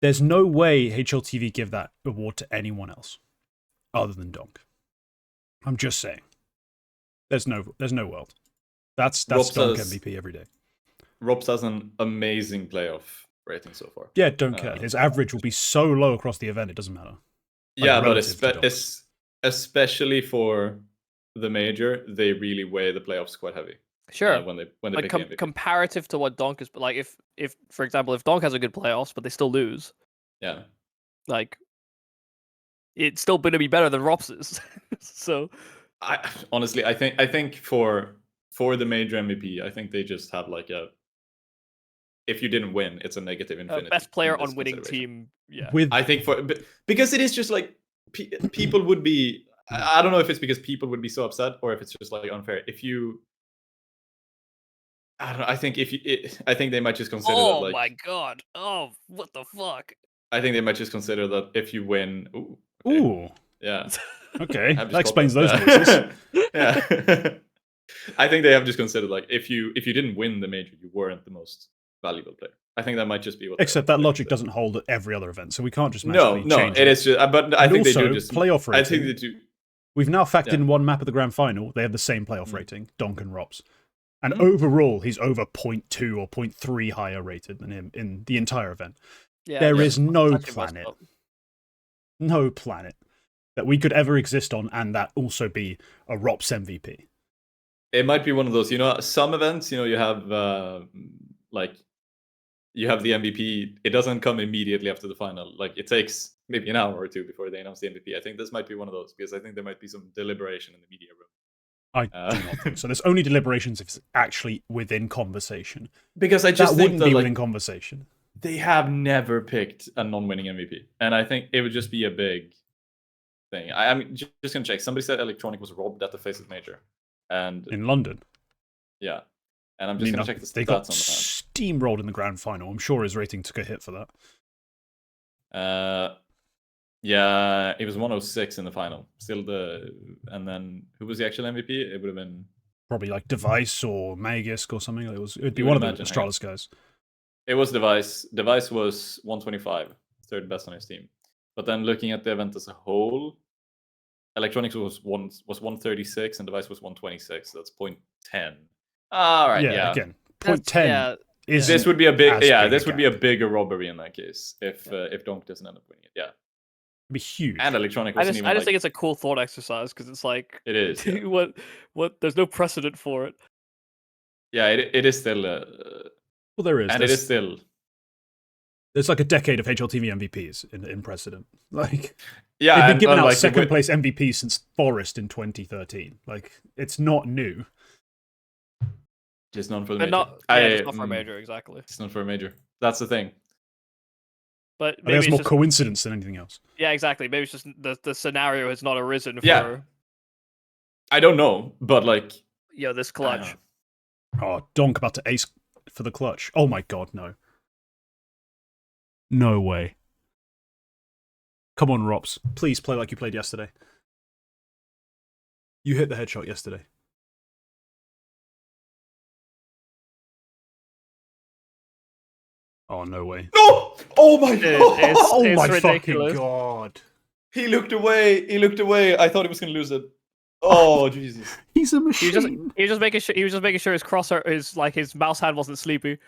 There's no way HLTV give that award to anyone else other than Donk. I'm just saying. There's no world. That's Rops Donk has- MVP every day. Robs has an amazing playoff rating so far. Yeah, don't care. His average will be so low across the event, it doesn't matter. Yeah, but relative to Donk's. especially for the major, they really weigh the playoffs quite heavy. Sure. When they Like pick the MVP. comparative to what Donk is, but like if for example, if Donk has a good playoffs, but they still lose, Yeah. like it's still going to be better than Rops's. So I honestly, I think for the major MVP, I think they just have like a. If you didn't win, it's a negative infinity. best player in this on winning consideration. team. Yeah. I think because it is just like people would be. I don't know if it's because people would be so upset or if it's just like unfair. If you, I don't know. I think I think they might just consider that Oh like. my god! Oh, what the fuck! I think they might just consider that if you win. Ooh. Okay. Ooh, Yeah. okay. I've just That explains those called noises. Yeah. I think they have just considered like if you didn't win the major, you weren't the most valuable player. I think that might just be what. Except that logic doesn't hold at every other event, so we can't just No, magically change it is just. But I And think also, they do just playoff rating. I think they do. We've now factored Yeah. in one map of the grand final. They have the same playoff rating, Donk and Rops. And Mm. overall, he's over 0.2 or 0.3 higher rated than him in the entire event. Yeah, There is it's no actually messed planet, up. no planet that we could ever exist on and that also be a Rops MVP. It might be one of those. Some events. You have like. You have the MVP. It doesn't come immediately after the final. Like it takes maybe an hour or two before they announce the MVP. I think this might be one of those because I think there might be some deliberation in the media room. I do not think so. There's only deliberations if it's actually within conversation. Because I just That think wouldn't that be like, within conversation. they have never picked a non-winning MVP, and I think it would just be a big thing. I mean, just gonna check. Somebody said Electronic was robbed at the FaZe major, and In London. yeah, and I'm I just mean, gonna check the they stats got on that. steamrolled in the grand final. I'm sure his rating took a hit for that. Yeah, it was 106 in the final. And then who was the actual MVP? It would have been Probably like Device or Magisk or something. It'd be You one would of the imagine, hang on. Astralis guys. It was Device. Device was 125, third best on his team. But then looking at the event as a whole, Electronics was 136 and Device was 126. So that's 0.10. All right, yeah. Again, That's- 0.10 yeah, is This would be a big, as big a this would be a gap. bigger robbery in that case if Donk doesn't end up winning it. Yeah, be huge. And Electronic I wasn't just even like, think it's a cool thought exercise because it's like it is. Yeah, what there's no precedent for it. yeah it is still. Well, there is. And it is still. There's like a decade of HLTV MVPs in precedent. Like, Yeah, they've been and giving out like second place MVP since Forest in 2013. Like, it's not new. just not for the But major. just not for a major, exactly. It's not for a major. That's the thing. But I think maybe it's it's more just coincidence than anything else. yeah, exactly. Maybe it's just the scenario has not arisen Yeah. for I don't know, but like, this I clutch. don't know. Oh, Donk about to ace for the clutch. Oh my god, no. No way. Come on, Rops. Please play like you played yesterday. You hit the headshot yesterday. Oh, no way. No! Oh my god! Oh it's my ridiculous. fucking god. He looked away. He looked away. I thought he was gonna lose it. Oh Jesus! He's a He machine. was just making sure his crosshair his mouse hand wasn't sleepy.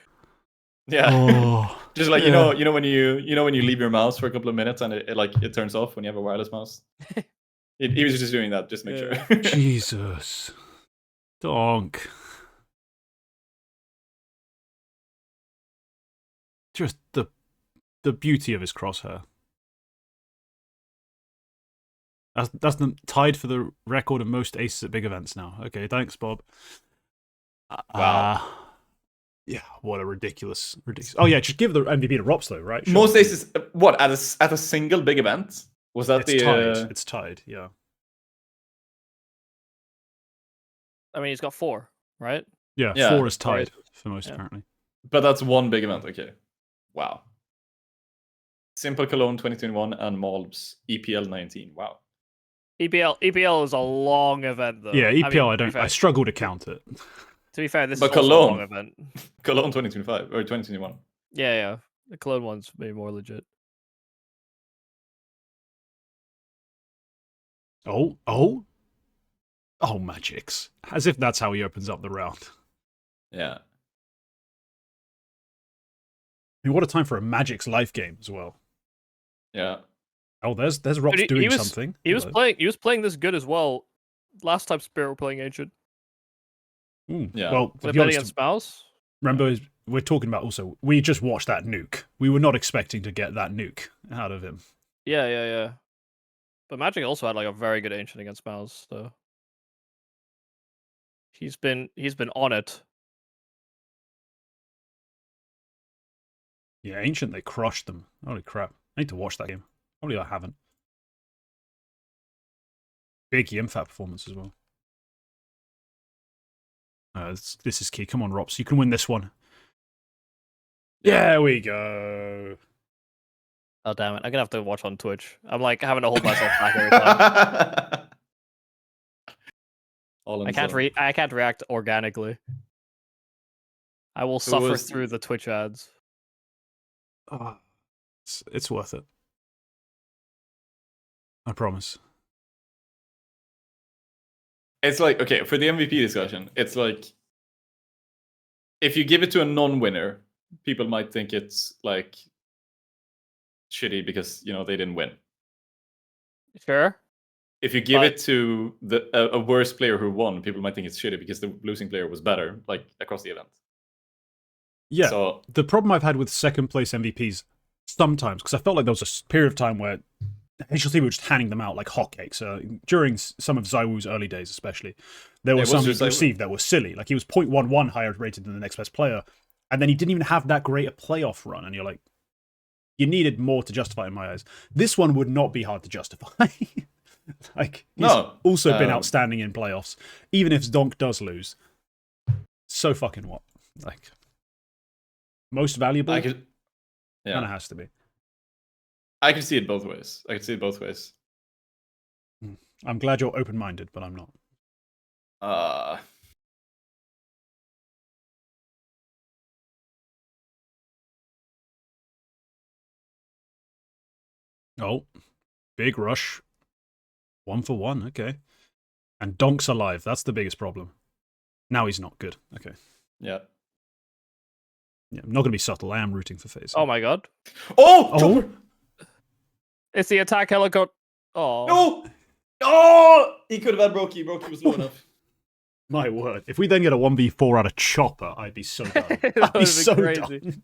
Yeah. Oh. Just like Yeah. you know when you leave your mouse for a couple of minutes and it turns off when you have a wireless mouse. He was just doing that just to make sure. Jesus. Donk. Just the beauty of his crosshair. That's tied for the record of most aces at big events now. Okay, thanks, Bob. Wow. Yeah, what a ridiculous. Oh yeah, just give the MVP to Rops though, right? Sure. Most aces. What at a single big event? Was that It's tied. It's tied. Yeah. I mean, he's got 4, right? Yeah, Yeah. 4 is tied for most Yeah. apparently. But that's one big event. Okay. Wow. Simple Cologne 2021 and Malbs EPL 19. Wow. EPL is a long event though. Yeah, EPL. I mean, I struggle to count it. To be fair, this But is also a Cologne. long event. Cologne 2025 or 2021. Yeah. The Cologne one's maybe more legit. Oh, Magix. As if that's how he opens up the round. Yeah. I mean, what a time for a Magic's life game as well. Yeah. Oh, there's Rops Dude, doing something. He was playing this good as well. Last time Spirit were playing Ancient. Yeah. Well, They to be played honest, against Mouse. remember, we're talking about also, we just watched that nuke. We were not expecting to get that nuke out of him. Yeah. But Magic also had like a very good Ancient against Mouse, so he's been on it. Yeah, Ancient, they crushed them. Holy crap. I need to watch that game. Probably I haven't. Big Yimfat performance as well. This is key. Come on, Rops. You can win this one. There we go. Oh damn it! I'm gonna have to watch on Twitch. I'm like having to hold myself back every time. I can't react organically. I will suffer through the Twitch ads. Oh, it's worth it. I promise. It's like, okay, for the MVP discussion, it's like if you give it to a non-winner, people might think it's like shitty because they didn't win. Sure. If you give it to a worse player who won, people might think it's shitty because the losing player was better, like across the event. Yeah. So the problem I've had with second place MVPs sometimes, because I felt like there was a period of time where HLT were just handing them out like hotcakes. During some of Zywoo's early days, especially, there were some received that were silly. Like he was 0.11 higher rated than the next best player, and then he didn't even have that great a playoff run. And you're like, you needed more to justify in my eyes. This one would not be hard to justify. Like he's also been outstanding in playoffs, even if Donk does lose. So fucking what? Like most valuable? Kind of has to be. I can see it both ways. I'm glad you're open-minded, but I'm not. Oh, big rush. 1 for 1, okay. And Donk's alive. That's the biggest problem. Now he's not good. Okay. Yeah. Yeah, I'm not going to be subtle. I am rooting for FaZe. Oh my god. Oh! It's the attack helicopter. Oh. No! Oh! He could have had Brokey. Brokey was low enough. My word. If we then get a 1v4 out of Chopper, I'd be so done. That I'd be would've so been crazy. done.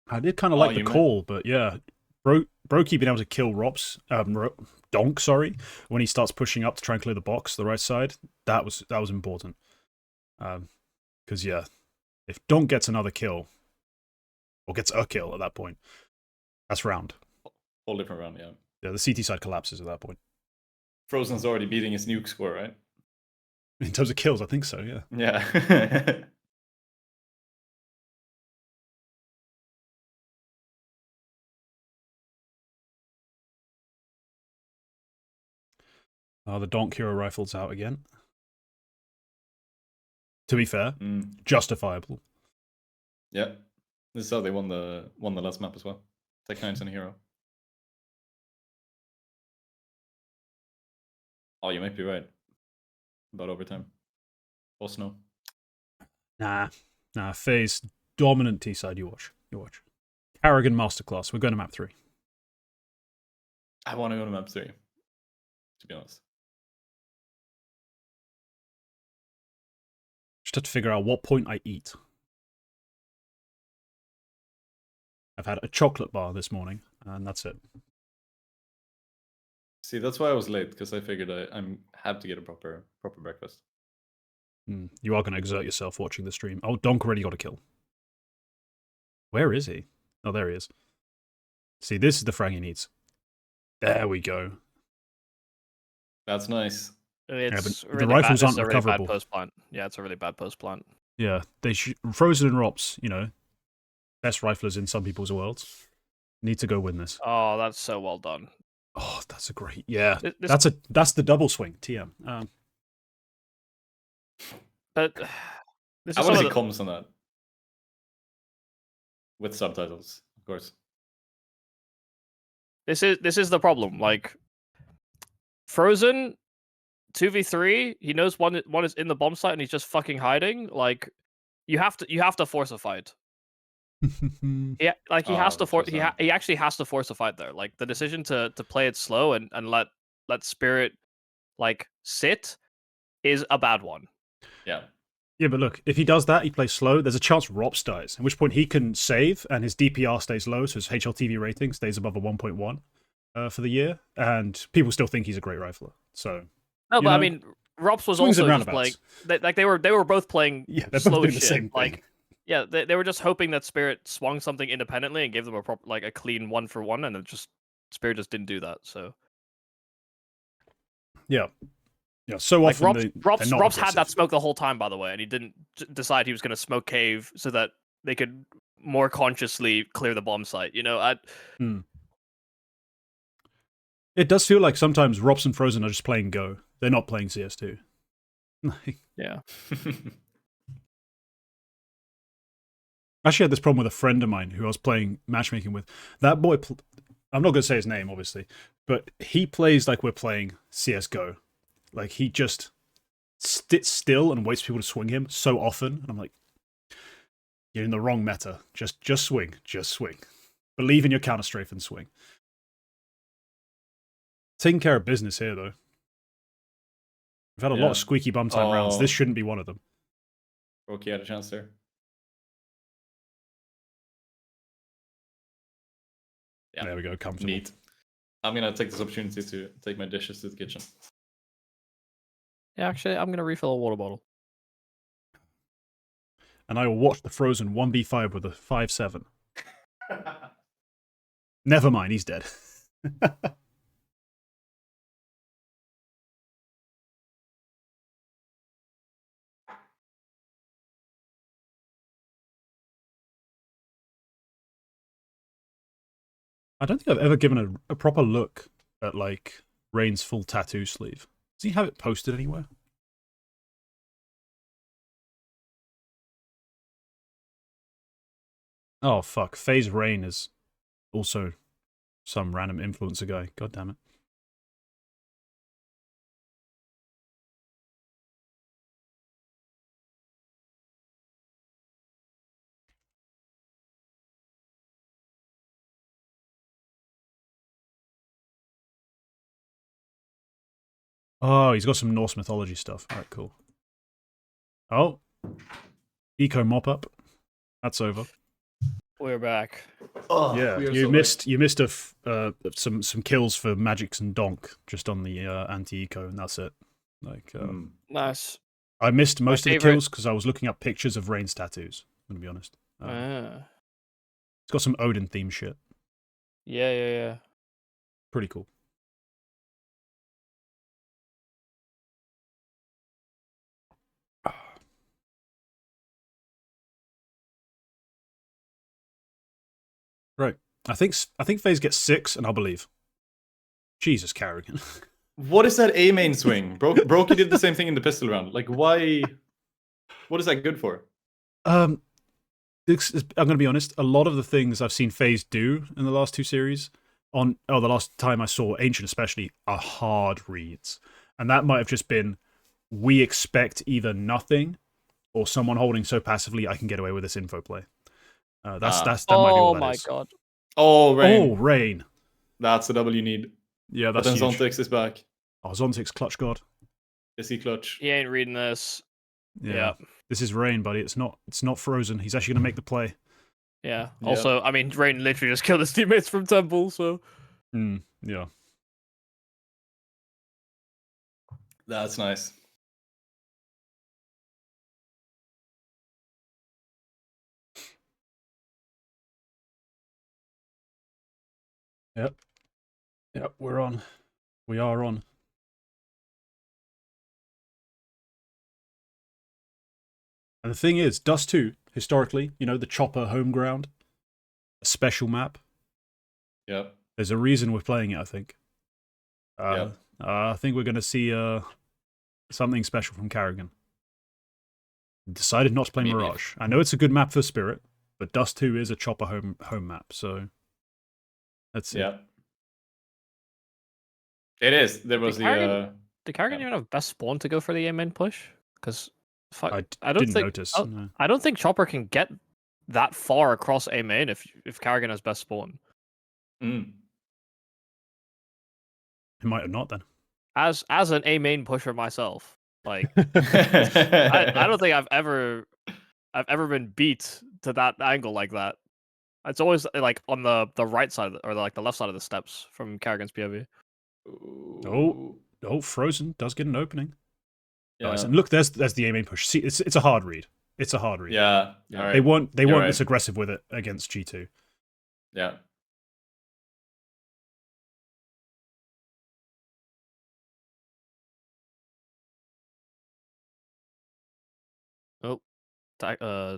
I did kind of like the call, but yeah. Brokey being able to kill Donk, sorry, when he starts pushing up to try and clear the box, the right side, that was important. Because yeah, if Donk gets another kill, or gets a kill at that point, that's round. Whole different round, yeah. Yeah, the CT side collapses at that point. Frozen's already beating his nuke score, right? In terms of kills, I think so, yeah. Yeah. The Donk Hero Rifle's out again. To be fair, justifiable. Yeah. This is how they won the last map as well. Tech 9's on a hero. Oh, you might be right. About overtime. Or snow. Nah, FaZe, dominant T-side, you watch. Carrigan Masterclass, we're going to map 3. I want to go to map 3, to be honest. Just have to figure out what point I eat. I've had a chocolate bar this morning, and that's it. See, that's why I was late, because I figured I had to get a proper breakfast. You are going to exert yourself watching the stream. Oh, Donk already got a kill. Where is he? Oh, there he is. See, this is the frag he needs. There we go. That's nice. It's really the rifles aren't really recoverable. Bad post plant. Yeah, it's a really bad post plant. Yeah, Frozen and Rops, best riflers in some people's worlds, need to go win this. Oh, that's so well done. Oh, that's a great, yeah. That's the double swing, TM. But this I is want to see comms on that. With subtitles, of course. This is the problem. Like, Frozen 2v3, he knows one is in the bomb site and he's just fucking hiding. Like, you have to force a fight. Yeah, like he has to force. He actually has to force a fight there. Like, the decision to play it slow and let Spirit like sit is a bad one. Yeah. Yeah, but look, if he does that, he plays slow, there's a chance Rops dies, at which point he can save and his DPR stays low, so his HLTV rating stays above a 1.1 for the year, and people still think he's a great rifler. So no, but I mean, Rops was also just playing. They were both playing slow shit. The same thing. Yeah, they were just hoping that Spirit swung something independently and gave them a clean 1-for-1, and Spirit just didn't do that. So yeah. Yeah, so often Rops had that smoke the whole time, by the way, and he didn't decide he was going to smoke cave so that they could more consciously clear the bomb site. It does feel like sometimes Rops and Frozen are just playing Go. They're not playing CS2. Yeah. I actually had this problem with a friend of mine who I was playing matchmaking with. That boy, I'm not going to say his name, obviously, but he plays like we're playing CSGO. Like, he just sits still and waits for people to swing him so often. And I'm like, you're in the wrong meta. Just swing. Just swing. Believe in your counter-strafe and swing. Taking care of business here, though. We've had a lot of squeaky bum time rounds. This shouldn't be one of them. Roki had a chance there. Yeah. There we go. Comfortable. Neat. I'm going to take this opportunity to take my dishes to the kitchen. Yeah, actually, I'm going to refill a water bottle. And I will watch the Frozen 1v5 with a 5-7. Never mind, he's dead. I don't think I've ever given a proper look at, like, Rain's full tattoo sleeve. Does he have it posted anywhere? Oh, fuck. FaZe Rain is also some random influencer guy. God damn it. Oh, he's got some Norse mythology stuff. All right, cool. Oh, eco mop up. That's over. We're back. Oh, Yeah, we are you so missed some kills for Magix and Donk just on the anti-eco, and that's it. Like, Nice. I missed most of the favorite- kills because I was looking up pictures of Rain's tattoos. I'm gonna be honest. Ah. It's got some Odin theme shit. Yeah. Pretty cool. Right. I think FaZe gets 6, and I'll believe. Jesus, Carrigan. What is that A main swing? Brokey did the same thing in the pistol round. Like, why? What is that good for? I'm going to be honest. A lot of the things I've seen FaZe do in the last 2 series, the last time I saw Ancient especially, are hard reads, and that might have just been we expect either nothing or someone holding so passively I can get away with this info play. That might be what that Oh is. my god. Oh, Rain. Oh, Rain. That's the W you need. Yeah, But that's then huge. Zontix is back. Oh, Zontic's clutch god. Is he clutch? He ain't reading this. Yeah. This is Rain, buddy. It's not frozen. He's actually going to make the play. Yeah. Yeah. Also, I mean, Rain literally just killed his teammates from Temple, so. Yeah. That's nice. Yep, we're on. We are on. And the thing is, Dust 2, historically, the Chopper home ground, a special map. Yep. There's a reason we're playing it, I think. Yep. I think we're going to see something special from Carrigan. Decided not to play Mirage. I know it's a good map for Spirit, but Dust 2 is a Chopper home map, so let's see. Yeah. It is. There was Did Carrigan even have best spawn to go for the A main push? Because I don't didn't think notice. No. I don't think Chopper can get that far across A main if Carrigan has best spawn. Mm. He might have not then. As an A main pusher myself, like I don't think I've ever been beat to that angle like that. It's always like on the right side or like the left side of the steps from Carrigan's POV. Oh, Frozen does get an opening. Yeah. Nice. And look, there's the A main push. See, it's a hard read. It's a hard read. Yeah. All right. They weren't right. this aggressive with it against G2. Yeah. Oh,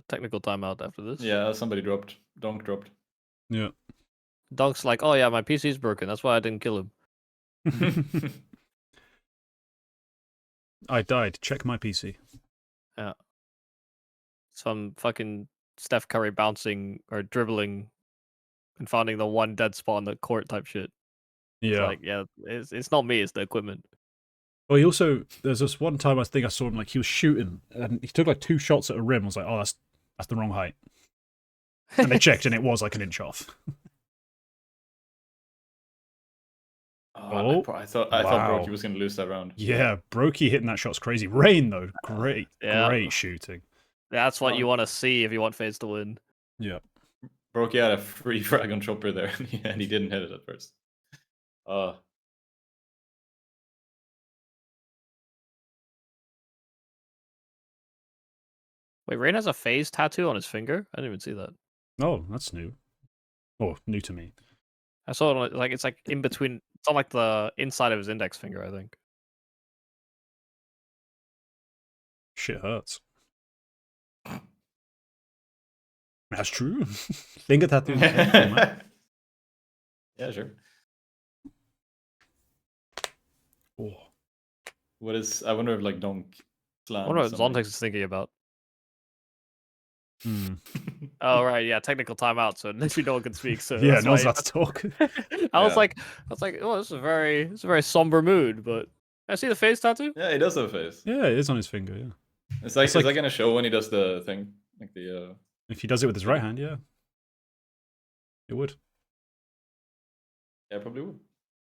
technical timeout after this. Yeah. Somebody dropped. Donk dropped. Yeah. Donk's like, oh yeah, my PC's broken. That's why I didn't kill him. I died. Check my PC. Yeah. Some fucking Steph Curry bouncing or dribbling and finding the one dead spot on the court type shit. Yeah. It's not me, it's the equipment. Well, there's this one time I think I saw him, like, he was shooting, and he took, like, 2 shots at a rim. I was like, oh, that's the wrong height. And they checked, and it was, like, an inch off. I thought wow. Brokey was going to lose that round. Yeah, Brokey hitting that shot's crazy. Rain, though, great shooting. That's what you want to see if you want FaZe to win. Yeah. Brokey had a free frag on Chopper there, and he didn't hit it at first. Wait, Rain has a FaZe tattoo on his finger? I didn't even see that. Oh, that's new. Oh, new to me. I saw it like it's like in between. It's on like the inside of his index finger, I think. Shit hurts. That's true. Finger tattoos. Yeah, sure. Oh. I wonder if like Donk I wonder what Zontex is thinking about. Oh right, yeah, technical timeout, so literally no one can speak. So yeah, no one's allowed to talk. I was like, oh, this is a very somber mood. But I see the face tattoo. Yeah, he does have a face. Yeah, it is on his finger. Yeah, it's like gonna show when he does the thing, like the. If he does it with his right hand, yeah, it would. Yeah, probably would.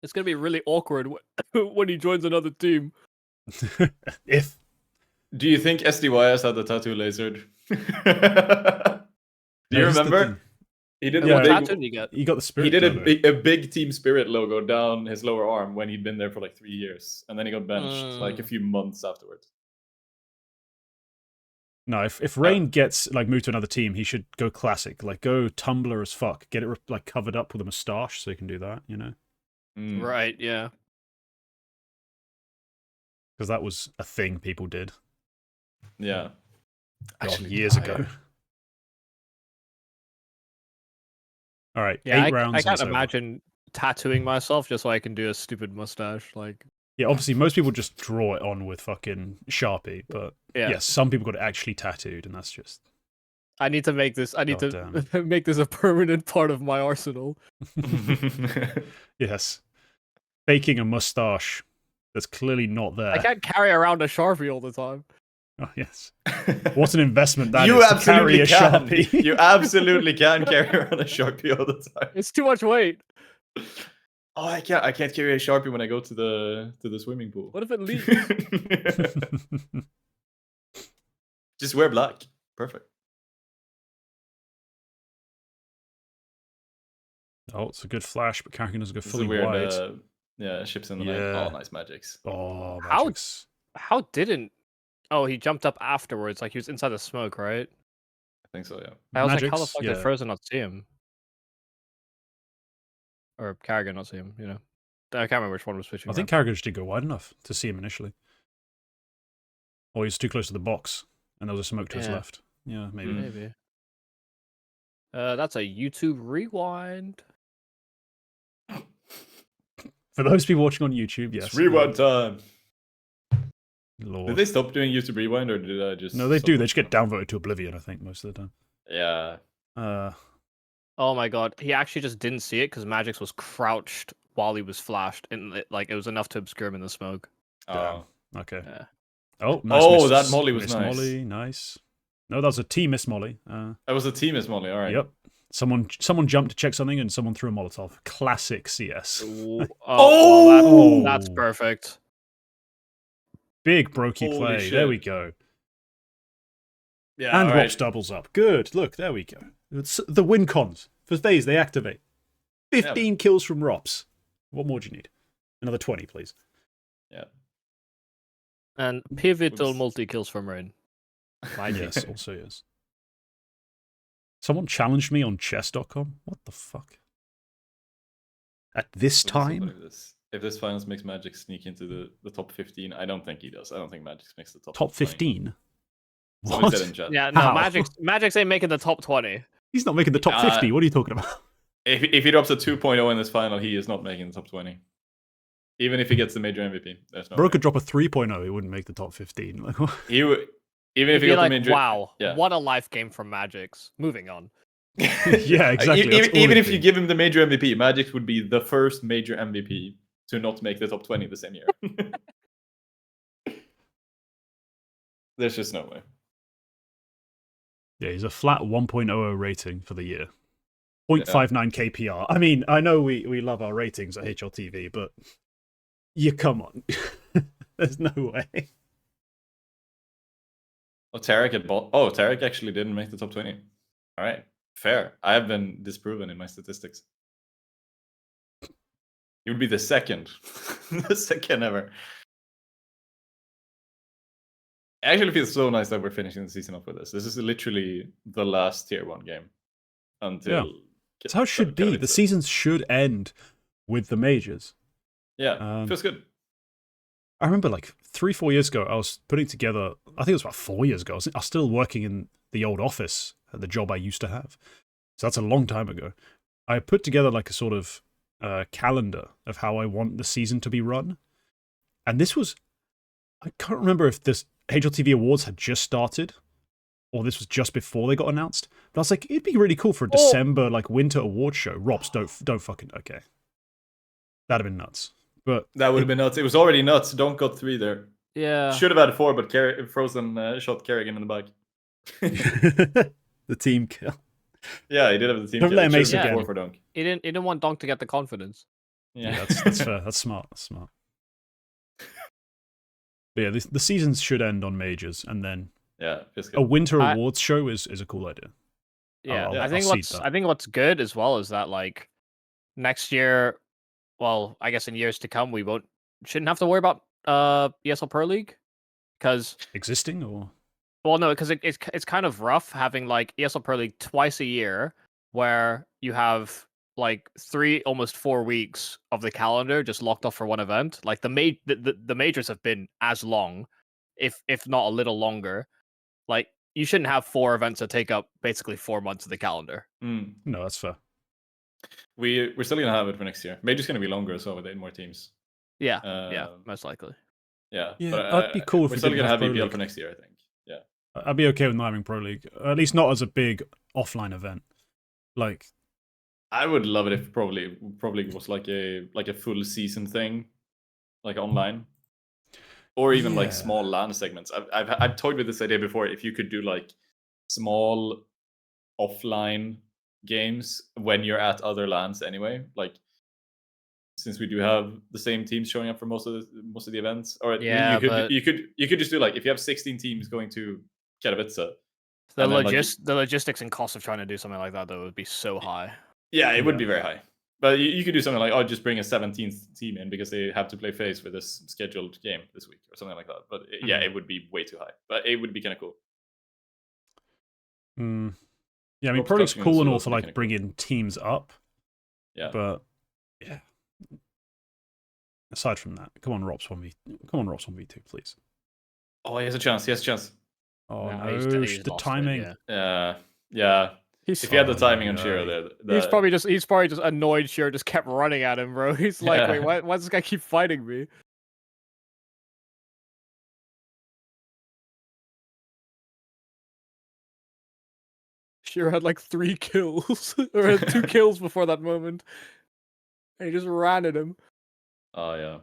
It's gonna be really awkward when he joins another team. If Do you think SDYS had the tattoo lasered? Do you No, here's the remember? thing. He did Yeah. What a tattoo big, did he get? you got the spirit. he did logo. a big Team Spirit logo down his lower arm when he'd been there for like 3 years, and then he got benched like a few months afterwards. No, if Rain gets like moved to another team, he should go classic. Like go Tumblr as fuck. Get it like covered up with a moustache so he can do that. You know, Mm. Right, yeah. because that was a thing people did Yeah. years ago. All right, Yeah, 8 rounds. I and can't it's over. imagine tattooing myself just so I can do a stupid mustache. Like, Yeah, obviously most people just draw it on with fucking Sharpie, but yeah, yes, some people got it actually tattooed, and that's just I need to make this. I need to Goddamn. make this a permanent part of my arsenal. yes, faking a mustache that's clearly not there. I can't carry around a Sharpie all the time. Oh yes, what an investment that You is to carry absolutely a can. Sharpie. You absolutely can carry around a Sharpie all the time. It's too much weight. Oh, I can't carry a Sharpie when I go to the swimming pool. What if it leaks? Just wear black. Perfect. Oh, it's a good flash, but Karrigan doesn't go This is fully weird. wide. Yeah, ships in the Yeah. night. Oh, nice magics. Oh, How- magics. How didn't? Oh, he jumped up afterwards. Like he was inside the smoke, right? I think so. Yeah. I was like, how the Magics, fuck yeah. did Frozen not see him? Or Carrigan not see him? You know, I can't remember which one was switching. I think around. Karrigan just didn't go wide enough to see him initially. Or he was too close to the box, and there was a smoke to his Yeah. left. Yeah, maybe. Mm. Maybe. That's a YouTube rewind. For those people watching on YouTube, yes. It's rewind time. Lord. Did they stop doing YouTube rewind, or did I just? No, they stop do. They just watching get them? downvoted to oblivion, I think, most of the time. Yeah. Oh my god, he actually just didn't see it because Magix was crouched while he was flashed, and like it was enough to obscure him in the smoke. Oh. Okay. Yeah. Oh, nice Oh, miss, that molly was miss nice. Molly, nice. No, that was a team miss molly. That was a team as Molly. All right. Yep. Someone jumped to check something, and someone threw a Molotov. Classic CS. Ooh, Oh! that's perfect. Big brokey Holy play. shit. There we go. Yeah. And all Rops right. doubles up. Good. Look, there we go. It's the win cons. For FaZe, they activate. 15 kills from Rops. What more do you need? Another 20, please. Yeah. And pivotal Oops. multi kills from Rain. Yes, also yes. Someone challenged me on chess.com. What the fuck? At this So let's see time? if this finals makes Magic sneak into the top 15, I don't think he does. I don't think Magic makes the top. Top 20. 15? Somebody What? said in chat. Yeah, no, How? Magix ain't making the top 20. He's not making the top 50. What are you talking about? If he drops a 2.0 in this final, he is not making the top 20. Even if he gets the major MVP, there's no. Bro way. could drop a 3.0. He wouldn't make the top 15. Like, what? He would. Even if It'd he be got like, the major. wow, Yeah. what a life game from Magix. Moving on. Yeah, exactly. That's all Even it'd if be. you give him the major MVP, Magic would be the first major MVP to not make the top 20 the same year. There's just no way. Yeah, he's a flat 1.00 rating for the year. 0.59 KPR. I mean, I know we love our ratings at HLTV, but you come on. There's no way. Oh, Tarek actually didn't make the top 20. All right, fair. I have been disproven in my statistics. He would be the second, the second ever. It actually feels so nice that we're finishing the season off with this. This is literally the last tier 1 game until. That's how it should be. The seasons should end with the majors. Yeah, feels good. I remember like 3-4 years ago, I was putting together, I think it was about 4 years ago, I was still working in the old office at the job I used to have. So that's a long time ago. I put together like a sort of calendar of how I want the season to be run. And this was, I can't remember if this HLTV Awards had just started or this was just before they got announced. But I was like, it'd be really cool for a December like winter award show. Rops, don't fucking, okay. That'd have been nuts. But That would have been nuts. It was already nuts. Don't got 3 there. Yeah. Should have had 4, but Frozen shot Kerrigan in the back. the team kill. Yeah, he did have the team. Don't kill. let him It ace should have been again. 4 for Dunk. He didn't want Donk to get the confidence. Yeah, that's fair. That's smart. That's smart. But yeah, the seasons should end on majors, and then Yeah, feels a good. winter awards show is a cool idea. Yeah, I'll I think cede that. I think what's good as well is that like next year, well, I guess in years to come, we shouldn't have to worry about ESL Pro League because Existing or well, no, because it's kind of rough having like ESL Pro League twice a year, where you have like 3, almost 4 weeks of the calendar just locked off for one event. Like the majors have been as long, if not a little longer. Like you shouldn't have 4 events that take up basically 4 months of the calendar. Mm. no, that's fair. We're still gonna have it for next year. Major's gonna be longer as well with 8 more teams. Yeah, most likely. Yeah, Yeah, but I'd be cool if we're we still didn't gonna have Pro EPL League. for next year, I think. Yeah, I'd be okay with not having Pro League, at least not as a big offline event. Like, I would love it if probably was like a full season thing, like online, or even like Yeah. small LAN segments. I've toyed with this idea before. If you could do like small offline games when you're at other LANs anyway, like since we do have the same teams showing up for most of the events, or Yeah, but you could just do like if you have 16 teams going to Katowice. the and then, like, the logistics and cost of trying to do something like that though would be so high. Yeah, it would Yeah. be very high. But you could do something like, oh, just bring a 17th team in because they have to play FaZe for this scheduled game this week or something like that. But yeah, it would be way too high. But it would be kind of cool. Yeah, I mean, Rob Pro League's Stockton cool is and all also for like kinda cool. bringing teams up, Yeah. but yeah. Aside from that, come on, Rops 1v2, please. Oh, he has a chance. He has a chance. Oh No, no, he's the lost it, timing. yeah. Yeah. He's If you had the timing on yeah. Shiro there, He's probably just annoyed Shiro just kept running at him, bro. He's like, Yeah. wait, why does this guy keep fighting me? Shiro had like 3 kills or had 2 kills before that moment. And he just ran at him. Oh yeah.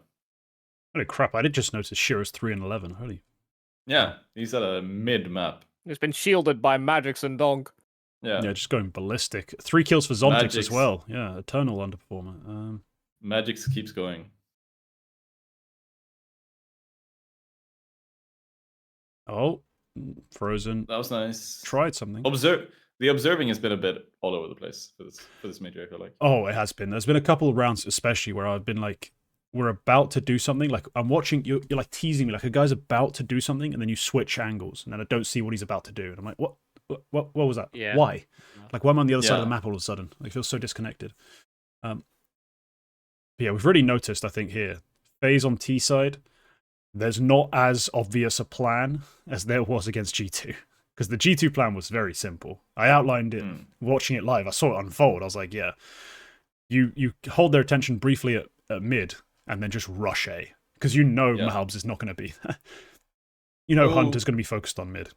Holy crap, I did just notice Shiro's 3 and 11. Holy. Yeah, he's at a mid map. He's been shielded by Magix and Donk. Yeah. Just going ballistic. 3 kills for Zontix as Magix. well. Yeah, eternal underperformer. Magix keeps going. Oh, Frozen That was nice. tried something. The observing has been a bit all over the place for this major, I feel like. Oh, it has been. There's been a couple of rounds, especially where I've been like, we're about to do something. Like I'm watching you're like teasing me, like a guy's about to do something, and then you switch angles, and then I don't see what he's about to do, and I'm like, what was that? Yeah. Why? Like, why am I on the other side of Yeah. the map all of a sudden? Like, it feels so disconnected. But yeah, we've really noticed, I think, here, FaZe on T side, there's not as obvious a plan as there was against G2. Because the G2 plan was very simple. I outlined it, watching it live. I saw it unfold. I was like, yeah, you hold their attention briefly at mid, and then just rush A. Because you know Malbs is not going to be there. You know Hunt is going to be focused on mid.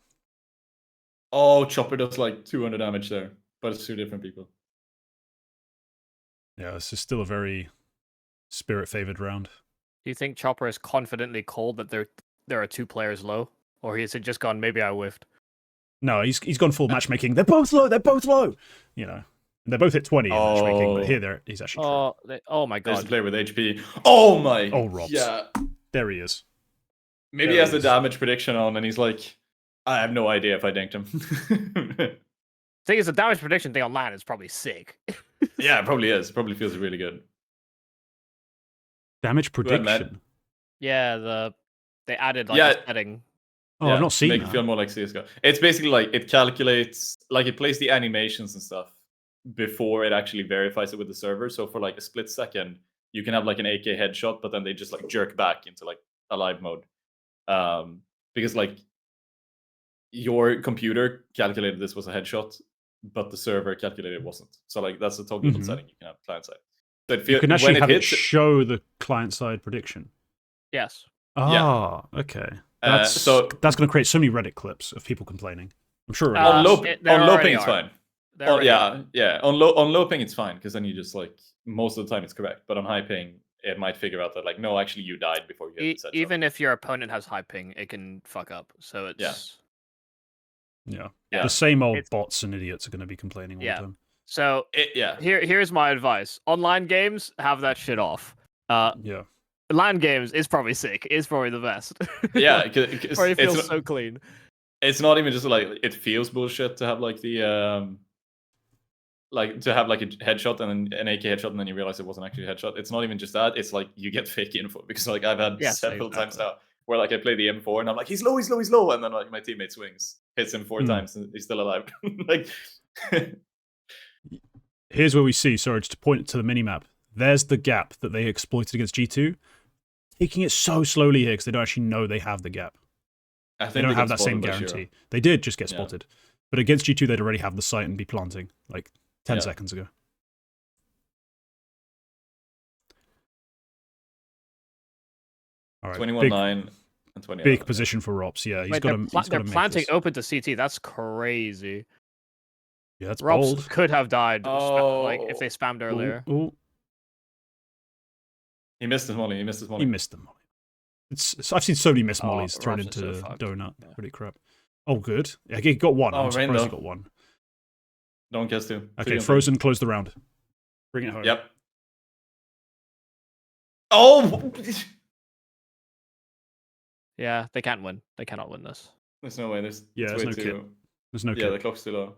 Oh, Chopper does like 200 damage there, but it's 2 different people. Yeah, this is still a very spirit-favored round. Do you think Chopper is confidently called that there are 2 players low? Or has it just gone, maybe I whiffed? No, he's gone full matchmaking. They're both low! You know, they're both at 20 in matchmaking, but here he's actually oh my There's a god. player with HP. Oh my! Oh, Robs. Yeah. There he is. Maybe he has the damage prediction on, and he's like, I have no idea if I dinked him. Thing is, the damage prediction thing on LAN is probably sick. Yeah, it probably is. Probably feels really good. Damage prediction? Yeah, they added like a setting. Oh, I've not seen make that. it feel more like CSGO. It's basically like it calculates, like it plays the animations and stuff before it actually verifies it with the server. So for like a split second, you can have like an AK headshot, but then they just like jerk back into like a live mode. Because like your computer calculated this was a headshot, but the server calculated it wasn't. So like that's a toggle setting you can have client side. So you can actually have it show the client side prediction. Yes. Ah, okay. That's going to create so many Reddit clips of people complaining. I'm sure. On low ping, it's fine. Oh yeah. On low ping, it's fine because then you just like most of the time it's correct. But on high ping, it might figure out that like no, actually you died before you hit the set. Even if your opponent has high ping, it can fuck up. So it's yeah. The same old bots and idiots are going to be complaining all the time. So Yeah. here's my advice: online games, have that shit off. Yeah. LAN games is probably sick. It's probably the best. Yeah, Or it feels so clean. It's not even just like it feels bullshit to have like the like to have like a headshot and then an AK headshot and then you realize it wasn't actually a headshot. It's not even just that. It's like you get fake info because like I've had Yes, several times exactly. now where like I play the M4 and I'm like he's low, and then like my teammate swings, hits him 4 times and he's still alive. Like here's where we see. Sorry, just to point to the minimap. There's the gap that they exploited against G2. Taking it so slowly here because they don't actually know they have the gap. I think They don't have that same guarantee. They did just get spotted. But against G2, they'd already have the site and be planting like 10 seconds ago. All right, 21-9 and 20. Big position for Rops. Yeah, he's got to. They're planting open to CT. That's crazy. Yeah, that's Rops bold. could have died like if they Oh. spammed earlier. Ooh. He missed his molly. He missed the molly. I've seen so many missed mollies thrown Rops is into so fucked. donut. Yeah. Pretty crap. Oh, good. Yeah, he got one. I'm surprised he Rainbow. got one. Don't guess two. Okay, Frozen, close the round. Bring it home. Yep. Oh! Yeah, they can't win. They cannot win this. There's no way. There's no way kit. too. There's no Yeah, the kid. clock's too low.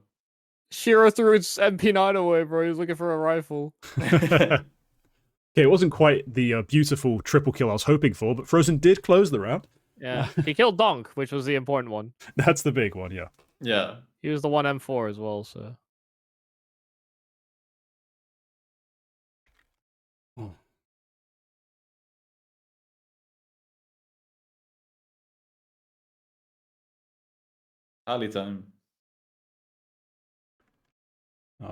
Shiro threw his MP9 away, bro. He was looking for a rifle. Okay, it wasn't quite the beautiful triple kill I was hoping for, but Frozen did close the round. Yeah, he killed Donk, which was the important one. That's the big one, yeah. Yeah. He was the one M4 as well, so. Oh. Ali time.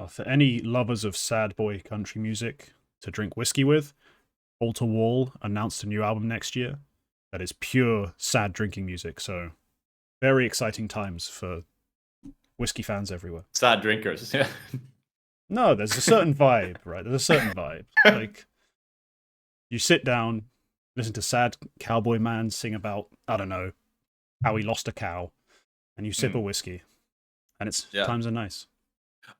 For any lovers of sad boy country music to drink whiskey with, Alter Wall announced a new album next year that is pure sad drinking music, so very exciting times for whiskey fans everywhere. Sad drinkers, yeah. No, there's a certain vibe, right? There's a certain vibe. Like, you sit down, listen to sad cowboy man sing about, I don't know, how he lost a cow, and you sip a whiskey, and times are nice.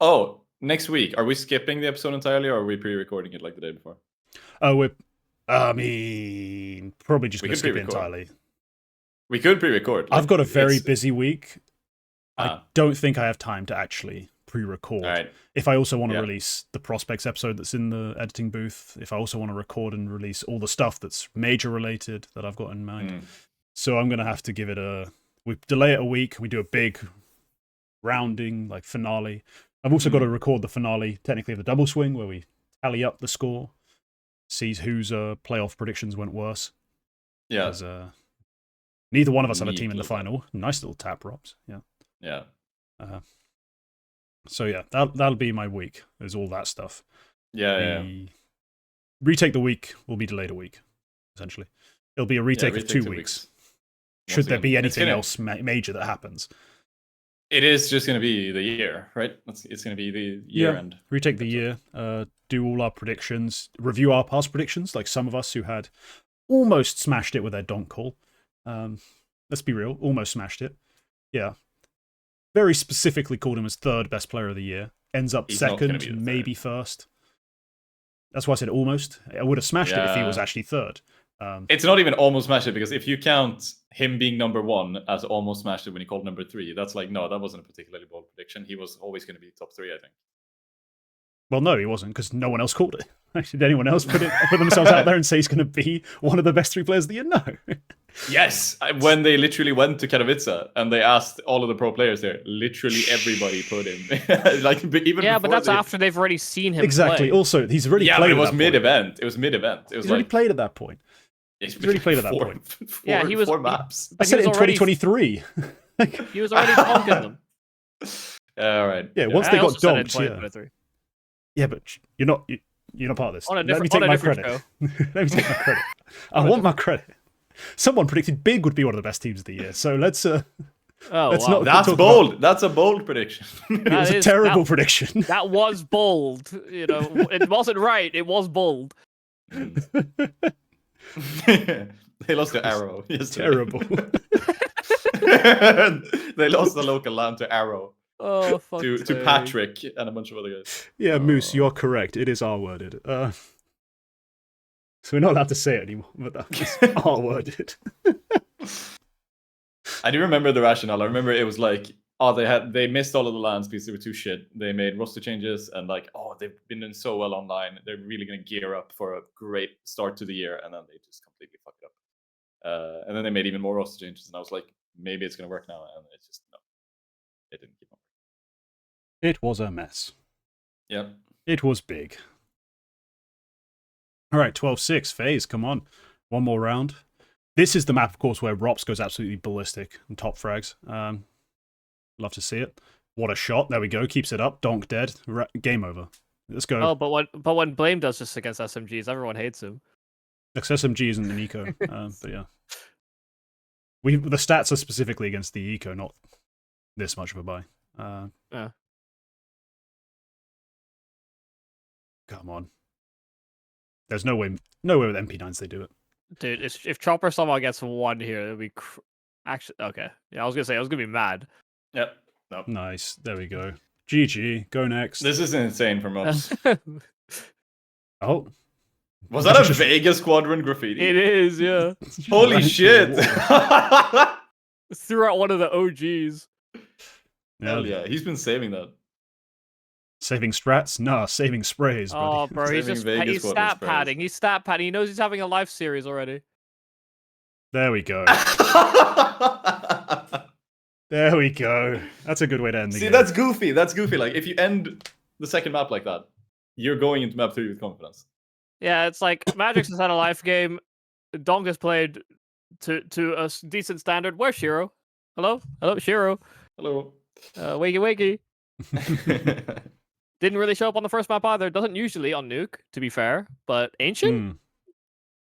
Oh, next week, are we skipping the episode entirely, or are we pre-recording it like the day before? Oh, probably just going to skip it entirely. We could pre-record. I've got a very busy week. I don't think I have time to actually pre-record. Right. If I also want to release the Prospects episode that's in the editing booth, if I also want to record and release all the stuff that's major related that I've got in mind. So I'm going to have to give it we delay it a week. We do a big rounding, like finale. I've also got to record the finale, technically, of the double swing, where we tally up the score, sees whose playoff predictions went worse. Yeah. Neither one of us have a team in the final. Nice little tap, Robs. Yeah. Yeah. So yeah, that'll be my week. There's all that stuff. Yeah. Retake the week will be delayed a week, essentially. It'll be a retake of 2 weeks. Should there be anything else major that happens? It is just going to be the year, right? It's going to be the year end. Retake the year, do all our predictions, review our past predictions, like some of us who had almost smashed it with their donk call. Let's be real, almost smashed it. Yeah. Very specifically called him as third best player of the year. Ends up second, maybe first. That's why I said almost. I would have smashed it if he was actually third. It's not even almost smashed it, because if you count him being number 1 as almost smashed it when he called number 3, that's like, no, that wasn't a particularly bold prediction. He was always going to be top 3, I think. Well, no, he wasn't, because no one else called it. Did anyone else put themselves out there and say he's going to be one of the best 3 players of the year? No. Yes, when they literally went to Katowice and they asked all of the pro players there, literally everybody put him. But that's after they've already seen him Exactly. play. Also, he's already played. But it was mid-event. It was mid-event. He's already played at that point. He's already played at that point. He was 4 maps. I said it in 2023. He was already donking them. All right. Yeah, once they got donked. Yeah, but you're not part of this. Let me take my credit. Let me take my credit. I want my credit. Someone predicted Big would be one of the best teams of the year, so let's not. That's bold. That's a bold prediction. It was a terrible prediction. That was bold. You know, it wasn't right. It was bold. They lost to Arrow. Yes, terrible. They lost the local land to Arrow. Oh fuck. to Patrick and a bunch of other guys. Yeah, Moose, you're correct. It is R-worded. So we're not allowed to say it anymore, but that was R-worded. I do remember the rationale. I remember it was like, oh, they missed all of the lands because they were too shit. They made roster changes and like, oh, they've been doing so well online. They're really gonna gear up for a great start to the year, and then they just completely fucked up. And then they made even more roster changes, and I was like, maybe it's gonna work now, and it's just no, it didn't keep on. It was a mess. Yeah, it was big. All right, 12-6, FaZe, come on. One more round. This is the map, of course, where Rops goes absolutely ballistic and top frags. Love to see it. What a shot. There we go. Keeps it up. Donk dead. Game over. Let's go. Oh, but when Blame does this against SMGs, everyone hates him. SMG isn't an eco. But yeah. The stats are specifically against the eco, not this much of a buy. Yeah. Come on. There's no way with MP9s they do it. Dude, if Chopper somehow gets one here, it'll be actually okay. Yeah, I was gonna be mad. Yep. Nope. Nice. There we go. GG. Go next. This is insane from us. Oh. Was that a Vegas Squadron graffiti? It is, yeah. Holy shit. Threw out one of the OGs. Hell yeah. He's been saving that. Saving strats? Nah, saving sprays, buddy. Oh, bro, he's stat padding. He's stat padding. He knows he's having a life series already. There we go. There we go. That's a good way to end the game. See, that's goofy. That's goofy. Like, if you end the second map like that, you're going into map 3 with confidence. Yeah, it's like Magix has had a life game. Donked has played to a decent standard. Where's Shiro? Hello? Hello, Shiro. Hello. Wakey. Didn't really show up on the first map either. Doesn't usually on Nuke, to be fair. But Ancient?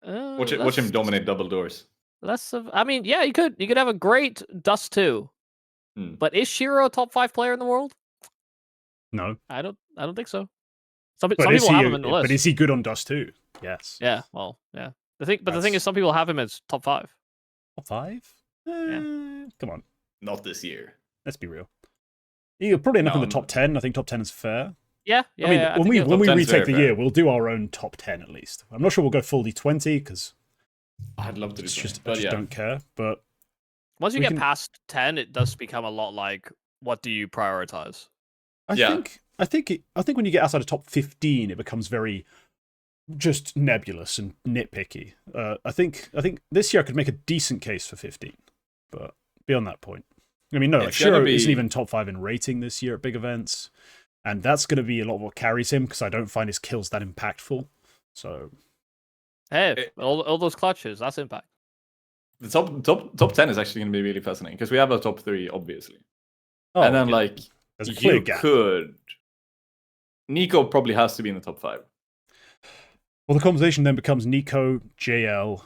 Watch him dominate double doors. I mean, yeah, you could have a great Dust 2. But is Shiro a top 5 player in the world? No. I don't think so. Some people have him in the list. But is he good on Dust 2? Yes. Yeah, well, yeah. The thing is, some people have him as top 5. Top 5? Yeah. Come on. Not this year. Let's be real. You're probably enough in the top 10. I think top 10 is fair. Yeah. I mean, when we retake the year, we'll do our own top 10 at least. I'm not sure we'll go fully 20 because I'd love to do I just don't care. But once you get past 10, it does become a lot like, what do you prioritize? I think when you get outside of top 15, it becomes very just nebulous and nitpicky. I think this year I could make a decent case for 15, but beyond that point, I mean, no, like Shiro isn't even top 5 in rating this year at big events, and that's going to be a lot of what carries him because I don't find his kills that impactful. So, hey, all those clutches, that's impact. The top 10 is actually going to be really fascinating because we have a top 3, obviously, and then like there's a clear gap. Nico probably has to be in the top 5. Well, the conversation then becomes Nico, JL.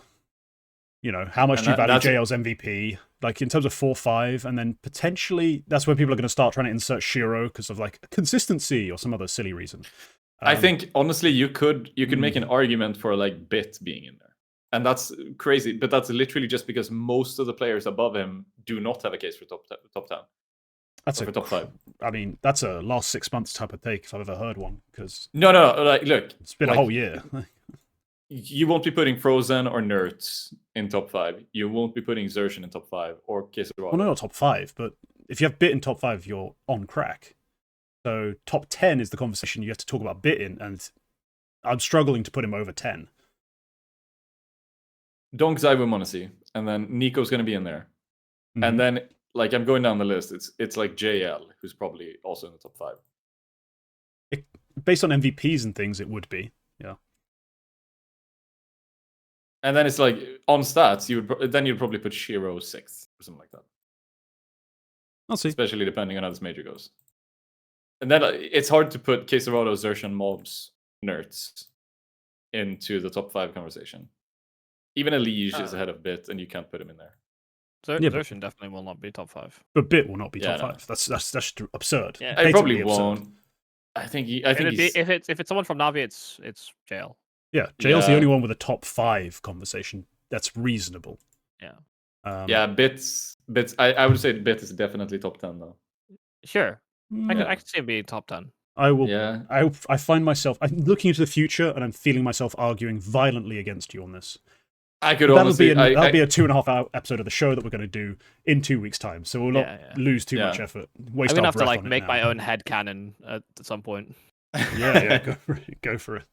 You know, how much do you value JL's MVP? Like in terms of 4-5, and then potentially that's where people are going to start trying to insert Shiro because of like consistency or some other silly reason. I think honestly, you could make an argument for like Bit being in there, and that's crazy. But that's literally just because most of the players above him do not have a case for top 10. That's for top 5. I mean, that's a last 6 months type of take if I've ever heard one. Because no, like look, it's been a whole year. You won't be putting Frozen or Nerds in top 5. You won't be putting Xertion in top 5 or KQLY. Well, no, not top 5, but if you have Bit in top 5, you're on crack. So top 10 is the conversation you have to talk about Bit in, and I'm struggling to put him over 10. Donked I would want to see, and then Nico's going to be in there, and then like I'm going down the list. It's like JL, who's probably also in the top 5. Based on MVPs and things, it would be, yeah. And then it's like on stats, you'd probably put Shiro 6th or something like that. I'll see. Especially depending on how this major goes. And then it's hard to put KQLY, Xertion, Mobs, Nerds into the top 5 conversation. Even Elige is ahead of Bit, and you can't put him in there. Xertion definitely will not be top 5. But Bit will not be top 5. That's just absurd. Yeah, it probably won't. I think if it's someone from Navi, it's JL. Yeah, JL's the only one with a top 5 conversation. That's reasonable. Yeah. Bits. I would say Bit is definitely top 10 though. Sure. I could see him being top 10. I will. Yeah. I find myself. I'm looking into the future, and I'm feeling myself arguing violently against you on this. I could That'll honestly. that'll be a 2.5-hour episode of the show that we're going to do in 2 weeks' time. So we'll not lose too much effort. Waste I'm gonna our have to breath like on it make now. my own headcanon at some point. Yeah, go for it. Go for it.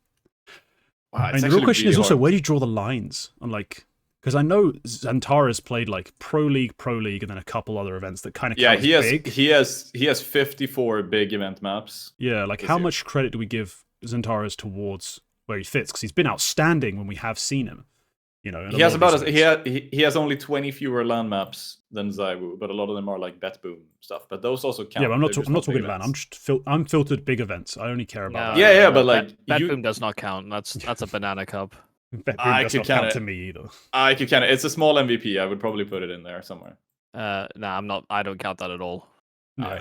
Wow, I mean, the real question is also, where do you draw the lines on, like, because I know Xantara's played like Pro League, and then a couple other events that kind of big. He has 54 big event maps. Yeah, like how much credit do we give Xantara's towards where he fits? Because he's been outstanding when we have seen him. You know, he has only 20 fewer LAN maps than Zywoo, but a lot of them are like Bet Boom stuff. But those also count. Yeah, but I'm not talking LAN. I'm filtered big events. I only care about that. Yeah, but like Bet Boom does not count. That's a banana cup. Bet Boom does not count to me either. I could count it. It's a small MVP. I would probably put it in there somewhere. Nah, I'm not. I don't count that at all. No,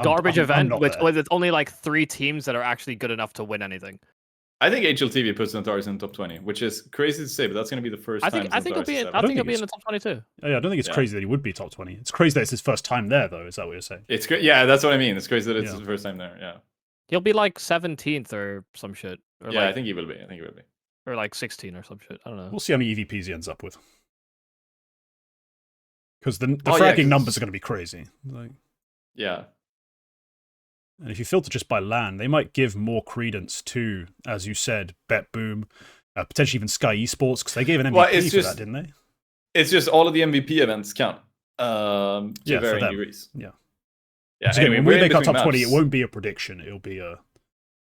garbage event with only like 3 teams that are actually good enough to win anything. I think HLTV puts Xantara's in the top 20, which is crazy to say, but that's going to be the first time. I think he'll be in the top 20 too. Yeah, I don't think it's crazy that he would be top 20. It's crazy that it's his first time there, though. Is that what you're saying? It's great. Yeah, that's what I mean. It's crazy that it's his first time there. Yeah. He'll be like 17th or some shit. Or I think he will be. Or like 16 or some shit. I don't know. We'll see how many EVPs he ends up with. Because the fragging numbers are going to be crazy. Like, yeah. And if you filter just by LAN, they might give more credence to, as you said, Bet Boom, potentially even Sky Esports, because they gave an MVP for that, didn't they? It's just all of the MVP events count to varying degrees. Yeah. Yeah. So anyway, when we make our top 20, it won't be a prediction. It'll be our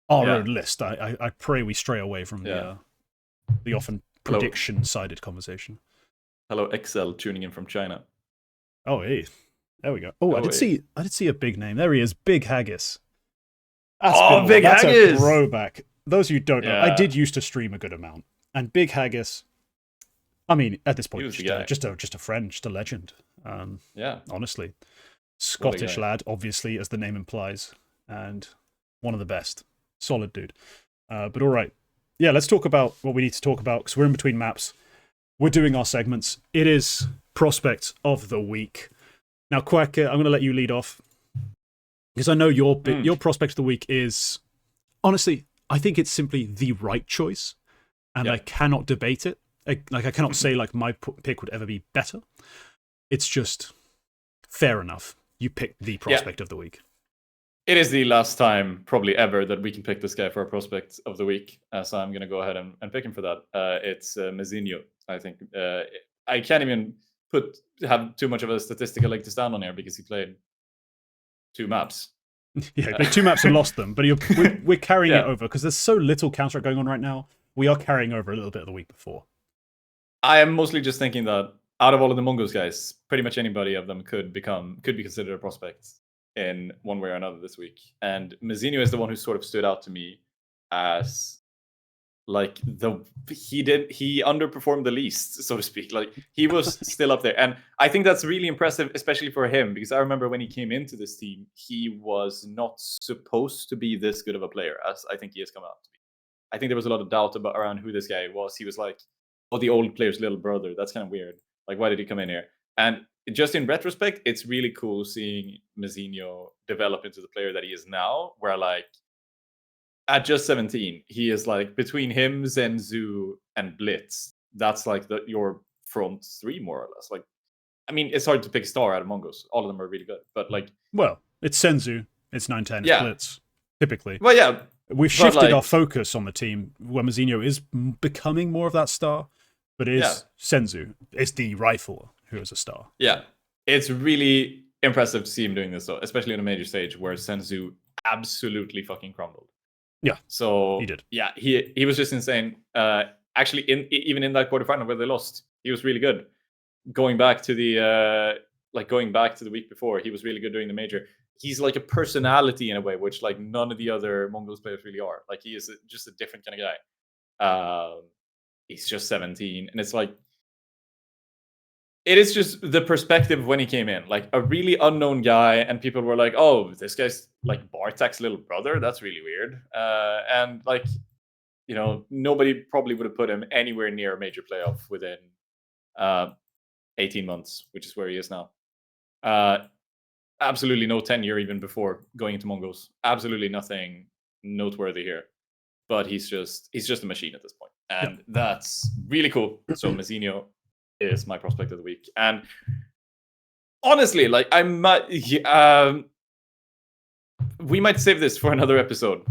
own list. I pray we stray away from the often prediction-sided conversation. Hello, Excel tuning in from China. Oh, hey. There we go. Oh, I did see a big name. There he is, Big Haggis. Big Haggis! Haggis! A throwback. Those of you who don't know, I did used to stream a good amount. And Big Haggis, I mean, at this point, just a friend, just a legend. Honestly. Scottish lad, obviously, as the name implies. And one of the best. Solid dude. But all right. Yeah, let's talk about what we need to talk about, because we're in between maps. We're doing our segments. It is Prospect of the Week. Now, Quack, I'm going to let you lead off, because I know your Prospect of the Week is, honestly, I think it's simply the right choice, and I cannot debate it. I cannot say like my pick would ever be better. It's just fair enough. You picked the Prospect of the Week. It is the last time, probably ever, that we can pick this guy for a Prospect of the Week, so I'm going to go ahead and pick him for that. It's Mezinho, I think. I can't even have too much of a statistical leg to stand on here, because he played 2 maps. Yeah, he played 2 maps and lost them, but we're carrying it over, because there's so little Counter-Strike going on right now. We are carrying over a little bit of the week before. I am mostly just thinking that out of all of the Mongoose guys, pretty much anybody of them could be considered a prospect in one way or another this week. And Mezinho is the one who sort of stood out to me as like he underperformed the least, so to speak. Like, he was still up there, and I think that's really impressive, especially for him, because I remember when he came into this team, he was not supposed to be this good of a player as I think he has come out to be. I think there was a lot of doubt around who this guy was. He was like, the old player's little brother. That's kind of weird. Like, why did he come in here? And just in retrospect, it's really cool seeing Mezinho develop into the player that he is now, where like at just 17, he is like, between him, Zenzu, and Blitz, that's like your front 3 more or less. Like, I mean, it's hard to pick a star out of Mongoose. All of them are really good, but like, well, it's Senzu, it's 910, it's Blitz, typically. Well, yeah, we've shifted our focus on the team where Mezinho is becoming more of that star, but it is Senzu. It's the rifle who is a star. Yeah, it's really impressive to see him doing this, though, especially on a major stage where Senzu absolutely fucking crumbled. Yeah, so he did. Yeah, he was just insane. Actually, even in that quarterfinal where they lost, he was really good. Going back to the week before, he was really good during the major. He's like a personality in a way, which like none of the other Mongols players really are. Like, he is just a different kind of guy. He's just 17, and it's like, it is just the perspective when he came in, like a really unknown guy, and people were like, "Oh, this guy's like Bartek's little brother. That's really weird." And like, you know, nobody probably would have put him anywhere near a major playoff within 18 months, which is where he is now. absolutely no tenure even before going into Mongols. Absolutely nothing noteworthy here. But he's just a machine at this point, and that's really cool. So Messinho is my prospect of the week, and honestly, like we might save this for another episode,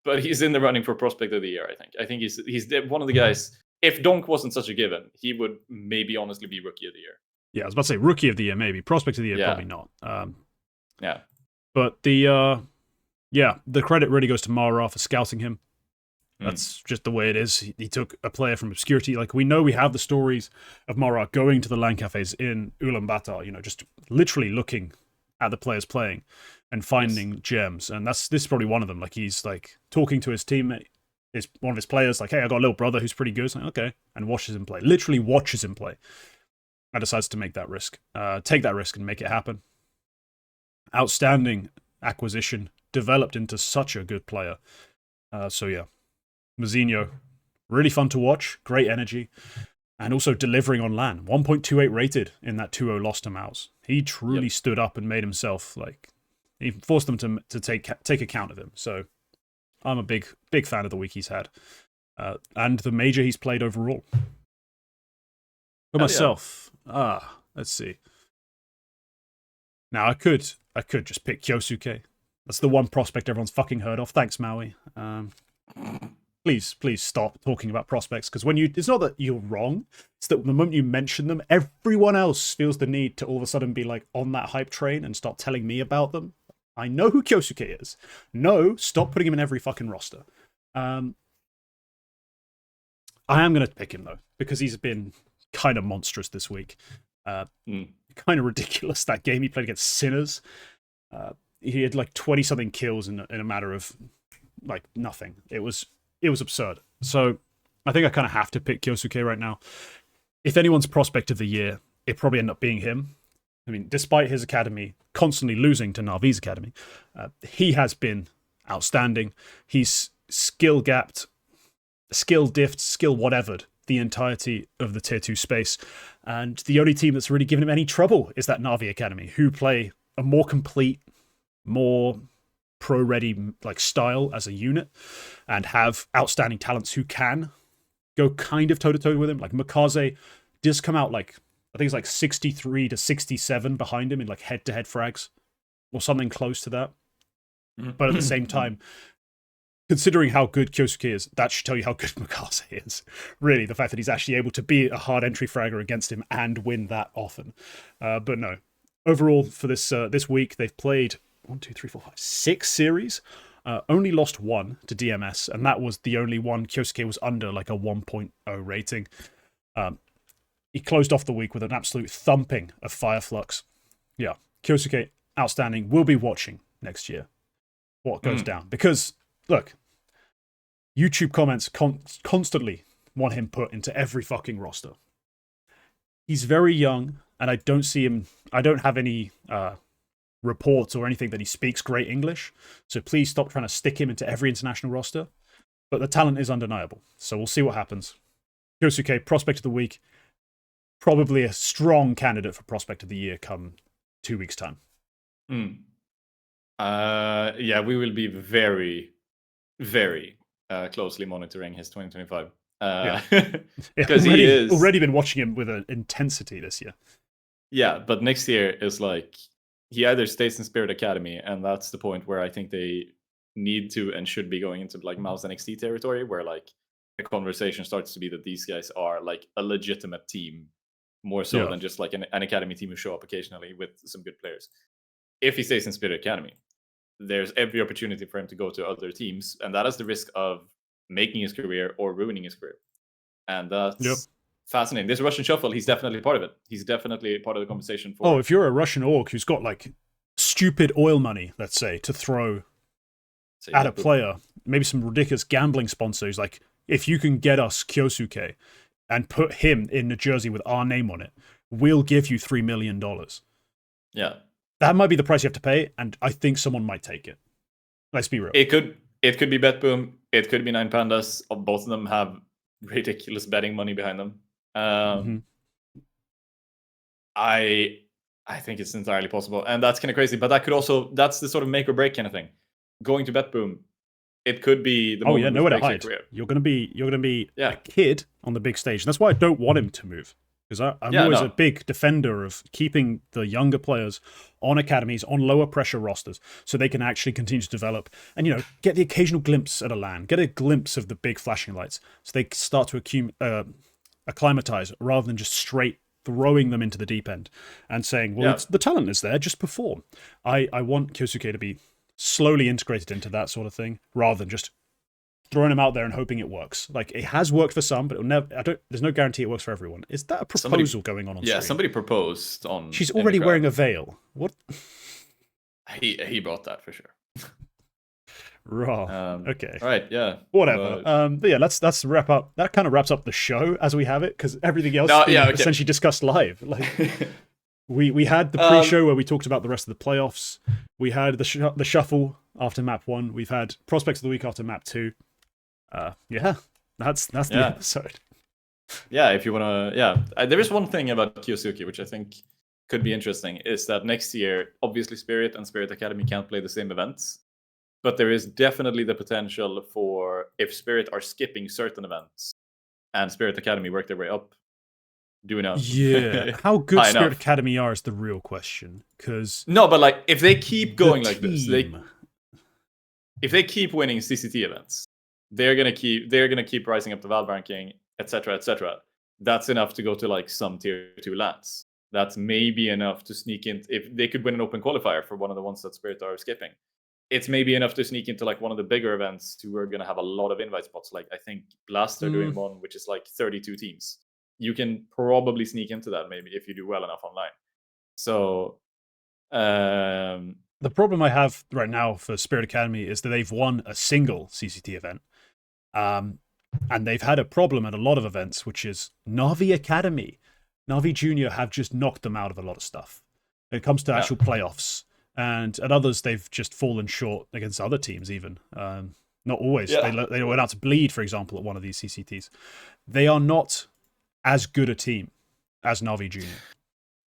but he's in the running for prospect of the year. I think he's one of the guys. If Donk wasn't such a given, he would maybe honestly be rookie of the year. Yeah, I was about to say rookie of the year, maybe prospect of the year, Yeah. probably not. Yeah, But the credit really goes to Mara for scouting him. That's just the way it is. He took a player from obscurity. Like, we know we have the stories of Mara going to the LAN cafes in Ulaanbaatar, you know, just literally looking at the players playing and finding gems. And this is probably one of them. Like, he's like talking to his teammate, one of his players, like, hey, I got a little brother who's pretty good. It's like, okay. And watches him play. Literally watches him play. And decides to make that risk. Take that risk and make it happen. Outstanding acquisition. Developed into such a good player. So yeah. Messinho, really fun to watch, great energy, and also delivering on LAN. 1.28 rated in that 2-0 loss to Mouse. He truly stood up and made himself, like, he forced them to take account of him. So I'm a big fan of the week he's had. And the major he's played overall. For myself, let's see. Now I could just pick Kyosuke. That's the one prospect everyone's fucking heard of. Thanks, Maui. Please stop talking about prospects, because it's not that you're wrong, it's that the moment you mention them, everyone else feels the need to all of a sudden be like on that hype train and start telling me about them. I know who Kyosuke is. No, stop putting him in every fucking roster. I am going to pick him though, because he's been kind of monstrous this week. Kind of ridiculous, that game he played against Sinners. He had like 20-something kills in a matter of like nothing. It was absurd. So I think I kind of have to pick Kyosuke right now. If anyone's prospect of the year, it probably end up being him. I mean, despite his academy constantly losing to Na'Vi's academy, he has been outstanding. He's skill gapped, skill diffed, skill whatevered the entirety of the tier 2 space. And the only team that's really given him any trouble is that Na'Vi academy, who play a more complete, more pro-ready like style as a unit, and have outstanding talents who can go kind of toe-to-toe with him. Like Makaze does come out like, I think it's like 63 to 67 behind him in like head-to-head frags or something close to that. But at the same time, considering how good Kyosuke is, that should tell you how good Makaze is. Really, the fact that he's actually able to be a hard entry fragger against him and win that often. But no, overall for this week, they've played 6 series, only lost 1 to DMS, and that was the only one Kyosuke was under like a 1.0 rating. He closed off the week with an absolute thumping of Fireflux. Yeah, Kyosuke, outstanding. We'll be watching next year what goes down, because look, YouTube comments constantly want him put into every fucking roster. He's very young, and I don't have any reports or anything that he speaks great English, so please stop trying to stick him into every international roster. But the talent is undeniable, so we'll see what happens. Kyosuke, prospect of the week, probably a strong candidate for prospect of the year come 2 weeks' time. Yeah, we will be very, very closely monitoring his 2025. Because he is already been watching him with an intensity this year. Yeah, but next year is like, he either stays in Spirit Academy, and that's the point where I think they need to and should be going into like Mouse NXT territory, where like the conversation starts to be that these guys are like a legitimate team, more so than just like an academy team who show up occasionally with some good players. If he stays in Spirit Academy, there's every opportunity for him to go to other teams, and that is the risk of making his career or ruining his career. And that's fascinating. This Russian shuffle, he's definitely part of it. He's definitely part of the conversation for... Oh, if you're a Russian orc who's got like stupid oil money, let's say, to throw at a player, maybe some ridiculous gambling sponsors, like, if you can get us Kyosuke and put him in New Jersey with our name on it, we'll give you $3 million. Yeah. That might be the price you have to pay, and I think someone might take it. Let's be real. It could be BetBoom. It could be Nine Pandas. Both of them have ridiculous betting money behind them. I I think it's entirely possible, and that's kind of crazy. But that's the sort of make or break kind of thing. Going to Bet Boom, it could be the Oh yeah, moment nowhere to which breaks hide. your career. You're gonna be Yeah. a kid on the big stage. And that's why I don't want him to move. Because I'm always a big defender of keeping the younger players on academies, on lower pressure rosters, so they can actually continue to develop and, you know, get the occasional glimpse at a LAN, get a glimpse of the big flashing lights, so they start to acclimatize rather than just straight throwing them into the deep end and saying, well, the talent is there, just perform. I want KQLY to be slowly integrated into that sort of thing rather than just throwing them out there and hoping it works. Like, it has worked for some, but it'll never. There's no guarantee it works for everyone. Is that a proposal going on Yeah, stream? somebody proposed on. She's already wearing a veil. What? He brought that for sure. Raw. Okay. All right. Yeah. Whatever. But yeah, let's wrap up. That kind of wraps up the show as we have it, because everything else is essentially discussed live. Like, we had the pre-show where we talked about the rest of the playoffs. We had the shuffle after map 1. We've had prospects of the week after map 2. Yeah, that's the episode. Yeah, if you want to, there is one thing about KQLY which I think could be interesting, is that next year, obviously Spirit and Spirit Academy can't play the same events, but there is definitely the potential for, if Spirit are skipping certain events and Spirit Academy work their way up, do enough. Yeah, how good Spirit Academy are is the real question. Because no, but like, if they keep going like this, if they keep winning CCT events, they're gonna keep rising up the Valve ranking, etc., etc. That's enough to go to like some tier 2 LANs. That's maybe enough to sneak in. If they could win an open qualifier for one of the ones that Spirit are skipping, it's maybe enough to sneak into like one of the bigger events who are gonna have a lot of invite spots. Like, I think Blast are doing one which is like 32 teams. You can probably sneak into that maybe if you do well enough online. So the problem I have right now for Spirit Academy is that they've won a single CCT event. And they've had a problem at a lot of events, which is Na'Vi Academy. Na'Vi Junior have just knocked them out of a lot of stuff when it comes to actual playoffs. And at others, they've just fallen short against other teams even. Not always. Yeah. They went out to Bleed, for example, at one of these CCTs. They are not as good a team as Na'Vi Junior.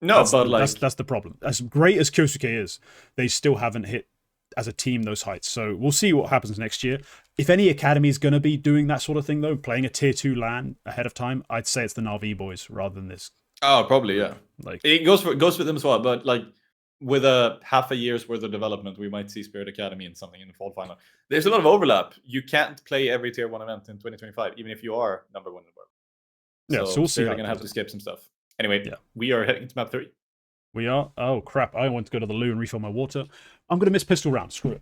No, that's the problem. As great as KQLY is, they still haven't hit as a team those heights. So we'll see what happens next year. If any academy is going to be doing that sort of thing, though, playing a tier 2 LAN ahead of time, I'd say it's the Na'Vi boys rather than this. Oh, probably, yeah. Like, it goes for them as well. But like, with a half a year's worth of development, we might see Spirit Academy in something in the fall final. There's a lot of overlap. You can't play every tier 1 event in 2025, even if you are number 1 in the world. Yeah, so we'll see. They're going to have to skip some stuff. Anyway, we are heading to map 3. We are? Oh, crap. I want to go to the loo and refill my water. I'm going to miss pistol round. Screw it.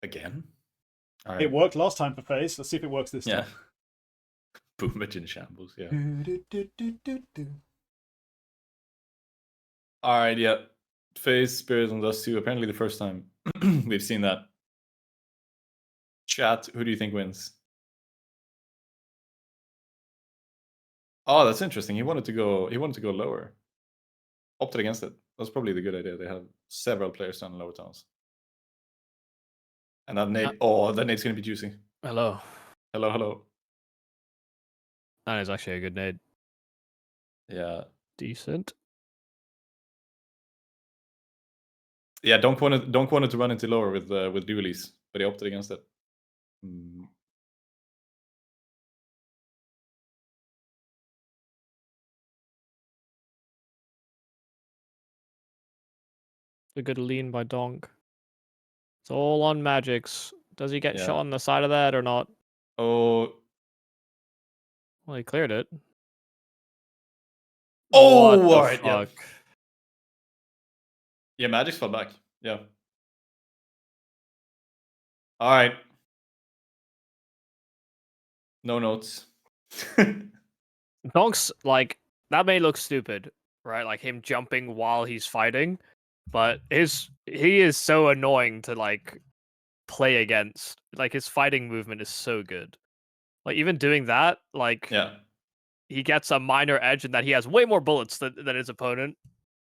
Again? Right. It worked last time for FaZe. Let's see if it works this time. Boomage in shambles, yeah. Alright, yeah. FaZe, Spirit, and Dust 2. Apparently the first time we've seen that. Chat, who do you think wins? Oh, that's interesting. He wanted to go lower. Opted against it. That's probably the good idea. They have several players down in lower tunnels. And that nade, that nade's going to be juicy. Hello. Hello. That is actually a good nade. Yeah. Decent. Yeah, Donk wanted to run into lower with dualies, but he opted against it. A good lean by Donk. It's all on Magics. Does he get shot on the side of that or not? Oh. Well, he cleared it. Oh, what alright, fuck? Yeah, Magic's fell back. Yeah. Alright. No notes. Donk's, like, that may look stupid, right? Like him jumping while he's fighting, but he is so annoying to like play against. Like his fighting movement is so good. Like even doing that, like he gets a minor edge in that he has way more bullets than his opponent.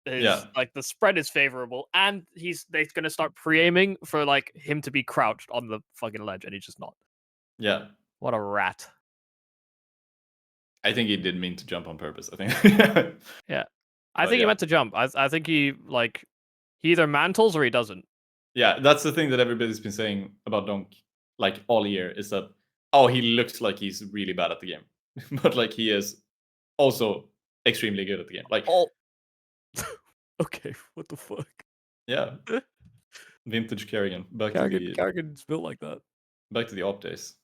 Like the spread is favorable, and they're gonna start pre-aiming for like him to be crouched on the fucking ledge, and he's just not. Yeah. What a rat. I think he didn't mean to jump on purpose, I think. Yeah. I But think he yeah. meant to jump. I think he either mantles or he doesn't. Yeah, that's the thing that everybody's been saying about Donk like all year is that he looks like he's really bad at the game, but like he is also extremely good at the game. Like Oh. Okay, what the fuck? yeah, vintage Kerrigan back to Carrigan's built like that. the op days.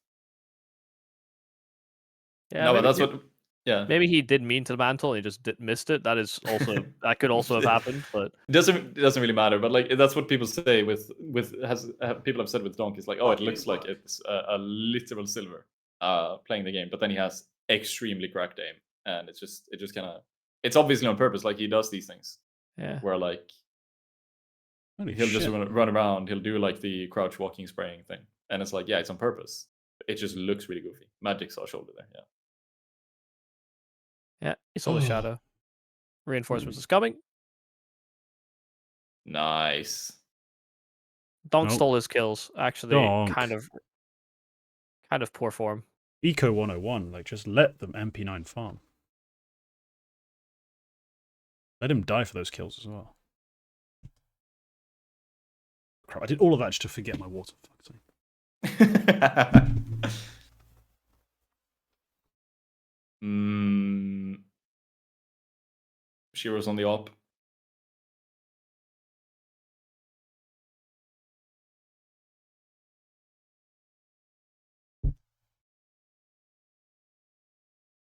Yeah, No, but maybe, that's what. Yeah, maybe he did mean to mantle and he just missed it. That is also that could also have happened, but it doesn't really matter. But like that's what people say with people have said with Donk is like, oh, it looks like it's a literal silver playing the game, but then he has extremely cracked aim, and it just kind of it's obviously on purpose. Like he does these things yeah. where like Holy he'll shit. just run around, he'll do like the crouch walking spraying thing, and it's like, yeah, it's on purpose. It just looks really goofy. Magic saw shoulder there, yeah. Yeah, he saw the shadow. Reinforcements is coming. Nice. Donk Nope. stole his kills. Actually, Donk. kind of poor form. Eco 101, like just let them MP9 farm. Let him die for those kills as well. Crap, I did all of that just to forget my water. Fuck's sake. Shiro's on the op.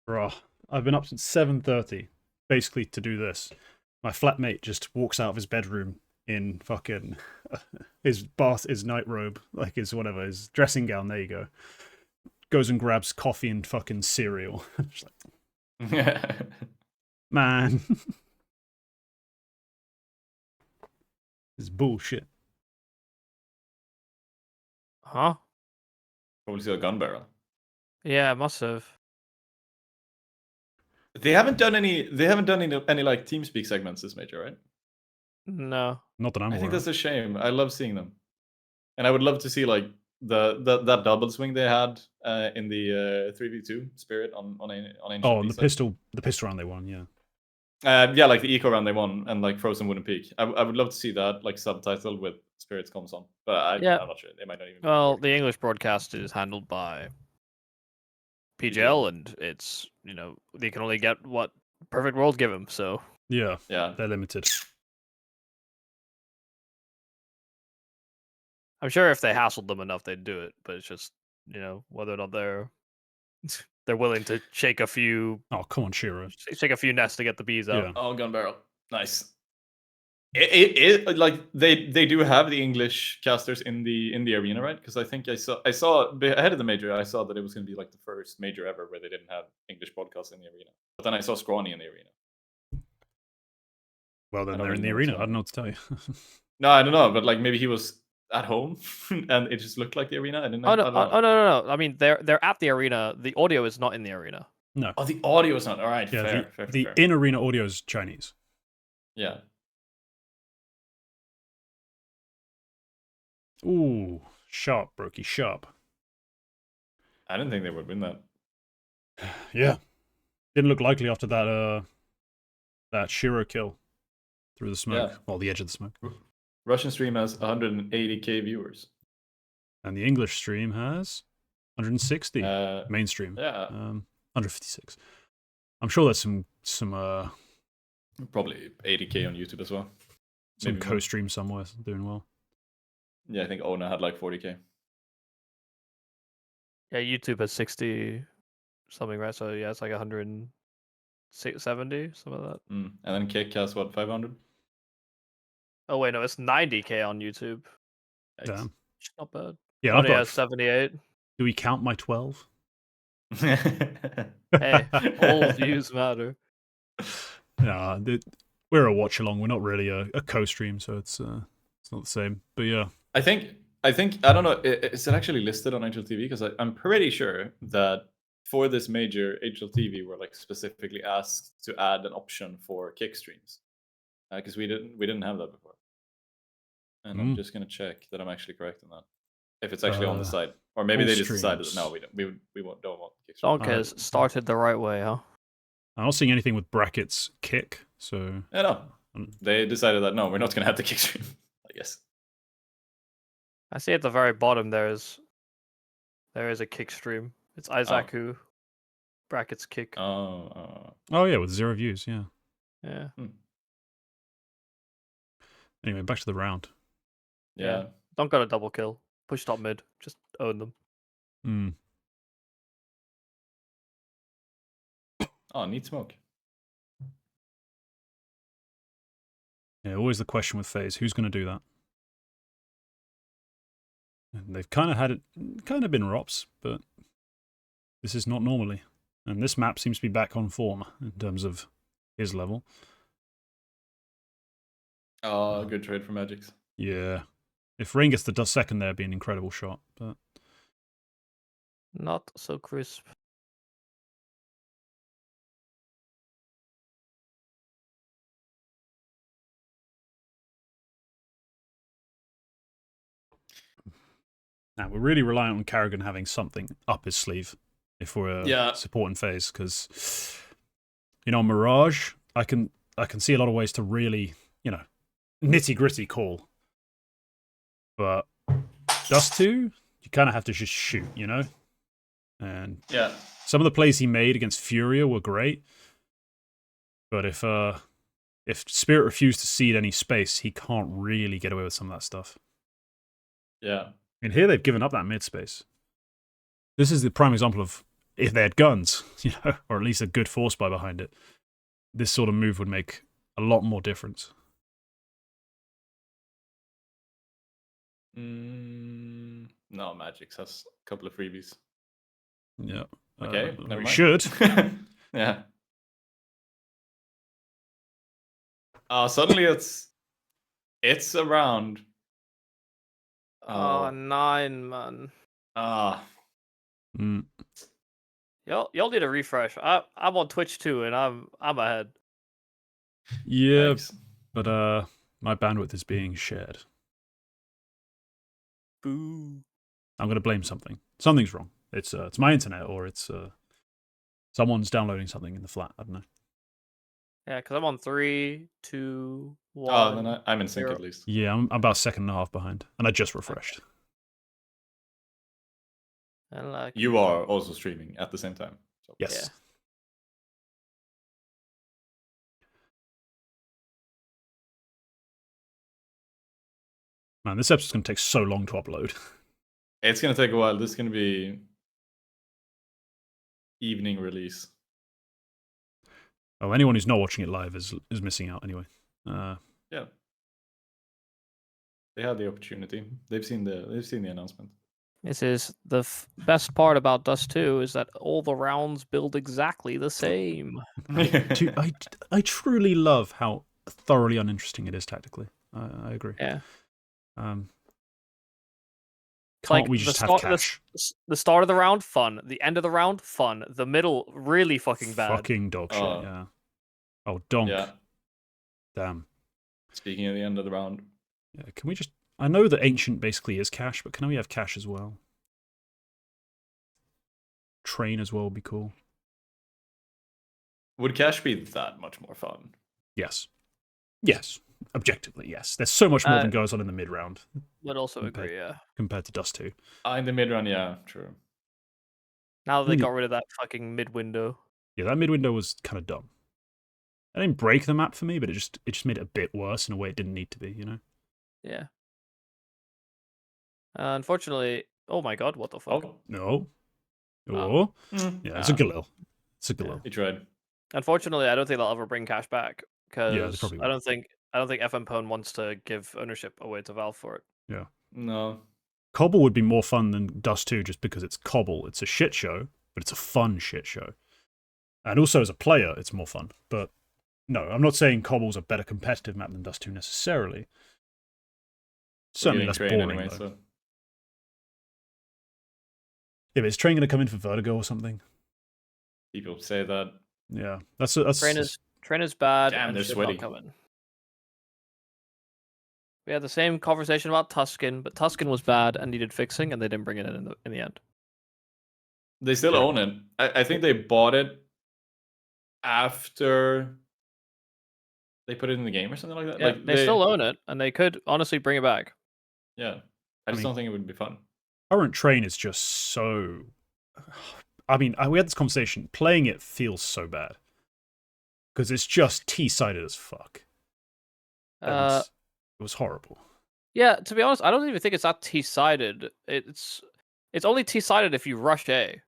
Bruh, I've been up since 7:30, basically to do this. My flatmate just walks out of his bedroom in fucking his night robe, like his whatever, his dressing gown, there you go. Goes and grabs coffee and fucking cereal. Just like, man. It's bullshit. Huh? Probably see a gun barrel. Yeah, must have. They haven't done any like TeamSpeak segments this major, right? No. Not that I'm I think aware that's a shame. I love seeing them. And I would love to see like that double swing they had in the 3v2 spirit on Ancient. Oh, and the pistol round they won, yeah. Yeah, like the eco round they won and like Frozen Wooden Peak. I would love to see that like subtitled with Spirits comms on. But I'm not sure. They might not even Well, the English broadcast is handled by PGL, and it's, they can only get what Perfect World give them, so. Yeah, yeah, they're limited. I'm sure if they hassled them enough, they'd do it, but it's just, whether or not they're willing to shake a few. Oh, come on, Shiro. Shake a few nests to get the bees out. Yeah. Oh, gun barrel, nice. It like they do have the English casters in the arena, right? Because I think I saw ahead of the major, I saw that it was going to be like the first major ever where they didn't have English podcasts in the arena. But then I saw Scrawny in the arena. Well, then they're in the arena. I don't know what to tell you. No, I don't know, but like maybe he was at home and it just looked like the arena. I didn't know. No. I mean, they're at the arena. The audio is not in the arena. No. Oh, the audio is not. All right, yeah, fair. The in-arena audio is Chinese. Yeah. Ooh, sharp, Brokey, sharp. I didn't think they would win that. Yeah. Didn't look likely after that Shiro kill through the smoke. Yeah. Well, the edge of the smoke. Russian stream has 180k viewers. And the English stream has 160. Mainstream. Yeah. 156. I'm sure there's some probably 80k on YouTube as well. Some co-stream somewhere doing well. Yeah, I think Ona had like 40k. Yeah, YouTube has 60 something, right? So yeah, it's like 170, something like that. And then Kick has what, 500? Oh wait, no, it's 90k on YouTube. Damn. Not bad. Yeah, Only has 78. Do we count my 12? Hey, all views matter. Yeah, we're a watch along. We're not really a co-stream, so it's not the same. But yeah, I think I don't know. Is it actually listed on HLTV? Because I'm pretty sure that for this major, HLTV were like specifically asked to add an option for kick streams, because we didn't have that before. And I'm just gonna check that I'm actually correct on that. If it's actually on the site, or maybe they just decided that no, we don't. We don't want kick streams. Donk has started the right way, huh? I'm not seeing anything with brackets kick, So I know. They decided that no, we're not gonna have the kick stream. I guess. I see at the very bottom there is a kick stream. It's Isaac brackets kick. Oh. Oh yeah, with 0 views. Yeah. Yeah. Anyway, back to the round. Yeah. Don't got a double kill. Push top mid. Just own them. Oh, need smoke. Yeah, always the question with FaZe: who's going to do that? And they've kind of been Rops, but this is not normally. And this map seems to be back on form in terms of his level. Oh, good trade for Magix. Yeah. If Rain gets the second there, it'd be an incredible shot, but not so crisp. now we're really reliant on Karrigan having something up his sleeve if we're supporting FaZe, because Mirage, I can see a lot of ways to really, nitty gritty call. But Dust 2, you kind of have to just shoot, And some of the plays he made against Furia were great. But if Spirit refused to cede any space, he can't really get away with some of that stuff. Yeah. And here they've given up that mid space. This is the prime example of if they had guns, or at least a good force buy behind it, this sort of move would make a lot more difference. No, Magix has a couple of freebies. Yeah. Okay, never mind. Should. Yeah. Suddenly it's around. Oh, 9, man. Y'all need a refresh. I'm on Twitch too, and I'm ahead. Yeah, Thanks. but my bandwidth is being shared. Boo. I'm going to blame something. Something's wrong. It's my internet, or it's someone's downloading something in the flat. I don't know. Yeah, because I'm on 3, 2, 1. Oh, then I'm in sync 0. at least. Yeah, I'm about a second and a half behind, and I just refreshed. And you are also streaming at the same time. So. Yes. Yeah. Man, this episode's going to take so long to upload. It's going to take a while. This is going to be evening release. Oh, anyone who's not watching it live is missing out anyway. Yeah. They had the opportunity. They've seen the announcement. This is the best part about Dust 2 is that all the rounds build exactly the same. I truly love how thoroughly uninteresting it is tactically. I agree. Yeah. Can't we just have cash? The start of the round, fun. The end of the round, fun. The middle, really fucking bad. Fucking dog shit, yeah. Oh, Donk. Yeah. Damn. Speaking of the end of the round. Yeah, can we just... I know that Ancient basically is cash, but can we have cash as well? Train as well would be cool. Would cash be that much more fun? Yes. Yes. Objectively, yes. There's so much more than goes on in the mid-round. Would also agree, yeah. Compared to Dust 2. In the mid-round, yeah, true. Now that they got rid of that fucking mid-window. Yeah, that mid-window was kind of dumb. It didn't break the map for me, but it just made it a bit worse in a way it didn't need to be, Yeah. Unfortunately... Oh my god, what the fuck? Oh. No. Oh. Yeah, it's a Galil. It's a Galil. He tried. Unfortunately, I don't think they'll ever bring cash back. Because probably I don't think FM Pwn wants to give ownership away to Valve for it. Yeah. No. Cobble would be more fun than Dust 2 just because it's Cobble. It's a shit show, but it's a fun shit show. And also as a player, it's more fun. But no, I'm not saying Cobble's a better competitive map than Dust 2 necessarily. Certainly less boring, anyway, though. So. Yeah, but is Train going to come in for Vertigo or something? People say that. Yeah, that's Train is bad. Damn, and they're should sweaty. not come in. We had the same conversation about Tuscan, but Tuscan was bad and needed fixing, and they didn't bring it in the end. They still own it. I think they bought it after They put it in the game or something like that. Yeah, Like they still own it, and they could honestly bring it back. Yeah, I just don't think it would be fun. Current Train is just so. I mean, we had this conversation. Playing it feels so bad because it's just T-sided as fuck. It was horrible. Yeah, to be honest, I don't even think it's that T-sided. It's only T-sided if you rush A.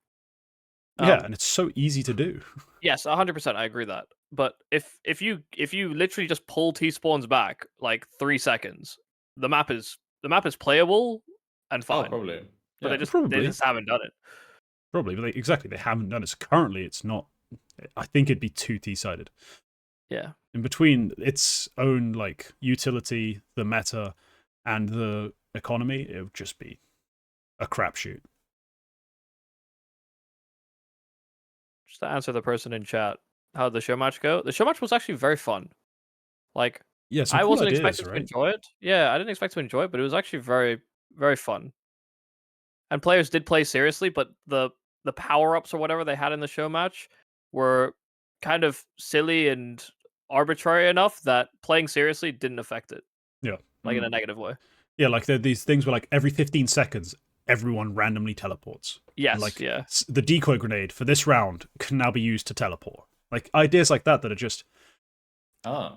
Yeah, and it's so easy to do. Yes, 100%. I agree that. But if you literally just pull T spawns back like 3 seconds, the map is playable and fine. Oh, probably. But Yeah, they just haven't done it. Probably, but they haven't done it. So currently, it's not. I think it'd be too T-sided. Yeah. In between its own like utility, the meta, and the economy, it would just be a crapshoot. Just to answer the person in chat, how did the show match go? The show match was actually very fun. Like, Yeah, I cool wasn't ideas, expecting right? to enjoy it. Yeah, I didn't expect to enjoy it, but it was actually very, very fun. And players did play seriously, but the power-ups or whatever they had in the show match were kind of silly and arbitrary enough that playing seriously didn't affect it. Yeah. Like in a negative way. Yeah, like these things where like every 15 seconds, everyone randomly teleports. Yes, And, like, yeah. The decoy grenade for this round can now be used to teleport. Like ideas like that are just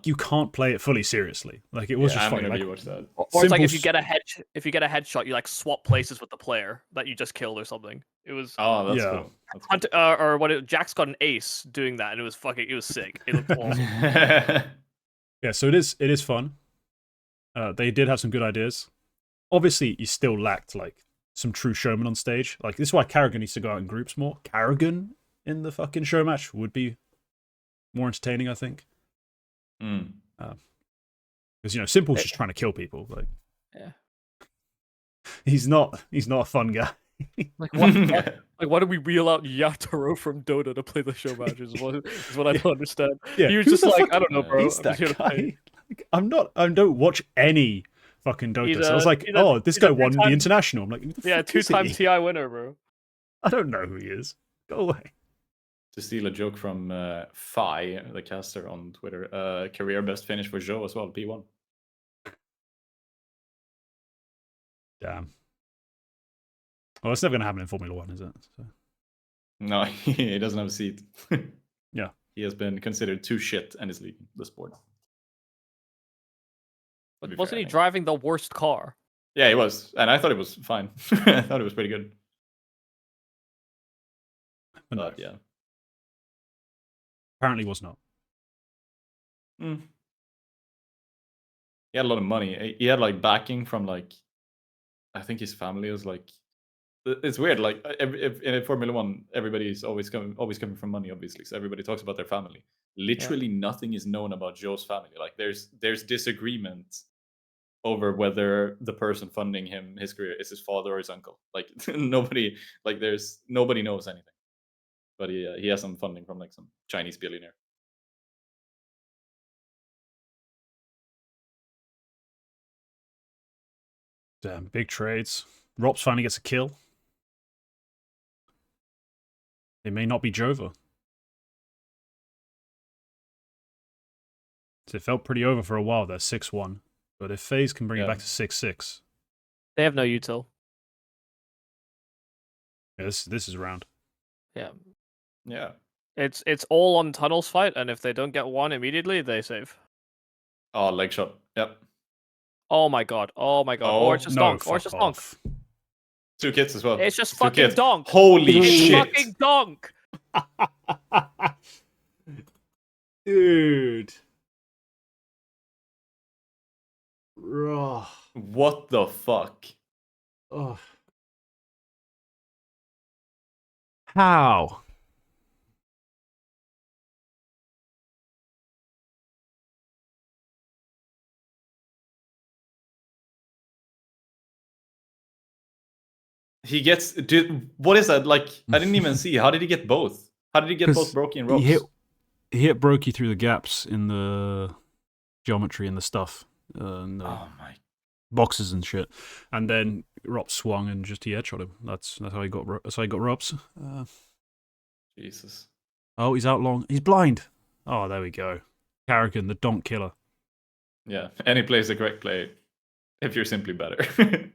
you can't play it fully seriously. Like it was just funny. Like, watch that. Or it's like if you get a headshot, you like swap places with the player that you just killed or something. It was that's yeah. cool. Hunter, or what? Jack's got an ace doing that, and it was sick. It looked awesome. Yeah, so it is fun. They did have some good ideas. Obviously, you still lacked like some true showmen on stage. Like this is why Karrigan needs to go out in groups more. Karrigan in the fucking show match would be more entertaining, I think. Because Simple's just trying to kill people. Like, yeah, he's not a fun guy. Like what? Why did we wheel out Yatoro from Dota to play the show matches? Is what I don't understand. Yeah, he was just like, I don't know, bro. He's that guy. Like, I don't watch any fucking Dota. So I was like, this guy won the international. I'm like, yeah, 2-time TI winner, bro. I don't know who he is. Go away. To steal a joke from Fi, the caster on Twitter, career best finish for Joe as well, P1. Damn. Well, it's never going to happen in Formula 1, is it? So. No, he doesn't have a seat. Yeah. He has been considered too shit and is leaving the sport. But wasn't he driving the worst car? Yeah, he was. And I thought it was fine. I thought it was pretty good. But yeah. Apparently was not. He had a lot of money. He had like backing from like, I think his family was like, it's weird. Like if in Formula 1, everybody's always coming from money, obviously. So everybody talks about their family. Literally nothing is known about Joe's family. Like there's disagreement over whether the person funding his career is his father or his uncle. Like nobody knows anything. But he has some funding from like some Chinese billionaire. Damn, big trades. Rops finally gets a kill. It may not be Jova. So it felt pretty over for a while there, 6-1. But if FaZe can bring it back to 6-6. They have no util. Yeah, this is round. Yeah. Yeah. It's all on tunnels fight, and if they don't get one immediately, they save. Oh, leg shot. Yep. Oh my god. Oh my god. Or it's just donk. Or it's just donk. 2 kids as well. It's just fucking donk. Holy shit. It's fucking donk. Dude. Raw. What the fuck? Oh. How? He gets, dude, what is that? Like, I didn't even see. How did he get both? How did he get both Brokey and Ropes? He hit Brokey through the gaps in the geometry and the stuff. And oh my. Boxes and shit. And then Ropes swung and just he headshot him. That's how he got Ropes. Jesus. Oh, he's out long. He's blind. Oh, there we go. Carrigan, the donk killer. Yeah, any play is the correct play if you're simply better.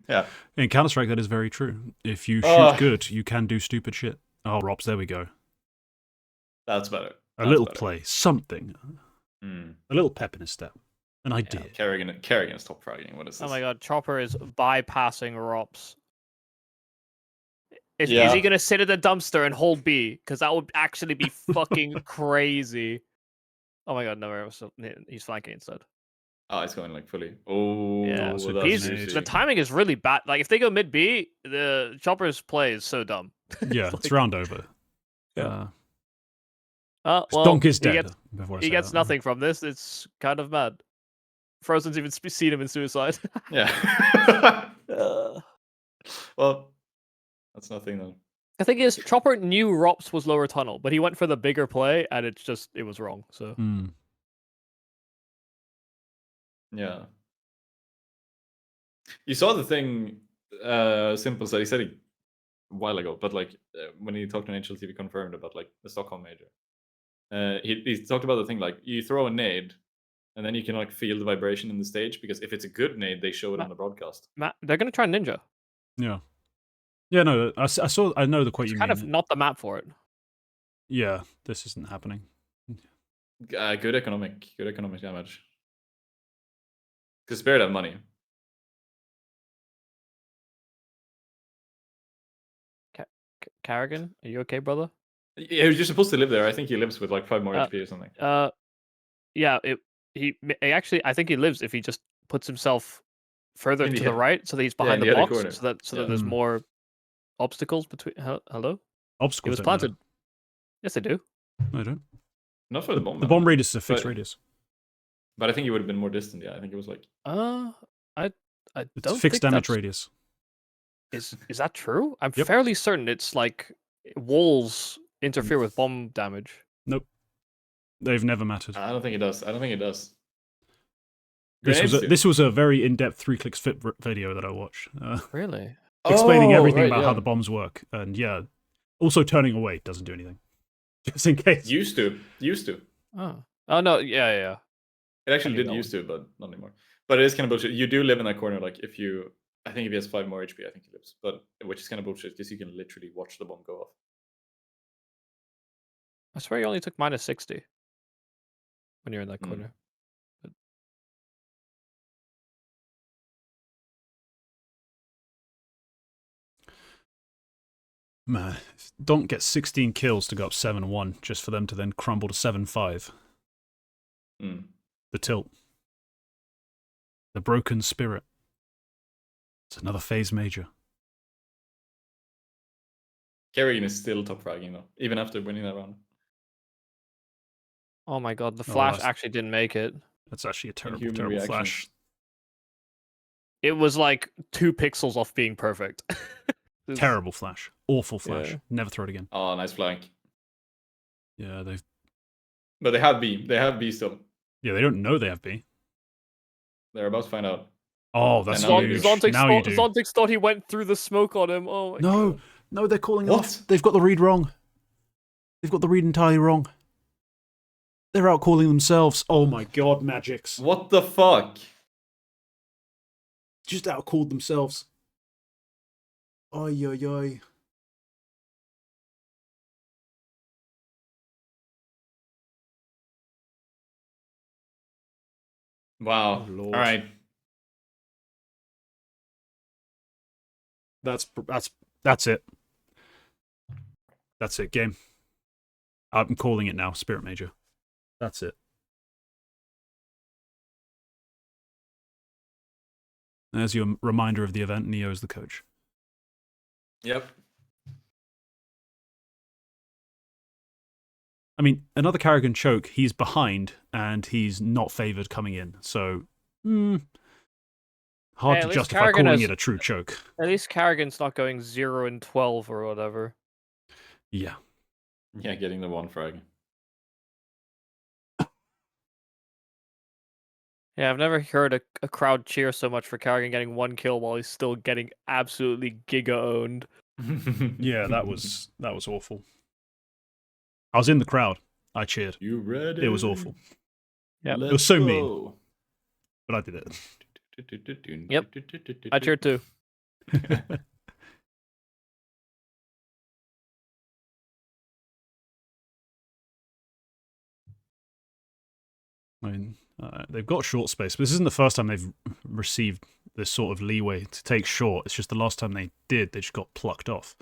Yeah. In Counter-Strike, that is very true. If you shoot Ah. good, you can do stupid shit. Oh, Robs, there we go. That's better. A little play, something. Mm. A little pep in his step. An Yeah, idea. Kerrigan is top fragging. What is this? Oh my god, Chopper is bypassing Rops. Is Yeah. he gonna sit at the dumpster and hold B? Because that would actually be fucking crazy. Oh my god, no, he's flanking instead. Oh, it's going like fully. Oh, Yeah, so that's he's- juicy. the timing is really bad. Like if they go mid B, the Chopper's play is so dumb. Yeah, it's round over. Yeah. Well, Donk is dead. Before I He say gets that. nothing from this. It's kind of mad. Frozen's even seen him in suicide. Yeah. Well, that's nothing then. The thing is, Chopper knew Rops was lower tunnel, but he went for the bigger play, and it was wrong. So Hmm. Yeah. You saw the thing Simple said. He said it a while ago, but like when he talked on HLTV confirmed about like the Stockholm major. He talked about the thing like you throw a nade and then you can like feel the vibration in the stage because if it's a good nade, they show it on the broadcast. They're gonna try Ninja. Yeah. Yeah, no, I know the quote It's you kind mean. of not the map for it. Yeah, this isn't happening. Good economic damage. Because Spirit have money. Carrigan, are you okay, brother? Yeah, you're supposed to live there. I think he lives with like 5 more HP or something. Yeah, he actually, I think he lives if he just puts himself further In to the the other- right, so that he's behind in the the other box, corner. so that Yeah. there's Mm. more obstacles between. Hello, he Obstacles was don't matter. planted. Yes, they do. No, they don't. Not for the bomb. The man. bomb radius is a fixed But- radius. But I think he would have been more distant. Yeah, I think it was like I It's don't fixed think damage that's- radius. Is that true? I'm Yep. fairly certain it's like walls interfere with bomb damage. Nope. They've never mattered. I don't think it does. This Grenades do. was a very in-depth 3-clicks fit video that I watched, Really? explaining Oh, everything right, about yeah. how the bombs work, and yeah, also turning away doesn't do anything, just in case. Used to. Oh no, yeah. It actually I knew did that used to, but not anymore. But it is kind of bullshit. You do live in that corner. Like I think if he has 5 more HP, I think he lives. But which is kind of bullshit because you can literally watch the bomb go off. I swear you only took minus 60 when you're in that Mm. corner. Man, don't get 16 kills to go up 7-1, just for them to then crumble to 7-5. Mm. The tilt. The broken spirit. It's another FaZe major. Kerrigan is still top fragging though, even after winning that round. Oh my god, the Oh, flash that's- actually didn't make it. That's actually a terrible, Inhuman terrible reaction. flash. It was like 2 pixels off being perfect. It was- Terrible flash. Awful flash. Yeah. Never throw it again. Oh, nice flank. Yeah, But they have B. They have B still. they don't know they have B. They're about to find out. Oh, that's And now you huge. do. Now you do. Zontix thought he went through the smoke on him. Oh my No, god. no, they're calling What? off. They've got the read wrong. They've got the read entirely wrong. They're out calling themselves. Oh my god, Magics. What the fuck? Just out called themselves. Oi, oi, oi. Wow. Oh, Lord. All right. That's it. That's it, game. I'm calling it now, Spirit Major. That's it. There's your reminder of the event. Neo's the coach. Yep. I mean, another Carrigan choke, he's behind, and he's not favoured coming in. So, hard Hey, at to least justify Carrigan calling has- it a true choke. At least Carrigan's not going 0-12 or whatever. Yeah. Yeah, getting the 1 frag. Yeah, I've never heard a crowd cheer so much for Carrigan getting 1 kill while he's still getting absolutely giga owned. Yeah, that was awful. I was in the crowd. I cheered. You ready? It was awful. Yep. It was so mean, but I did it. Yep. I cheered too. I mean, they've got short space, but this isn't the first time they've received this sort of leeway to take short. It's just the last time they did, they just got plucked off.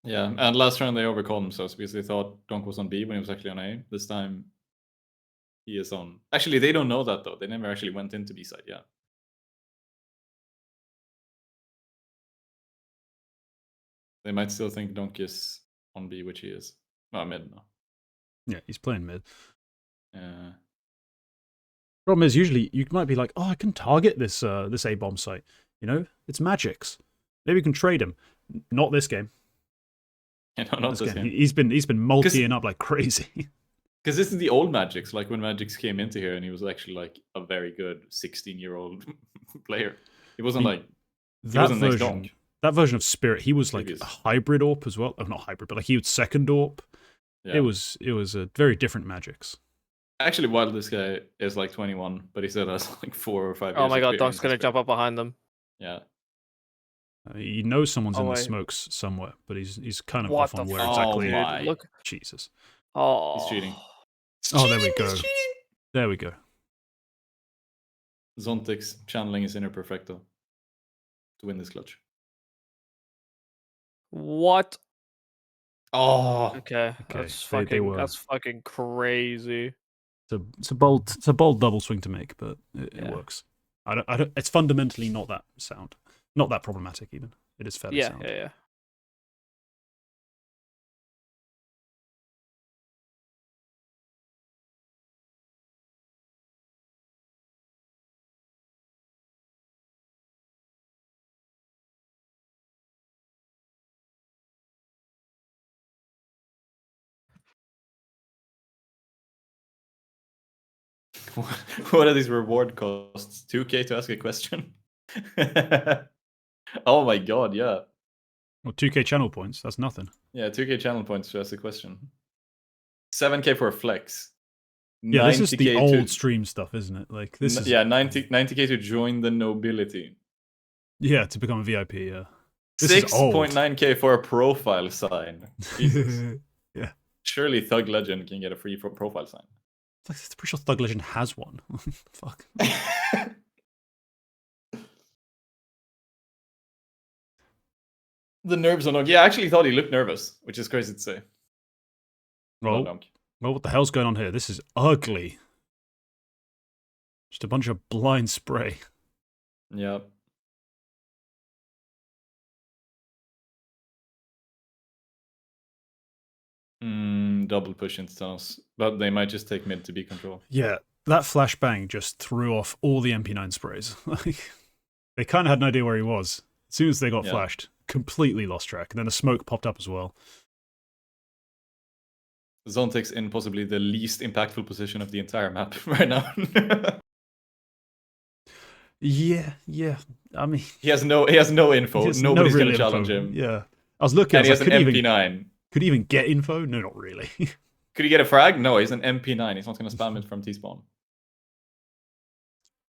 Yeah, and last round they overcalled themselves because they thought Donk was on B when he was actually on A. This time, he is on. Actually, they don't know that though. They never actually went into B side. Yeah. They might still think Donk is on B, which he is. Well, mid now. Yeah, he's playing mid. Yeah. Problem is, usually you might be like, "Oh, I can target this this A bomb site. You know, it's Magic's. Maybe we can trade him." Not this game. You know, not this game. He's been multiing up like crazy. Because this is the old Magic's, like when Magic's came into here and he was actually like a very good 16-year-old player. He wasn't like that version of Spirit. He was like a hybrid AWP as well. Oh, not hybrid, but like he was second AWP. Yeah. It was a very different Magic's. Actually, while this guy is like 21, but he still has like 4 or 5 years. Oh my god, Donk's gonna jump up behind them. Yeah. He knows someone's in the smokes somewhere, but he's kind of off on where exactly. Oh Look. Jesus. Oh. He's cheating. Oh, there we go. There we go. Zontix channeling his inner perfecto to win this clutch. What? Oh. Okay. That's fucking crazy. It's a bold double swing to make, but it works. I don't. It's fundamentally not that sound, not that problematic even. It is fairly sound. Yeah. What are these reward costs? 2k to ask a question? Oh my god, yeah. Well, 2k channel points, that's nothing. Yeah, 2k channel points to ask a question. 7k for a flex. Yeah, this is the old stream stuff, isn't it? Like this is 90k to join the nobility. Yeah, to become a VIP, yeah. 6.9k for a profile sign. Jesus. Yeah. Surely Thug Legend can get a free profile sign. I'm pretty sure Thug Legend has one. Fuck. The nerves on Donk. Yeah, I actually thought he looked nervous, which is crazy to say. Well, what the hell's going on here? This is ugly. Just a bunch of blind spray. Yep. Double push into tunnels. But they might just take mid to be control. Yeah, that flashbang just threw off all the MP9 sprays. Like, they kind of had no idea where he was. As soon as they got flashed, completely lost track. And then the smoke popped up as well. Zontix in possibly the least impactful position of the entire map right now. Yeah. I mean, he has no info. Nobody's gonna challenge him. Yeah, I was looking. And he has an MP9. Could he even get info? No, not really. Could he get a frag? No, he's an MP9. He's not gonna spam it from T-spawn.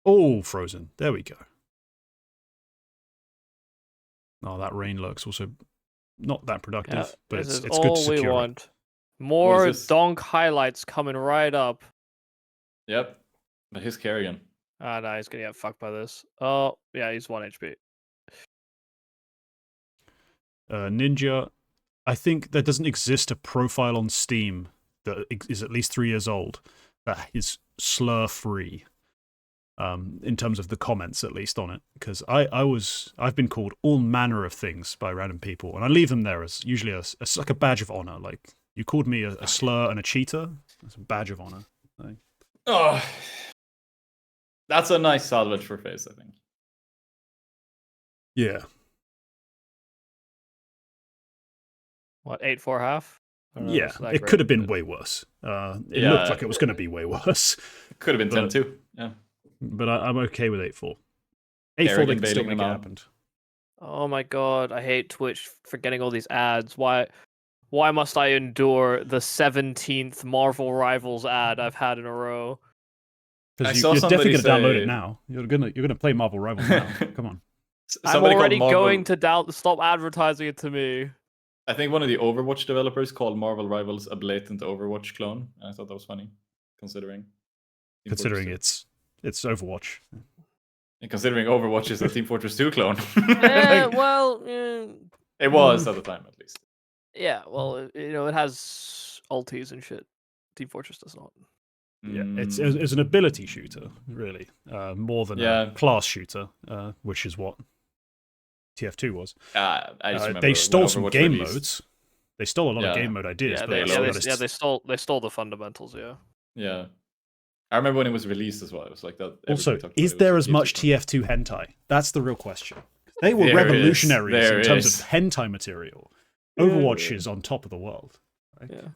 Oh, frozen. There we go. Oh, that rain lurk's also not that productive, but it's good to secure. We want. More Donk highlights coming right up. Yep, but he's carrying. Ah, no, he's gonna get fucked by this. Oh, yeah, he's 1 HP. Ninja, I think there doesn't exist a profile on Steam that is at least 3 years old that is slur-free. In terms of the comments, at least on it, because I've been called all manner of things by random people, and I leave them there as usually as like a badge of honor. Like, you called me a slur and a cheater. That's a badge of honor. Like, oh, that's a nice salvage for FaZe, I think. Yeah. What, 8-4 half? Yeah, it could have been way worse. It looked like it was going to be way worse. It could have been 10-2. Yeah. But I'm okay with 8-4. 8-4 they can still make it happen. Oh my god, I hate Twitch for getting all these ads. Why Why must I endure the 17th Marvel Rivals ad I've had in a row? Because I saw you're definitely somebody going to download it say- now. You're gonna play Marvel Rivals now. Come on. I'm Somebody called already Marvel- going to stop advertising it to me. I think one of the Overwatch developers called Marvel Rivals a blatant Overwatch clone. I thought that was funny, considering. Team Considering Fortress it's Overwatch. 2. And considering Overwatch is a Team Fortress 2 clone. Well, It was at the time, at least. yeah. Well, it has ultis and shit. Team Fortress does not. Yeah, it's Mm, an ability shooter, really, more than Yeah. a class shooter, which is what TF2 was. I just remember They when stole some Overwatch game released. modes. They stole a lot of Yeah. game mode ideas, Yeah, but they stole the fundamentals. Yeah. Yeah. I remember when it was released as well. It was like that. Also, everybody talked about is it. It there was as a much TF2 TF2 hentai? That's the real question. They were There revolutionaries is, there in terms is. of hentai material. Yeah, Overwatch yeah. is on top of the world. Right? Yeah.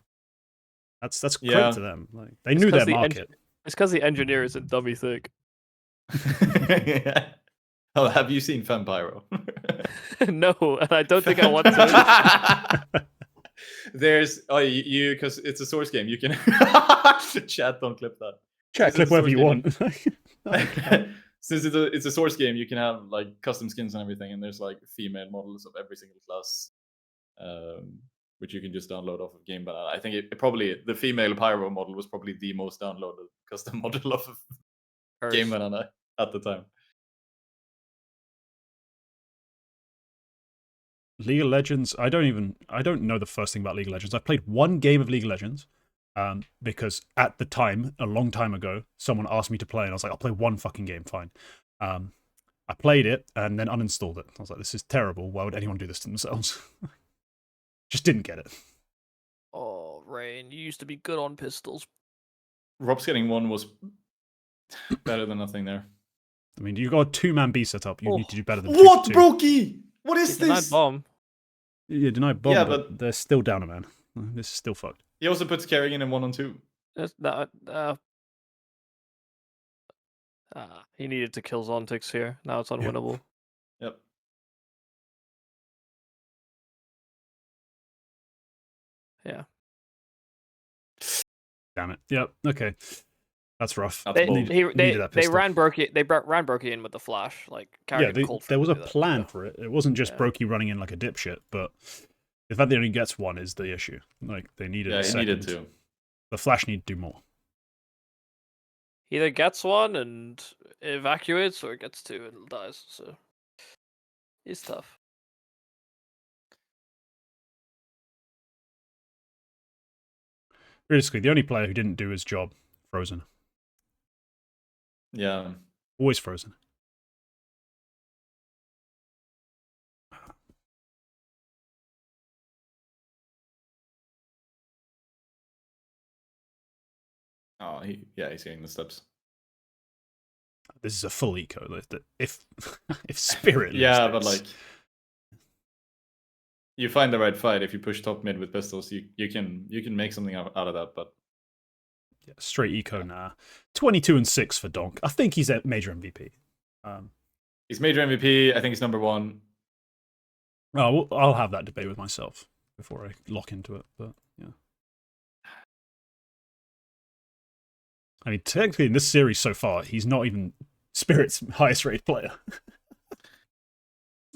That's great Yeah. to them. Like, they knew their market. It's because the engineer isn't dummy thick. Oh, have you seen Vampiro? No, and I don't think I want to. There's you because it's a source game. You can chat. Don't clip that. Chat, Since clip it's a whatever source you want. game- Since it's a source game, you can have like custom skins and everything, and there's like female models of every single class, which you can just download off of Game Banana. I think it probably the female pyro model was probably the most downloaded custom model of Game Banana at the time. League of Legends, I don't know the first thing about League of Legends. I've played one game of League of Legends because at the time, a long time ago, someone asked me to play, and I was like, I'll play one fucking game, fine. I played it and then uninstalled it. I was like, this is terrible. Why would anyone do this to themselves? Just didn't get it. Oh, Rain, you used to be good on pistols. Rob's getting one was better than nothing there. I mean, you got a two-man B set up. You need to do better than What, 2-2. Brokey? What is Denied this? bomb. Yeah, denied bomb, Yeah, but they're still down a man. This is still fucked. He also puts Kerrigan in 1-on-2. He needed to kill Zontix here. Now it's unwinnable. Yep. Yeah. Damn it. Yep. Okay. That's rough. That's They bold. they ran Brokey in with the flash. Like Yeah, Kerrigan called for there him was to a do that, plan so. for it. It wasn't just Yeah. Brokey running in like a dipshit, but the fact that he only gets one is the issue. Like, they needed Yeah, a he second. needed to. The Flash need to do more. Either gets one and evacuates, or gets two and dies. So it's tough. Realistically, the only player who didn't do his job, Frozen. Yeah. Always Frozen. Oh, he's hitting the steps. This is a full eco. If Spirit Yeah, loses but this- like, you find the right fight if you push top mid with pistols. You can make something out of that. But yeah, straight eco, nah. 22 and 6 for Donk. I think he's a major MVP. he's major MVP. I think he's number one. I'll have that debate with myself before I lock into it. But yeah, I mean, technically in this series so far, he's not even Spirit's highest rated player.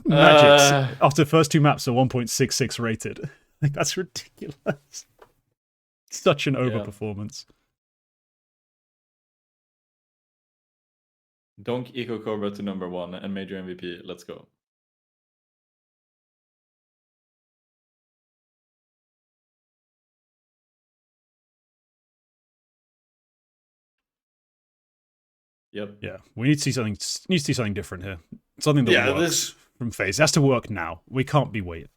Magic's after the first two maps are 1.66 rated. Like, that's ridiculous. Such an overperformance. Donk Eco Cobra to number one and major MVP. Let's go. Yep. Yeah, we need to see something. Need to see something different here. Something that Yeah, works from FaZe. It has to work now. We can't be waiting.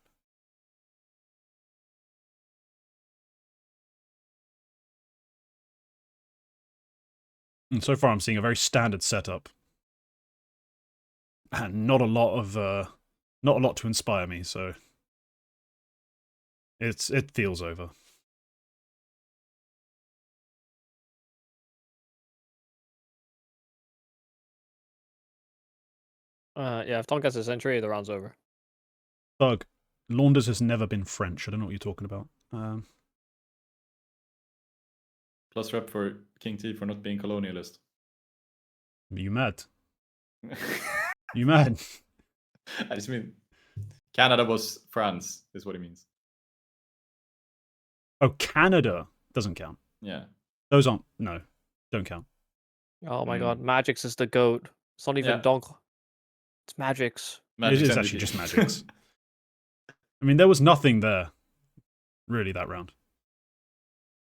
And so far, I'm seeing a very standard setup, and not a lot to inspire me. So it feels over. Yeah, if Tonk gets a century, the round's over. Thug, Launders has never been French. I don't know what you're talking about. Plus rep for Kingt for not being colonialist. You mad? You mad? I just mean Canada was France, is what it means. Oh, Canada doesn't count. Yeah. Those aren't. No, don't count. Oh my god, Magix is the goat. It's not even Donk. It's Magix. It is actually just Magix. I mean, there was nothing there, really, that round.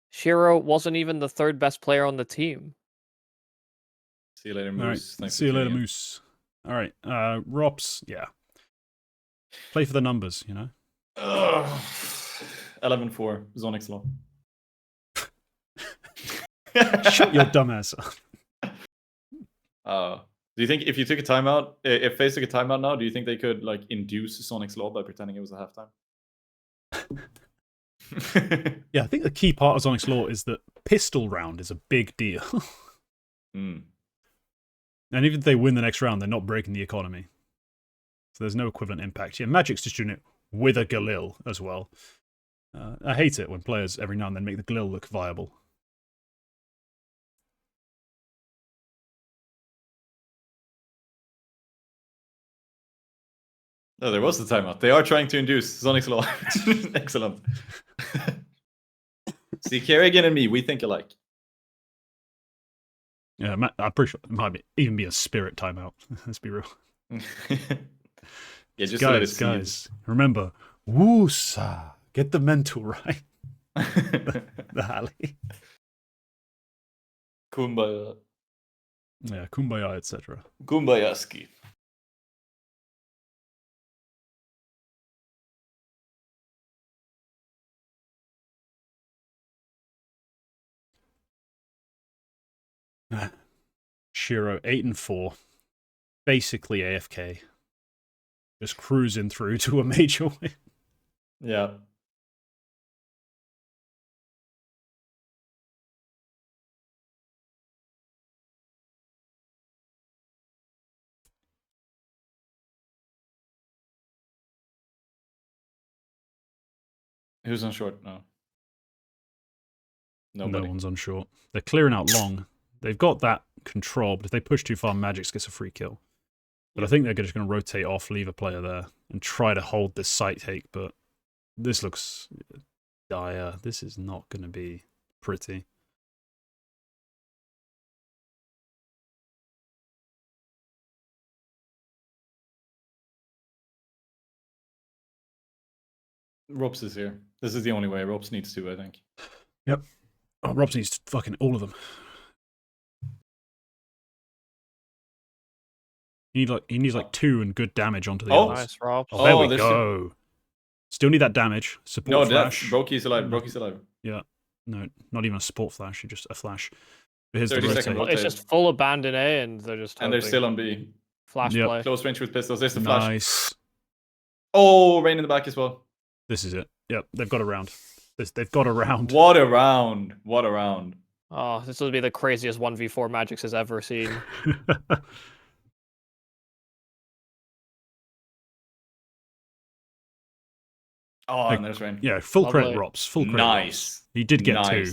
Shiro wasn't even the third best player on the team. See you later, Moose. All right. See you later, Moose. All right, Rops, yeah. Play for the numbers, you know? 11-4, Zonix Law. Shut your dumb ass up. Do you think if you took a timeout, if FaZe took a timeout now, do you think they could like induce Sonic's Law by pretending it was a halftime? Yeah, I think the key part of Sonic's Law is that pistol round is a big deal. And even if they win the next round, they're not breaking the economy. So there's no equivalent impact. Yeah, Magic's just doing it with a Galil as well. I hate it when players every now and then make the Galil look viable. No, there was the timeout. They are trying to induce Sonic's Law. Excellent. See, Kerrigan and me, we think alike. Yeah, I'm pretty sure it might even be a spirit timeout. Let's be real. Yeah, just guys, remember, woosa, get the mental right. The Halley. Kumbaya. Yeah, kumbaya, etc. Kumbayaski. Shiro 8-4, basically AFK, just cruising through to a major win. Yeah. Who's on short now? Nobody. No one's on short. They're clearing out long. They've got that control, but if they push too far, Magix gets a free kill. But I think they're just going to rotate off, leave a player there, and try to hold this site take, but this looks dire. This is not going to be pretty. Robs is here. This is the only way. Robs needs to, I think. Yep. Oh, Robs needs fucking all of them. He needs like 2 and good damage onto the others. Nice, Rob. Oh, there we go. Still need that damage. Support flash. Broky's alive. Broky's alive. Yeah. No, not even a support flash. Just a flash. But here's the 30-second rotate. It's just full abandon A, and they're just and they're still on B. Flash play. Close range with pistols. There's the flash. Nice. Oh, rain in the back as well. This is it. Yep, they've got a round. They've got a round. What a round. What a round. Oh, this will be the craziest 1v4 Magix has ever seen. Oh, and there's rain. Yeah, full credit Rops. Full credit Nice. Rops. He did get 2.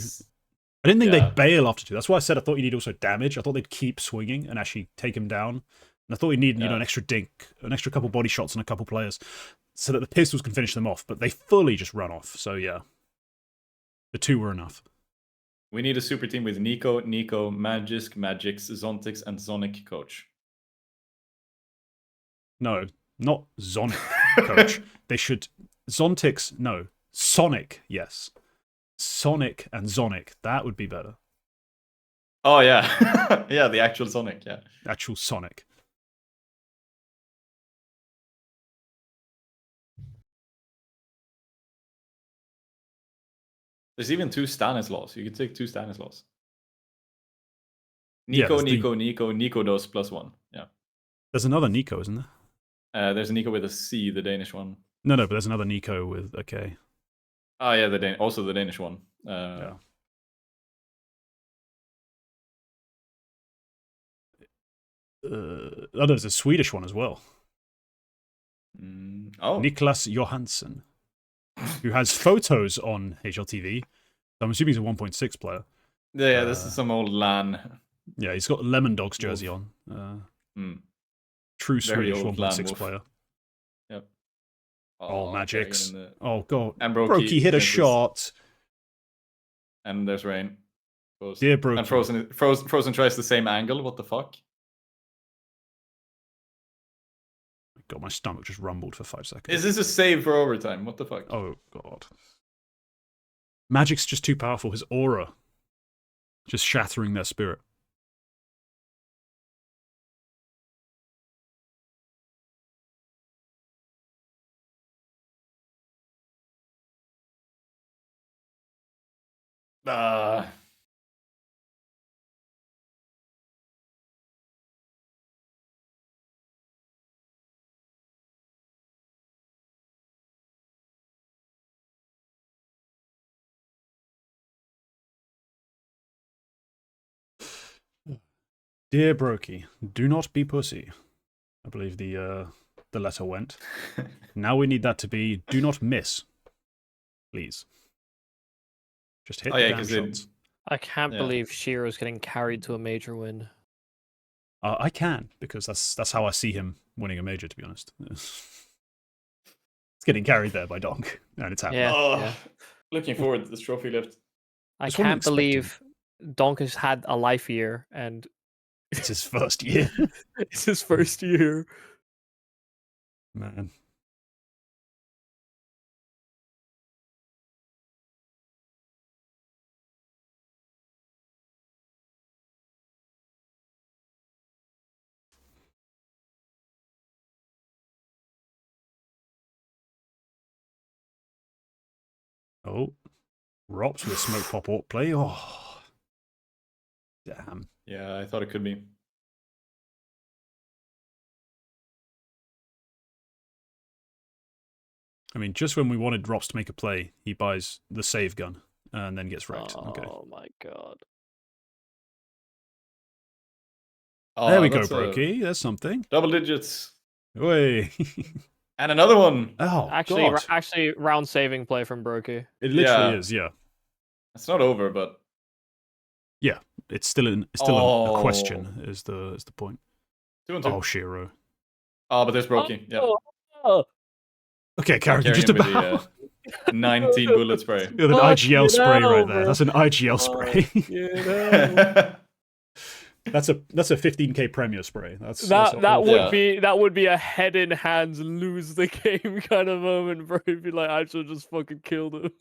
I didn't think they'd bail after 2. That's why I said I thought you need also damage. I thought they'd keep swinging and actually take him down. And I thought you'd need an extra dink, an extra couple body shots and a couple players so that the pistols can finish them off. But they fully just run off. So yeah, the 2 were enough. We need a super team with Nico, Magix, Zontix, and Zonic coach. No, not Zonic coach. They should... Zontix, no. Sonic, yes. Sonic and Zonic, that would be better. Oh, yeah. Yeah, the actual Sonic, yeah. Actual Sonic. There's even 2 Stanislaus. You could take 2 Stanislaus. Nico, Nico dos +1. Yeah. There's another Nico, isn't there? There's a Nico with a C, the Danish one. No, but there's another Nico with a K. Oh, yeah, also the Danish one. Yeah. Oh, there's a Swedish one as well. Oh, Niklas Johansson, who has photos on HLTV. I'm assuming he's a 1.6 player. yeah, this is some old LAN. Yeah, he's got a Lemon Dogs jersey on. True Very Swedish old 1.6 Wolf. player. Yep. Oh, Magix. The... Oh, God. And Brokey hit a misses. shot. And there's rain. Dear Brokey. And Frozen tries the same angle. What the fuck? God, my stomach just rumbled for 5 seconds. Is this a save for overtime? What the fuck? Oh, God. Magic's just too powerful. His aura. Just shattering their spirit. Dear Brokey, do not be pussy. I believe the letter went. Now we need that to be do not miss. Please. Just hit the damn shots. I can't believe Shiro's getting carried to a major win. I can, because that's how I see him winning a major, to be honest. It's getting carried there by Donk, and it's happening. Yeah. Looking forward to this trophy lift. I can't believe Donk has had a life year, and it's his first year. It's his first year. Man. Oh, Rops with a smoke pop AWP play. Oh, damn. Yeah, I thought it could be. I mean, just when we wanted Rops to make a play, he buys the save gun and then gets wrecked. Oh my god. Oh, there we go, Brokey. There's something. Double digits. Way. And another one. Oh, actually, round saving play from Brokey. It literally is, yeah. It's not over, but yeah, it's still a question. Is the point? 2 and 2. Oh, Shiro. Oh, but there's Brokey. Okay, Carrigan, just about. 19 bullet spray. With an IGL spray right there. That's an IGL spray. That's a 15k Premier spray. That would be a head in hands lose the game kind of moment, bro. It'd be like I should just fucking killed him.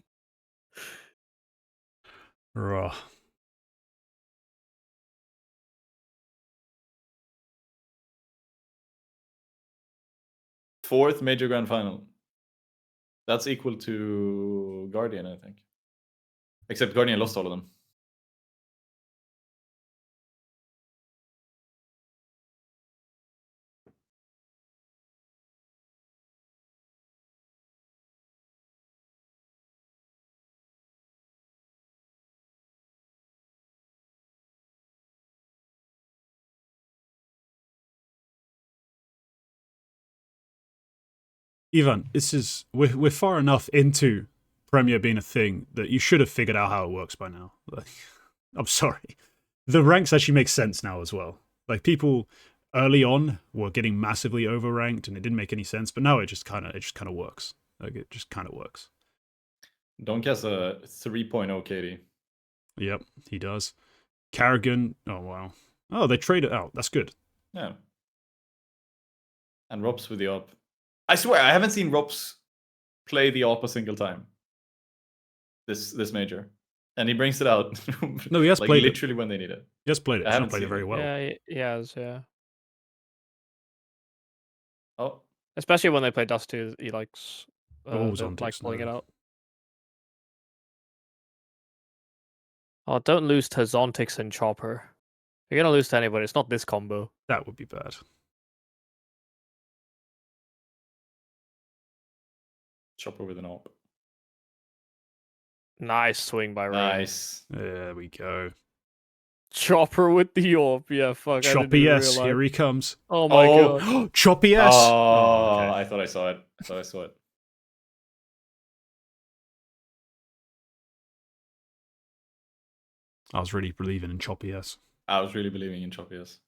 Raw. Fourth major grand final. That's equal to Guardian, I think. Except Guardian lost all of them. Ivan, we're far enough into Premier being a thing that you should have figured out how it works by now. Like, I'm sorry. The ranks actually make sense now as well. Like, people early on were getting massively overranked and it didn't make any sense, but now it just kind of works. Like, it just kind of works. Donk has a 3.0 KD. Yep, he does. Carrigan, oh wow. Oh, they traded out. That's good. Yeah. And Rops with the op. I swear, I haven't seen Rops play the op a single time. This major. And he brings it out. No, he has played literally when they need it. He has played it. He's not played it very well. Yeah, he has, yeah. Oh. Especially when they play Dust 2, he likes pulling it out. Oh, don't lose to Zontix and Chopper. You're gonna lose to anybody. It's not this combo. That would be bad. Chopper with an op. Nice swing by Ray. Nice. There we go. Chopper with the AWP. Yeah, fuck. Choppy S, here he comes. Oh my god. Choppy S! Oh, okay. I thought I saw it. I thought I saw it. I was really believing in Choppy S. I was really believing in Choppy S.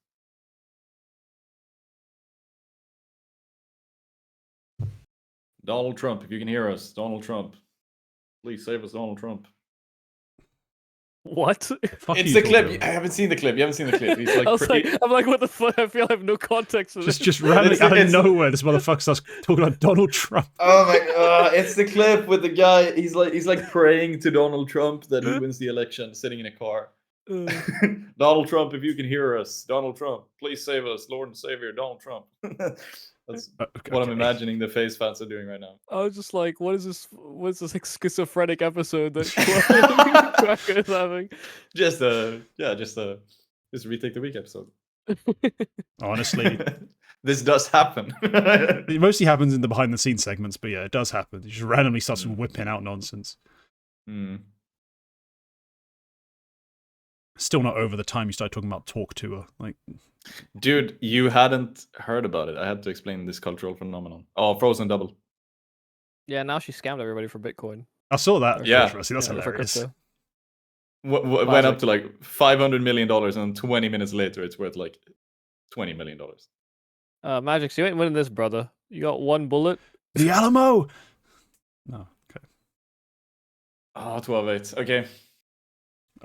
Donald Trump, if you can hear us, Donald Trump, please save us, Donald Trump. What? It's the clip. I haven't seen the clip. You haven't seen the clip. He's like, I'm like, what the fuck? I feel I have no context for this. Just randomly out of nowhere, this motherfucker starts talking about Donald Trump. Oh my god! It's the clip with the guy. He's like praying to Donald Trump that he wins the election, sitting in a car. Donald Trump, if you can hear us, Donald Trump, please save us, Lord and Savior, Donald Trump. That's what I'm imagining the FaZe fans are doing right now. I was just like, what is this? What's this like schizophrenic episode that Quacker is having? Just a retake the week episode. Honestly, this does happen. It mostly happens in the behind the scenes segments, but yeah, it does happen. It just randomly starts whipping out nonsense. Still not over the time you started talking about Talk Tour. Like, dude, you hadn't heard about it. I had to explain this cultural phenomenon. Oh, Frozen Double. Yeah, now she scammed everybody for Bitcoin. I saw that. Yeah, that's hilarious. Went up to like $500 million, and 20 minutes later, it's worth like $20 million. Magic, you ain't winning this, brother. You got one bullet. The Alamo. No, okay. Oh, 12-8. Okay.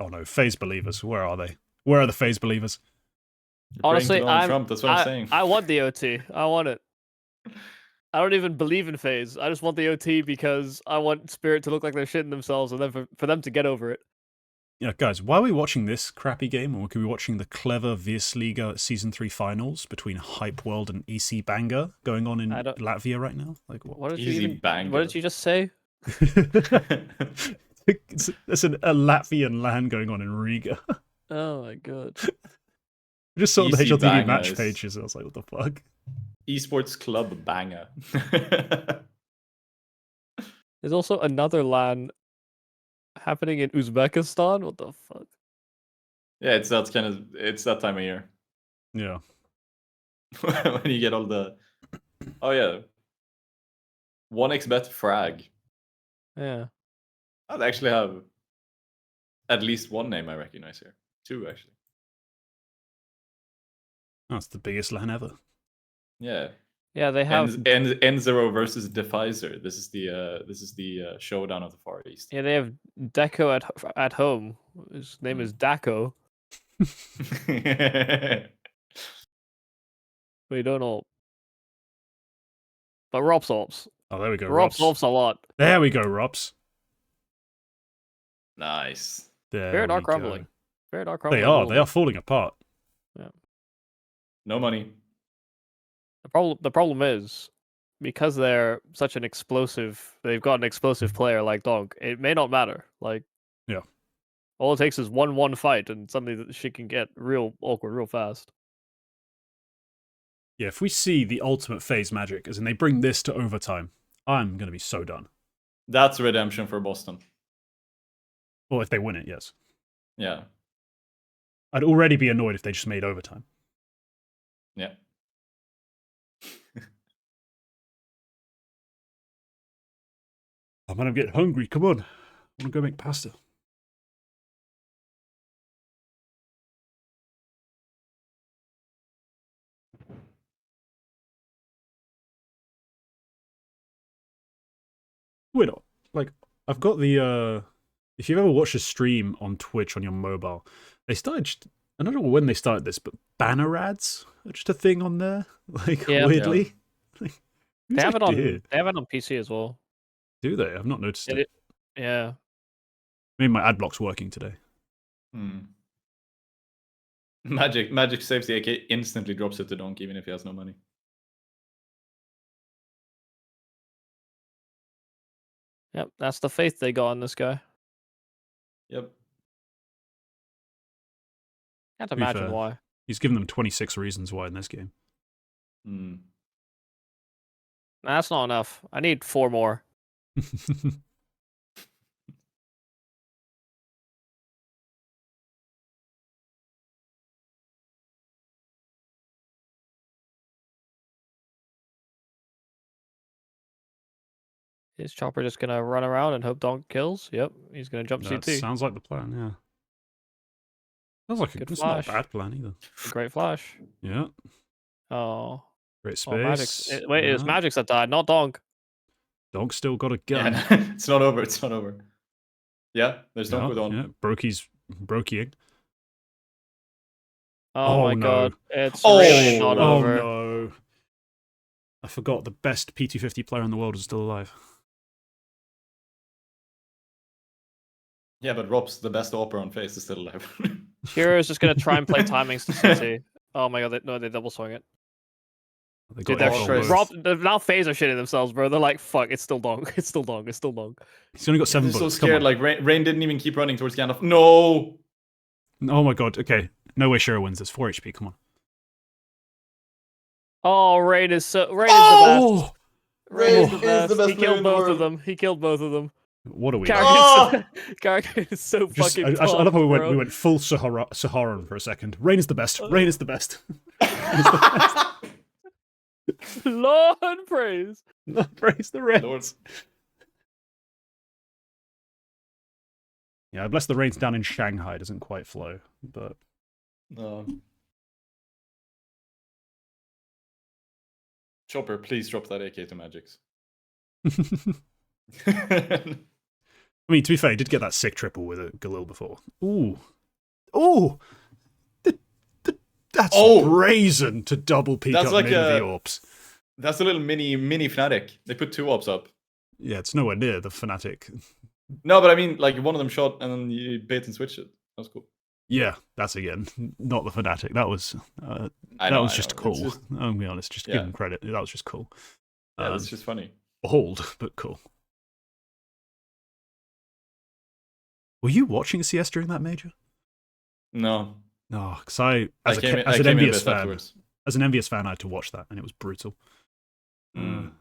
Oh no, FaZe believers. Where are they? Where are the FaZe believers? Honestly, Trump. That's what I'm saying. I want the OT. I want it. I don't even believe in FaZe. I just want the OT because I want Spirit to look like they're shitting themselves, and then for them to get over it. Yeah, guys, why are we watching this crappy game? Or could we be watching the clever VS Season 3 finals between Hype World and EC Banger going on in Latvia right now? Like, what did you just say? There's a Latvian LAN going on in Riga. Oh my god. I just saw the HLTV Banger match pages, and I was like, what the fuck? Esports Club Banger. There's also another LAN happening in Uzbekistan. What the fuck? Yeah, it's that time of year. Yeah. When you get all the... Oh yeah. 1xbet frag. Yeah. I'd actually have at least one name I recognize here. Two, actually. That's the biggest LAN ever. Yeah. Yeah, they have N0 versus Defizer. This is the showdown of the Far East. Yeah, they have Deco at home. His name is Daco. We don't know. But Rops Ops. Oh, there we go. Rops Ops a lot. There we go, Rops. Nice. Spirit are crumbling. They are falling apart. Yeah. No money. The problem is, because they're such an explosive, they've got an explosive player like Donk, it may not matter. Like, yeah. All it takes is 1-1 fight, and suddenly that she can get real awkward real fast. Yeah, if we see the ultimate FaZe magic, as in they bring this to overtime, I'm going to be so done. That's redemption for Boston. Well, if they win it, yes. Yeah. I'd already be annoyed if they just made overtime. Yeah. Oh man, I'm getting hungry. Come on. I want to go make pasta. Wait, not. Like, I've got the, if you've ever watched a stream on Twitch on your mobile, they started, I don't know when they started this, but banner ads are just a thing on there. Like, weirdly. Yeah. They have it on PC as well. Do they? I've not noticed it. Yeah. Maybe my ad block's working today. Magic saves the AK, instantly drops it to Donk even if he has no money. Yep, that's the faith they got on this guy. Yep. Can't imagine why. He's given them 26 reasons why in this game. That's not enough. I need 4 more. Is Chopper just gonna run around and hope Donk kills? Yep, he's gonna jump That CT. sounds like the plan, yeah. Sounds like Good it's not a flash. bad plan either. A great flash. Yeah. Oh, Great oh, Magic's. space. Wait, it was Yeah. Magic's that died, not Donk. Dog still got a gun. Yeah, it's not over. It's not over. Yeah, there's Donk with on. Yeah, Brokey's brokying. Oh, Oh, my no. god, it's Oh, really not Oh over. no. I forgot the best P250 player in the world is still alive. Yeah, but Rob's the best opera on FaZe is still alive. Hero is just gonna try and play timings to CT. Oh my god, they double swing it. They Dude, got they're Oh, Echo Christ. both. now FaZe are shitting themselves, bro. They're like, fuck, it's still Donk. It's still Donk. It's still Donk. He's only got 7 I'm so bullets. Come scared. on. Like Rain didn't even keep running towards Gandalf. No. Oh my god, okay. No way Shiro wins this. 4 HP, come on. Oh, Rain is the best. Oh! Rain is the best. best He player killed in the both of world. them. He killed both of them. What are we? Character is so Just, fucking I tough, love how bro. we went full Saharan for a second. Rain is the best. Rain is the best. Rain is the best. Lord praise. Praise the rain. Lord. Yeah, I bless the rains down in Shanghai doesn't quite flow, but No. Chopper, please drop that AK to Magix. I mean, to be fair, he did get that sick triple with a Galil before. Ooh. Ooh! That's brazen to double peek That's up like mid of the a- Orps. That's a little mini Fnatic. They put 2 ops up. Yeah, it's nowhere near the Fnatic. No, but I mean, like one of them shot and then you bait and switch it. That was cool. Yeah, that's again not the Fnatic. That was I know, just It's cool. just- I'll be honest, just give Yeah. him credit. That was just cool. yeah, that's just funny. Old, but cool. Were you watching CS during that major? No, No, because I, I as came an in a envious bit fan, afterwards. I had to watch that, and it was brutal. Mm.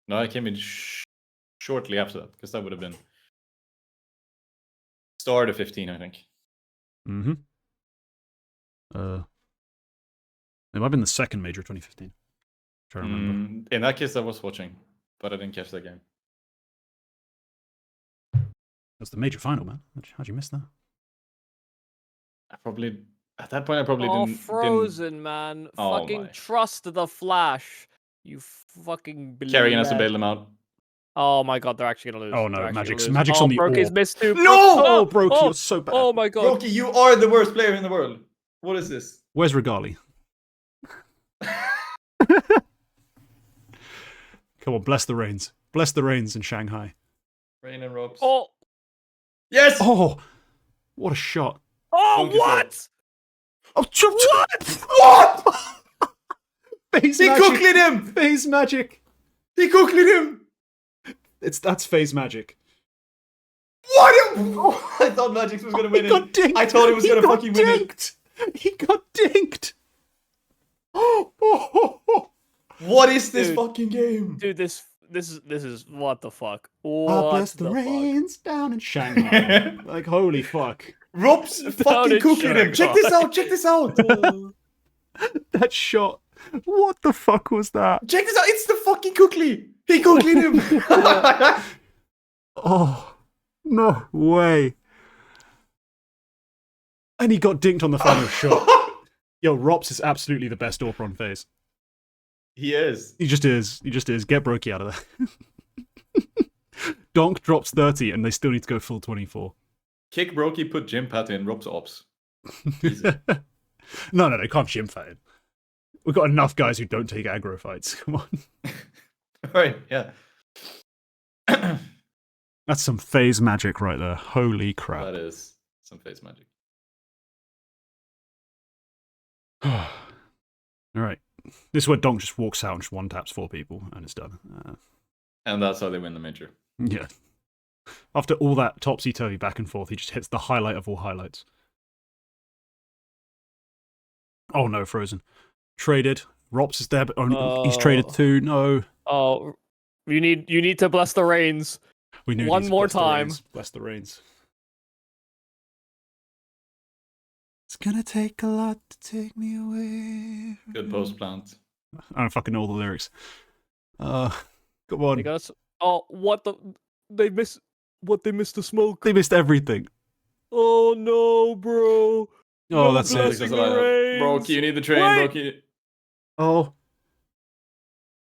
No, I came in shortly after that because that would have been start of 15, I think. Mm-hmm. It might have been the second major of 2015. Trying to remember. In that case, I was watching, but I didn't catch that game. That's the major final, man. How'd you miss that? At that point, I probably Oh, didn't. Frozen, man. Oh Fucking my. trust the Flash. You fucking Carrigan has to bled. bail them out. Oh my god, they're actually gonna lose. Oh no, They're actually Magic's gonna lose. on the Brokey's orb. missed too. No! Oh, Brokey, you're so bad. Oh my god. Brokey, you are the worst player in the world. What is this? Where's Regali? Come on, bless the rains. Bless the rains in Shanghai. Rain and ropes. Oh, Yes! Oh, what a shot. oh, Focus what? Oh, what? FaZe He magic. cooked him! FaZe magic. He cooked him! That's FaZe magic. What? I thought Magix was gonna win He got it. dinked. I thought he was gonna got fucking win it. dinked. He got dinked. What is this Dude. fucking game? Dude, this is what the fuck? I What bless the the fuck? rains down in Shanghai. Like, holy fuck. Rob's fucking in cooking him. Check this out. Check this out. That shot. What the fuck was that? Check this out. It's the fucking Cookly. He cooked him. Oh, no way. And he got dinked on the final shot. Yo, Rops is absolutely the best AWP on FaZe. He is. He just is. He just is. Get Brokey out of there. Donk drops 30 and they still need to go full 24. Kick Brokey, put Jim Pat in Rob's ops. No, they can't gym fat in. We've got enough guys who don't take aggro fights. Come on. Right, yeah. That's some FaZe magic right there. Holy crap. That is some FaZe magic. Alright. This is where Donk just walks out and just one taps 4 people and it's done. And that's how they win the major. Yeah. After all that topsy-turvy back and forth, he just hits the highlight of all highlights. Oh no, Frozen. Traded. Rops is there, but only he's traded too. No. Oh, you need to bless the rains. We knew One these. more Bless the time. rains. Bless the rains. It's gonna take a lot to take me away. Good post plant. I don't fucking know all the lyrics. Come on. They got Oh, what the? They missed. What they missed the smoke. They missed everything. Oh no, bro. Oh, No that's blessing it. the rains. Broky, you need the train. Wait! Broky, Oh.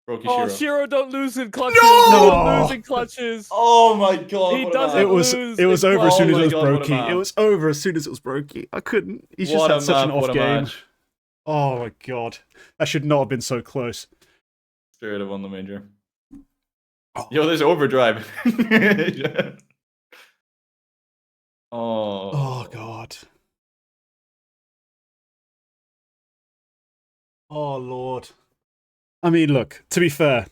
Broky, Oh, Shiro. Shiro, don't lose in clutches. No! Don't lose in clutches. Oh my god! He what a doesn't map. lose. It was in over as soon as Oh it my was God, what a brokey. map. It was over as soon as it was brokey. I couldn't. He's just What had a such an map, off what a game. match. Oh my god. That should not have been so close. Spirit have won the major. Oh. Yo, there's overdrive. Oh. Oh god. Oh lord. I mean, look, to be fair,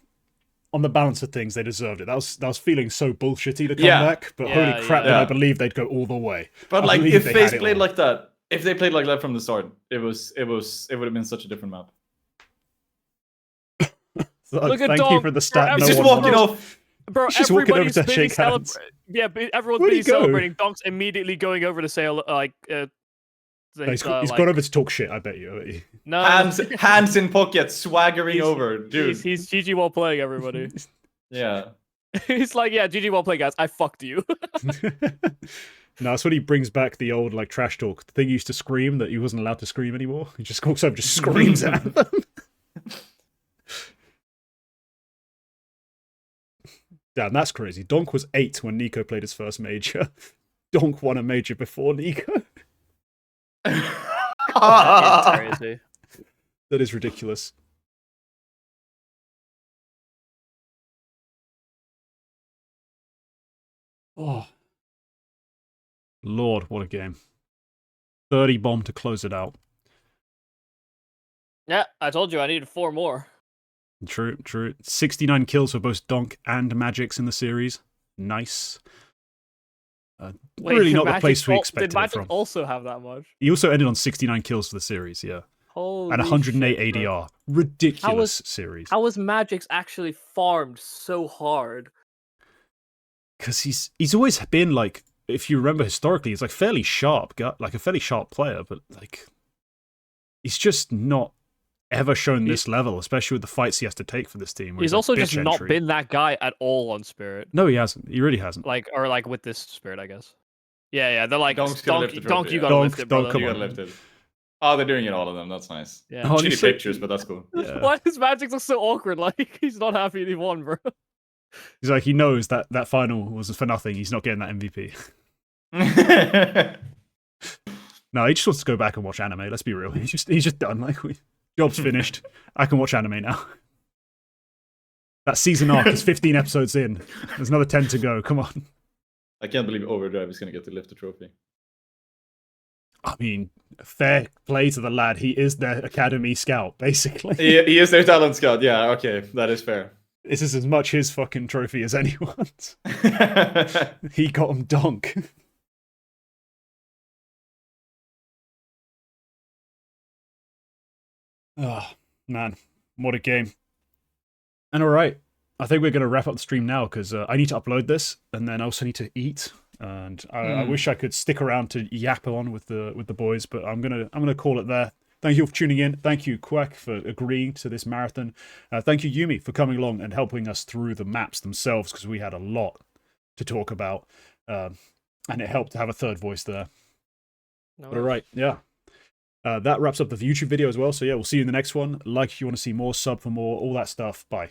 on the balance of things, they deserved it. That was feeling so bullshitty to come Yeah. back, but Yeah, holy crap, yeah. did I Yeah. believe they'd go all the way. But I like, believe if they FaZe had it played all. like that, if they played like that from the start, it would have been such a different map. So, Look at thank you Dom. for the stat. Bro, no He's just one walking won. off. Bro, He's just walking over everybody's to busy shake hands. Yeah, but everyone's Where'd he busy go? celebrating. Donk's immediately going over to say like. No, he's like, gone over to talk shit, I bet you. No, Hands in pocket, swaggering He's- over, dude. He's GG while playing, everybody. Yeah. He's like, yeah, GG while playing, guys. I fucked you. No, that's when he brings back the old like trash talk. The thing he used to scream that he wasn't allowed to scream anymore. He just walks over, just screams at them. Damn, that's crazy. Donk was 8 when Nico played his first major. Donk won a major before Nico. That is crazy. That is ridiculous. Oh. Lord, what a game. 30 bomb to close it out. Yeah, I told you I needed 4 more. True, true. 69 kills for both Donk and Magix in the series. Nice. Wait, Really did not the Magic place we al- expected Did it Magic from. also have that much? He also ended on 69 kills for the series, yeah. Holy And 108 shit, bro. ADR. Ridiculous series. How was Magic's actually farmed so hard? Because he's always been like, if you remember historically, he's like fairly sharp, like a fairly sharp player, but like he's just not ever shown this level, especially with the fights he has to take for this team. where He's like also bitch just not entry. been that guy at all on Spirit. No, he hasn't. He really hasn't. Like with this Spirit, I guess. Yeah, they're like, Donk's gonna lift the Donk, trophy, you yeah. gotta Donk, lift it, Donk, brother. come You on. got lifted. Oh, they're doing it all of them. That's nice. Yeah. Oh, Shitty he's so- pictures, but that's cool. Yeah. Why does Magic look so awkward? Like, he's not happy he won, bro. He's like, he knows that that final was for nothing. He's not getting that MVP. No, he just wants to go back and watch anime. Let's be real. He's just done. Like, job's finished. I can watch anime now. That season arc is 15 episodes in. There's another 10 to go. Come on. I can't believe Overdrive is going to get to lift the trophy. I mean, fair play to the lad. He is their academy scout, basically. He is their talent scout. Yeah, okay, that is fair. This is as much his fucking trophy as anyone's. He got him donk. Oh, man. What a game. And alright, I think we're going to wrap up the stream now because I need to upload this and then I also need to eat. And I wish I could stick around to yap on with the boys, but I'm gonna call it there. Thank you all for tuning in. Thank you, Quack, for agreeing to this marathon. Thank you, Yumi, for coming along and helping us through the maps themselves because we had a lot to talk about. And it helped to have a third voice there. No But all right, yeah. That wraps up the YouTube video as well. So yeah, we'll see you in the next one. Like if you want to see more, sub for more, all that stuff. Bye.